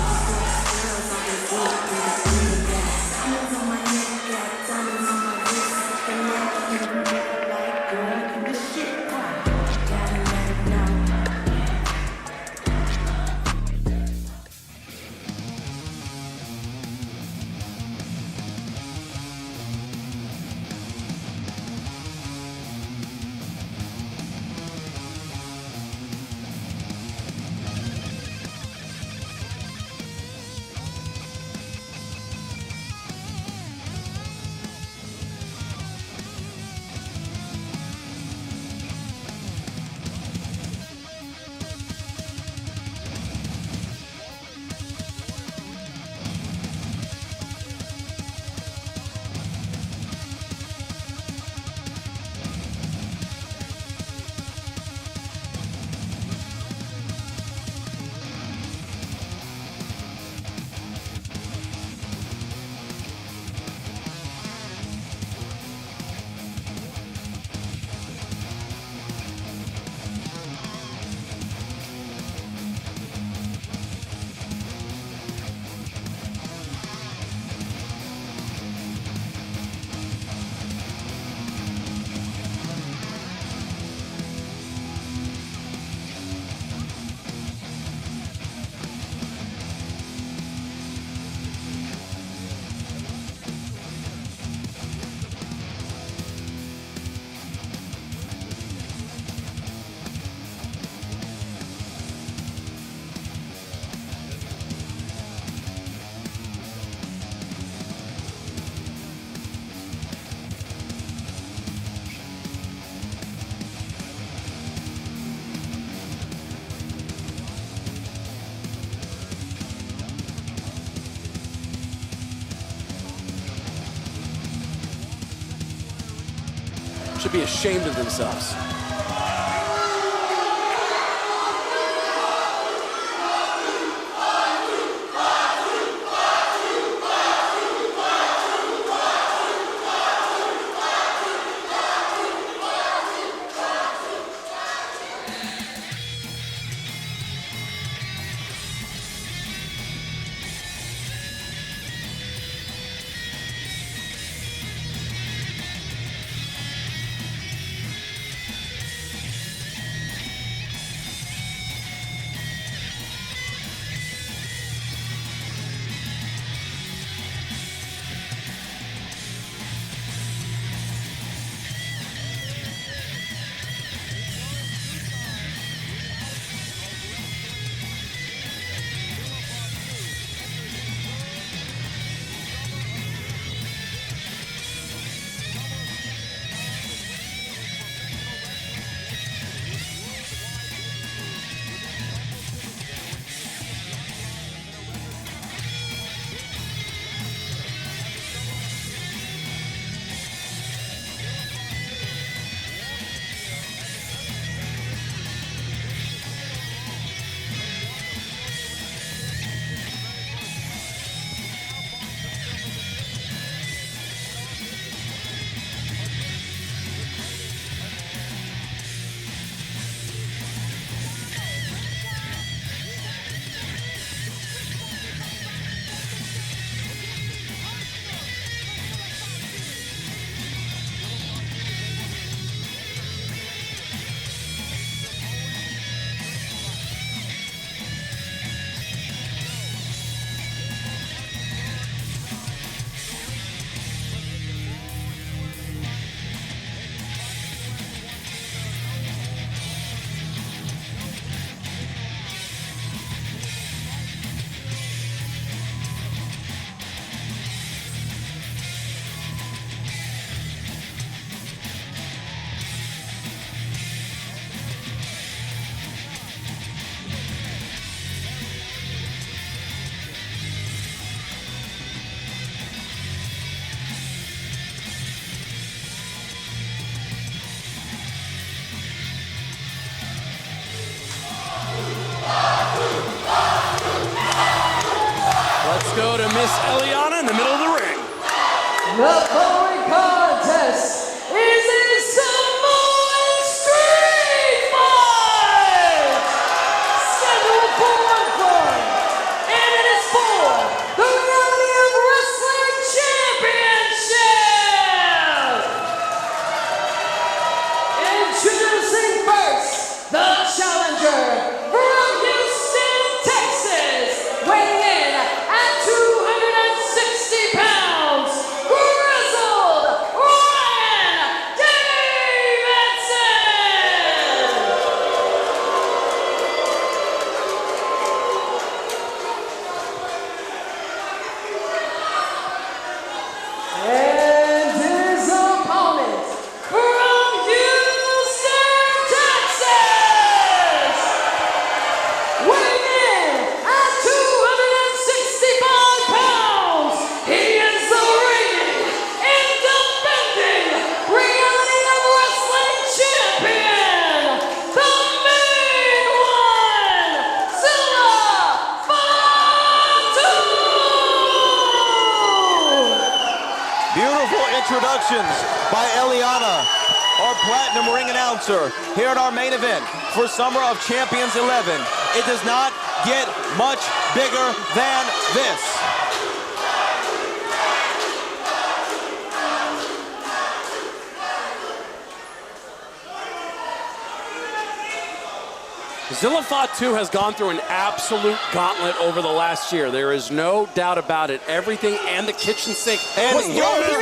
Should be ashamed of themselves. Eliana in the middle of the ring. The following contest is a Samoan street fight! Scheduled for one fall, and it is for the Reality of Wrestling Championship! Introducing first, the challenger from Houston, Texas, weighing in at 260 pounds, grizzled Ryan Davidson! And his opponent from Houston, Texas, weighing in at 265 pounds, he is the reigning and defending Reality of Wrestling champion, the main one, Zilla Fatu! Beautiful introductions by Eliana, our platinum ring announcer, here at our main event for Summer of Champions 11. It does not get much bigger than this. Zilla Fatu has gone through an absolute gauntlet over the last year. There is no doubt about it. Everything and the kitchen sink was thrown his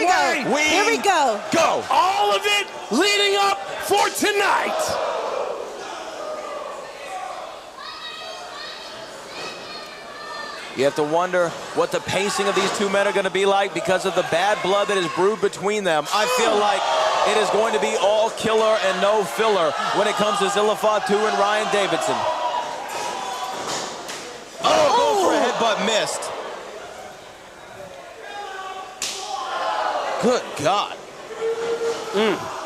way. Here we go. Go. All of it leading up for tonight. You have to wonder what the pacing of these two men are going to be like because of the bad blood that is brewed between them. I feel like it is going to be all killer and no filler when it comes to Zilla Fatu and Ryan Davidson. Goes for a headbutt, missed. Good God.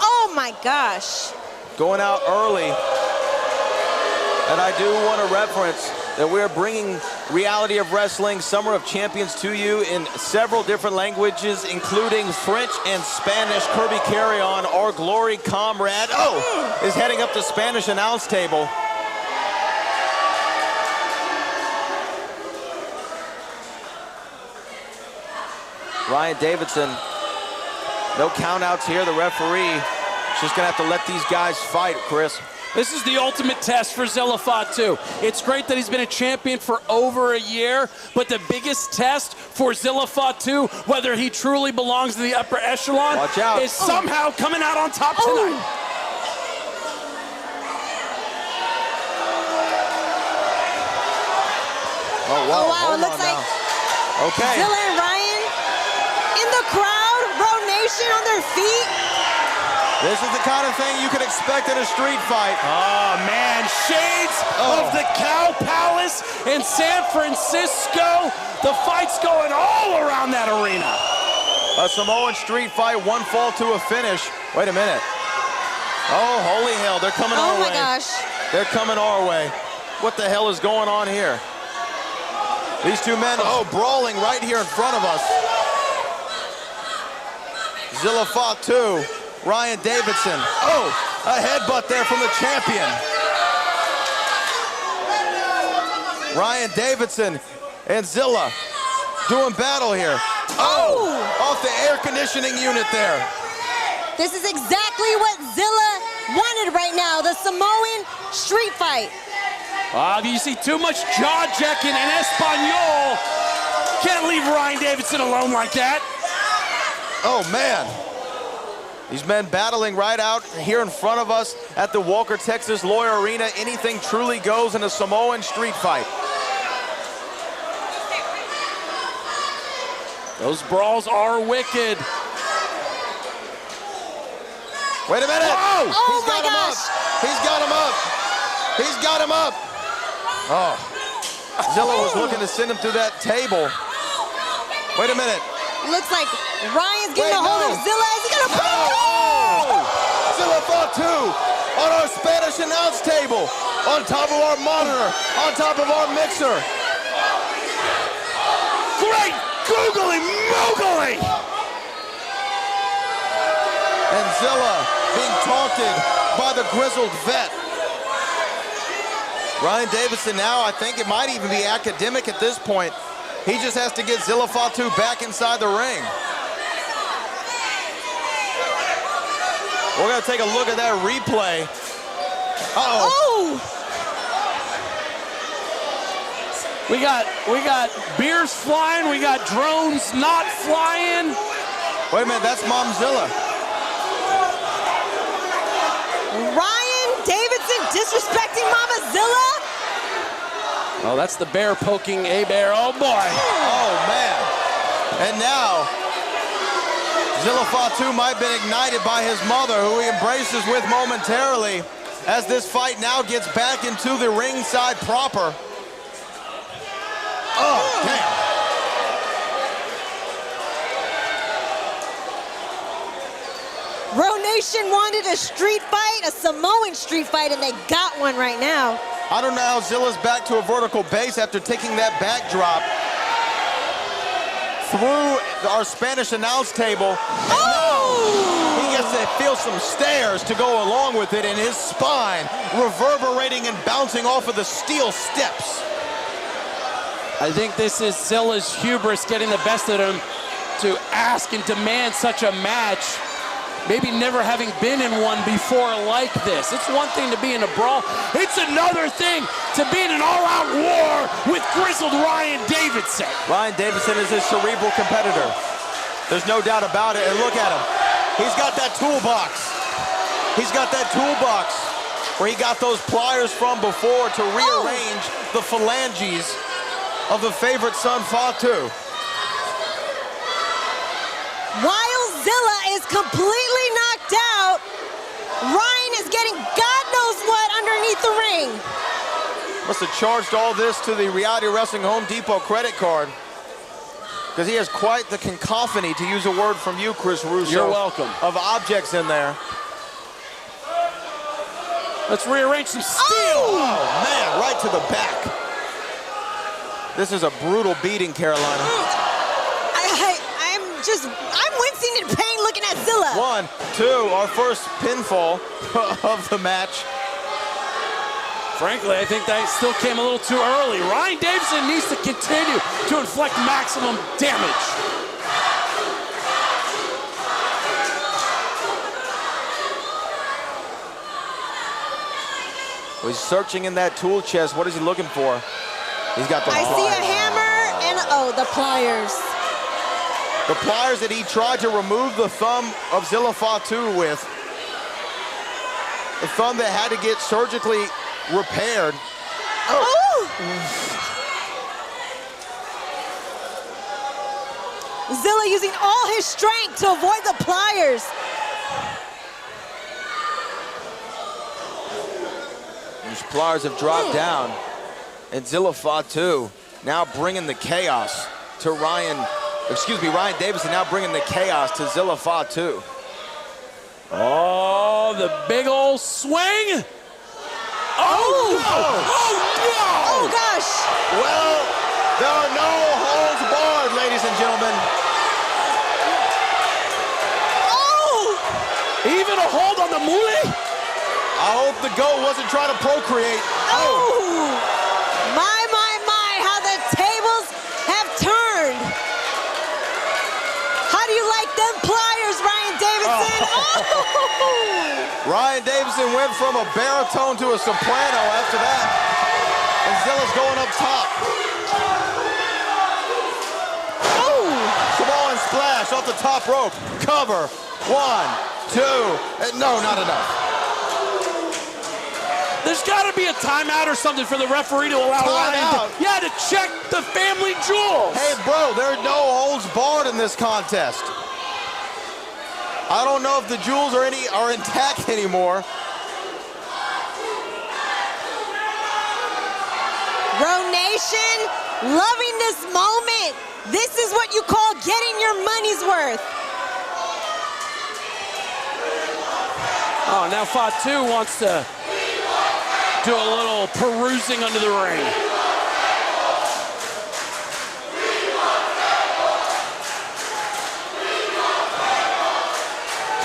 Oh my gosh. Going out early. And I do want to reference that we're bringing Reality of Wrestling Summer of Champions to you in several different languages, including French and Spanish. Kirby Carrion, our glory comrade, is heading up the Spanish announce table. Ryan Davidson, no countouts here. The referee is just gonna have to let these guys fight, Chris. This is the ultimate test for Zilla Fatu. It's great that he's been a champion for over a year, but the biggest test for Zilla Fatu, whether he truly belongs in the upper echelon, is somehow coming out on top tonight. Oh, wow. Wow, it looks like Zilla and Ryan in the crowd, Road Nation on their feet. This is the kind of thing you could expect in a street fight. Oh, man, shades of the Cow Palace in San Francisco. The fight's going all around that arena. A Samoan street fight, one fall to a finish. Wait a minute. Oh, holy hell, they're coming our way. Oh my gosh. They're coming our way. What the hell is going on here? These two men, brawling right here in front of us. Zilla Fatu, Ryan Davidson. A headbutt there from the champion. Ryan Davidson and Zilla doing battle here. Off the air conditioning unit there. This is exactly what Zilla wanted right now, the Samoan street fight. You see too much jaw-jacking in Espanol. Can't leave Ryan Davidson alone like that. Oh, man. These men battling right out here in front of us at the Walker, Texas Lawyer Arena. Anything truly goes in a Samoan street fight. Those brawls are wicked. Wait a minute. Oh He's my got him gosh. up. He's got him up. He's got him up. Zilla was looking to send him through that table. Wait a minute. Looks like Ryan's getting a hold of Zilla. Is he gonna put Zilla Fatu on our Spanish announce table, on top of our monitor, on top of our mixer. Great googly moogly! And Zilla being taunted by the grizzled vet. Ryan Davidson now, I think it might even be academic at this point. He just has to get Zilla Fatu back inside the ring. We're gonna take a look at that replay. Uh-oh. We got beers flying, we got drones not flying. Wait a minute, that's Mom Zilla. Ryan Davidson disrespecting Mama Zilla. Oh, that's the bear poking a bear. Oh boy. Oh man. And now Zilla Fatu might have been ignited by his mother, who he embraces with momentarily, as this fight now gets back into the ringside proper. Oh, damn. Ro Nation wanted a street fight, a Samoan street fight, and they got one right now. I don't know how Zilla's back to a vertical base after taking that backdrop through our Spanish announce table. He gets to feel some stairs to go along with it, and his spine reverberating and bouncing off of the steel steps. I think this is Zilla's hubris getting the best of him to ask and demand such a match. Maybe never having been in one before like this. It's one thing to be in a brawl. It's another thing to be in an all-out war with grizzled Ryan Davidson. Ryan Davidson is a cerebral competitor. There's no doubt about it. And look at him. He's got that toolbox. He's got that toolbox where he got those pliers from before to rearrange the phalanges of the favorite son, Fatu. While Zilla is completely knocked out, Ryan is getting God knows what underneath the ring. Must have charged all this to the Reality Wrestling Home Depot credit card, because he has quite the cacophony, to use a word from you, Chris Russo. You're welcome. Of objects in there. Let's rearrange some steel. Oh man, right to the back. This is a brutal beating, Carolina. I'm wincing in pain looking at Zilla. 1, 2, our first pinfall of the match. Frankly, I think that still came a little too early. Ryan Davidson needs to continue to inflict maximum damage. Well, he's searching in that tool chest. What is he looking for? He's got the pliers. I see a hammer and, the pliers. The pliers that he tried to remove the thumb of Zilla Fatu with. The thumb that had to get surgically repaired. Zilla using all his strength to avoid the pliers. These pliers have dropped down. And Zilla Fatu now bringing the chaos to Ryan Davidson now bringing the chaos to Zilla Fatu. Oh, the big old swing. Oh, no. Oh, gosh. Well, there are no holds barred, ladies and gentlemen. Oh! Even a hold on the mule? I hope the goat wasn't trying to procreate. Oh! My, how the tables have turned. How do you like them pliers, Ryan Davidson? Ryan Davidson went from a baritone to a soprano after that. And Zilla's going up top. Samoan splash off the top rope. Cover. 1, 2. No, not enough. There's got to be a timeout or something for the referee to allow Ryan to check the family jewels. Hey, bro, there are no holds barred in this contest. I don't know if the jewels are intact anymore. Ro Nation, loving this moment. This is what you call getting your money's worth. Oh, now Fatu wants to do a little perusing under the ring.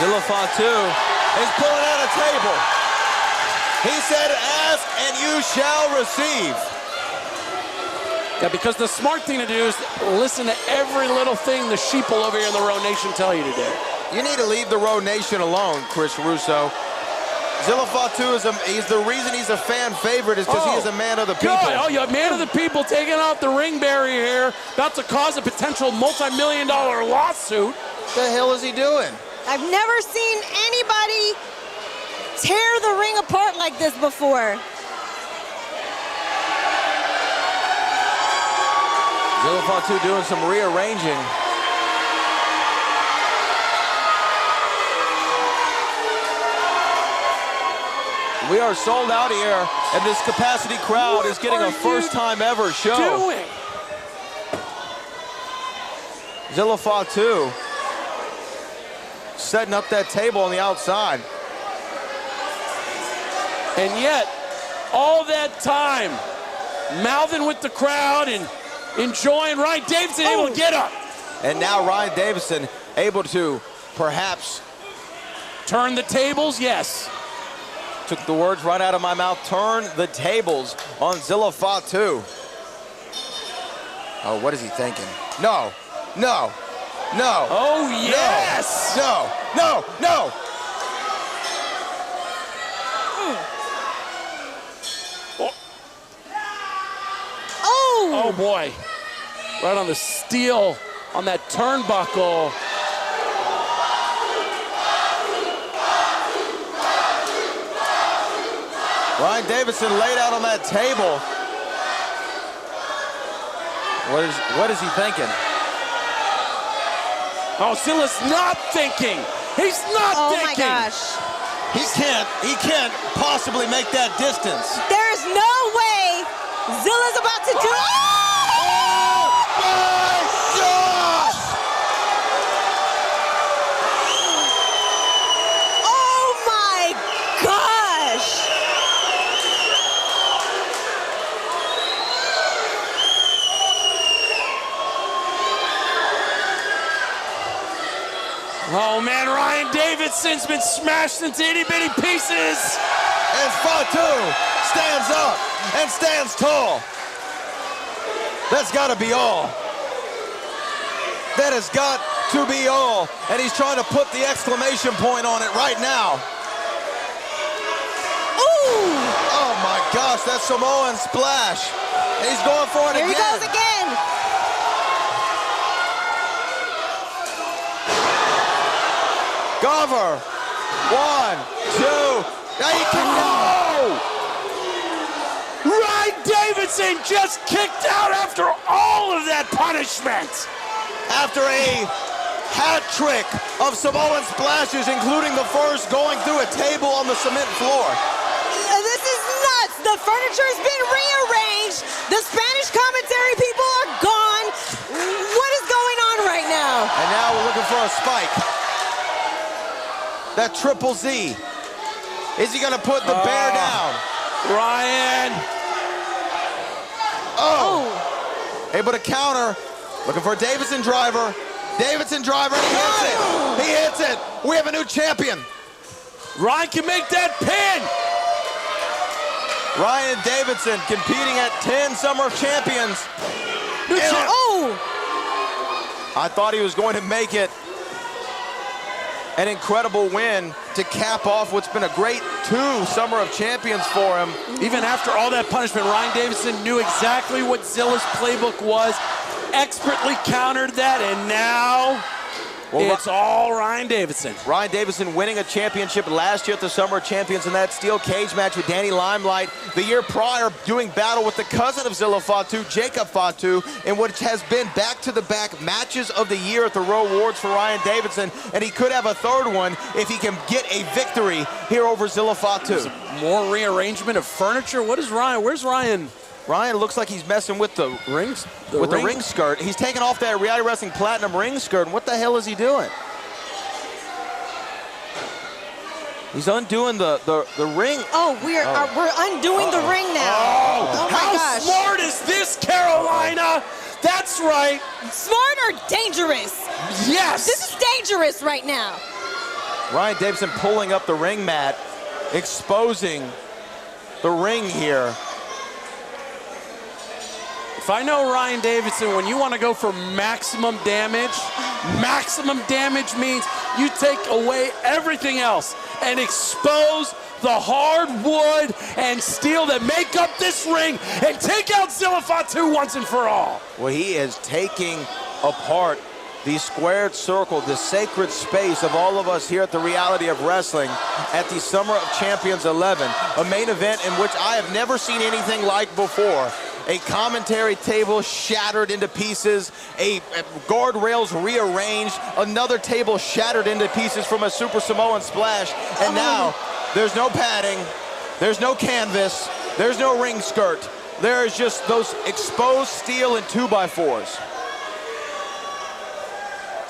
Zilla Fatu is pulling out a table. He said, ask and you shall receive. Yeah, because the smart thing to do is listen to every little thing the sheeple over here in the Row Nation tell you to do. You need to leave the Row Nation alone, Chris Russo. Zilla Fatu he's the reason he's a fan favorite is because he is a man of the people. Good. Oh, you have man of the people taking off the ring barrier here, about to cause a potential multi-million-dollar lawsuit. What the hell is he doing? I've never seen anybody tear the ring apart like this before. Zilla Fatu doing some rearranging. We are sold out here, and this capacity crowd is getting a first-time ever show. Zilla Fatu setting up that table on the outside. And yet, all that time, mouthing with the crowd and enjoying Ryan Davidson able to get up. And now Ryan Davidson able to perhaps turn the tables, yes. Took the words right out of my mouth. Turn the tables on Zilla Fatu. Oh, what is he thinking? No, no, no. Oh, yes. No, no, no. Oh, boy. Right on the steel, on that turnbuckle. Ryan Davidson laid out on that table. What is he thinking? Oh, Zilla's not thinking. He's not thinking. Oh my gosh. He can't possibly make that distance. There's no way Zilla's about to do it. Oh man, Ryan Davidson's been smashed into itty-bitty pieces. And Fatu stands up and stands tall. That's gotta be all. That has got to be all. And he's trying to put the exclamation point on it right now. Ooh! Oh my gosh, that Samoan splash. And he's going for it again. Here he goes again. Garza. 1, 2. Now he kicked out. Ryan Davidson just kicked out after all of that punishment. After a hat trick of Samoan splashes, including the first going through a table on the cement floor. This is nuts. The furniture has been rearranged. The Spanish commentary people are gone. What is going on right now? And now we're looking for a spike. That triple Z. Is he gonna put the bear down? Ryan. Oh. Able to counter. Looking for a Davidson driver. Davidson driver, and he hits it. He hits it. We have a new champion. Ryan can make that pin. Ryan Davidson competing at 10 Summer of Champions. I thought he was going to make it. An incredible win to cap off what's been a great 2 Summer of Champions for him. Even after all that punishment, Ryan Davidson knew exactly what Zilla's playbook was, expertly countered that, and now it's all Ryan Davidson. Ryan Davidson winning a championship last year at the Summer of Champions in that steel cage match with Danny Limelight. The year prior, doing battle with the cousin of Zilla Fatu, Jaida Fatu, in which has been back-to-the-back matches of the year at the Row Awards for Ryan Davidson, and he could have a third one if he can get a victory here over Zilla Fatu. More rearrangement of furniture? What is Ryan? Where's Ryan? Ryan looks like he's messing with the rings, the ring skirt. He's taking off that Reality Wrestling Platinum ring skirt. And what the hell is he doing? He's undoing the ring. Oh, we're undoing the ring now. Oh my how gosh. smart is this, Carolina? That's right. Smart or dangerous? Yes. This is dangerous right now. Ryan Davidson pulling up the ring mat, exposing the ring here. If I know Ryan Davidson, when you want to go for maximum damage means you take away everything else and expose the hardwood and steel that make up this ring and take out Zilla Fatu once and for all. Well, he is taking apart the squared circle, the sacred space of all of us here at the Reality of Wrestling at the Summer of Champions 11, a main event in which I have never seen anything like before. A commentary table shattered into pieces, a guardrails rearranged, another table shattered into pieces from a Super Samoan splash, and now there's no padding, there's no canvas, there's no ring skirt. There is just those exposed steel and 2x4s.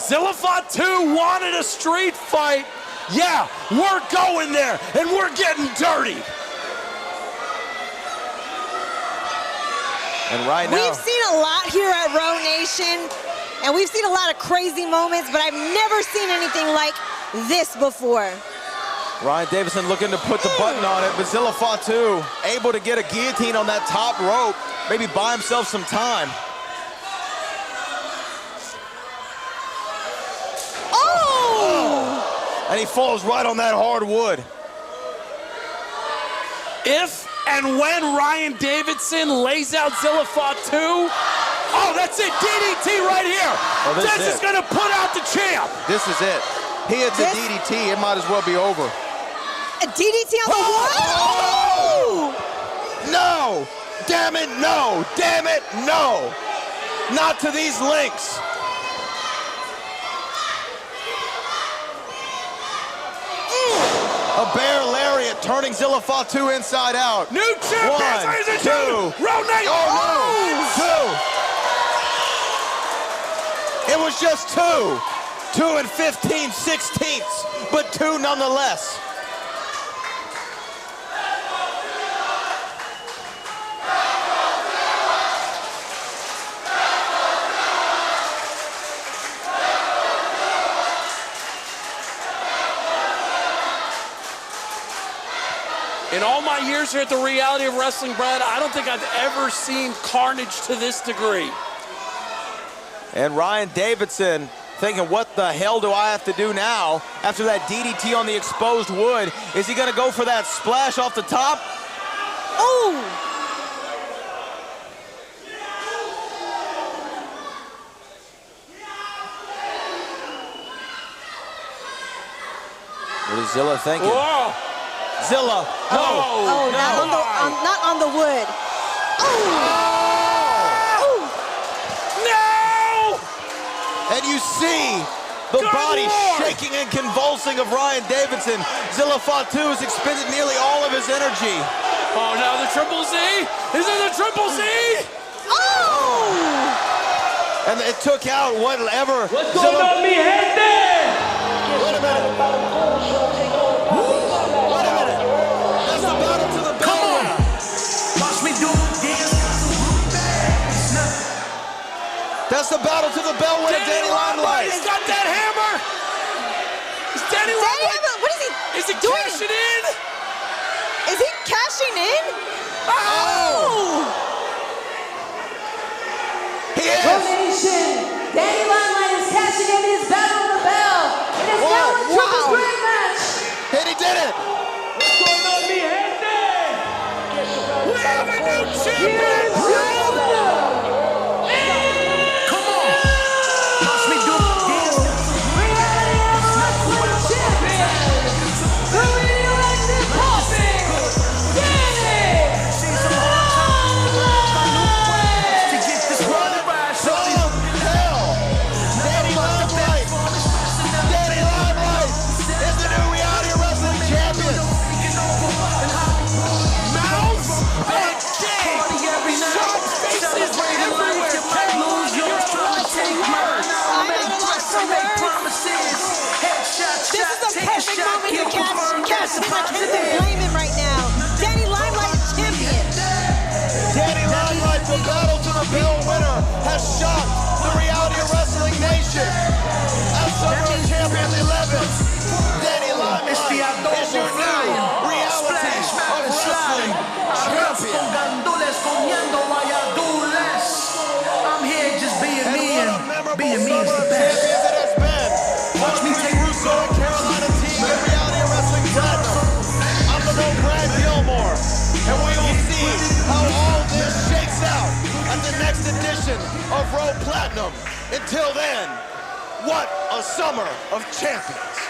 Zilla Fatu wanted a street fight. Yeah, we're going there, and we're getting dirty. And right now, we've seen a lot here at Row Nation, and we've seen a lot of crazy moments, but I've never seen anything like this before. Ryan Davidson looking to put the button on it, but Zilla Fatu able to get a guillotine on that top rope, maybe buy himself some time. Oh! And he falls right on that hardwood. If and when Ryan Davidson lays out Zilla Fatu, oh, that's it, DDT right here. Oh, this is gonna put out the champ. This is it. He hits a DDT, it might as well be over. A DDT on the wall? No! Damn it, no! Damn it, no! Not to these links. A bear lariat turning Zilla Fatu inside out. New champions, ladies and gentlemen. Row Nation. Oh, no. 2. It was just 2. 2 and 15/16, but 2 nonetheless. In all my years here at the Reality of Wrestling, Brad, I don't think I've ever seen carnage to this degree. And Ryan Davidson thinking, what the hell do I have to do now after that DDT on the exposed wood? Is he gonna go for that splash off the top? Oh! What is Zilla thinking? Whoa! Zilla, no! Oh, no. not on the wood. Oh! No! And you see the body shaking and convulsing of Ryan Davidson. Zilla Fatu has expended nearly all of his energy. Oh, now the triple Z? Is it the triple Z? Oh! And it took out whatever. What's going on, mi gente? Wait a minute. That's the battle to the bell. Come on. Watch me do dance. That's the battle to the bell winner, Danny Limelight. He's got that hammer. Is Danny Limelight? What is he doing? Cashing in? Is he cashing in? Oh! He is. Donation. Danny Limelight is cashing in his battle of the bell. It is now a triple threat match. And he did it. What's going on, mi gente? We have a new champion. Come on. Watch me do dance. Reality of Wrestling champion. The radioactive Hopkins. Danny Limelight. To get this one ride, Oh, hell. Danny Limelight. Danny Limelight is the new Reality of Wrestling champion. Mouse and King. Shot faces everywhere. This is the perfect moment to cash in. I can't even blame him right now. Danny Limelight is champion. Danny Limelight, the battle to the bell winner, has shocked the Reality of Wrestling nation. At Summer of Champions 11, Danny platinum. Until then, what a summer of champions.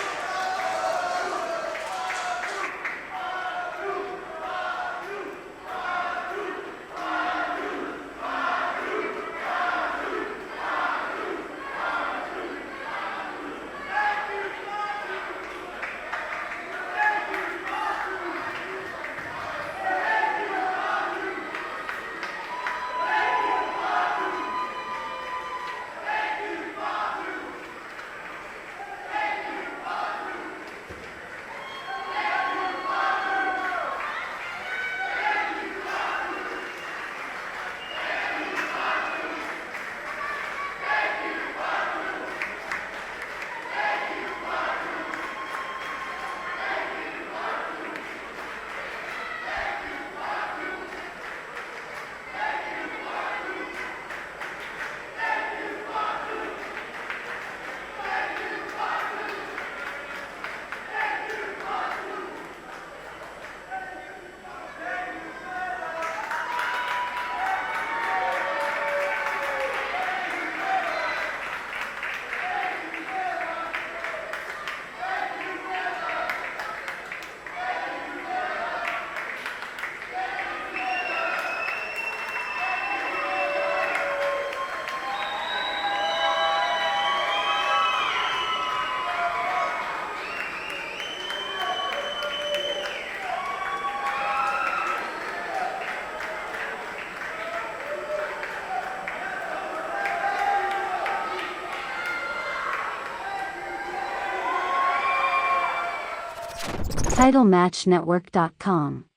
TitleMatchNetwork.com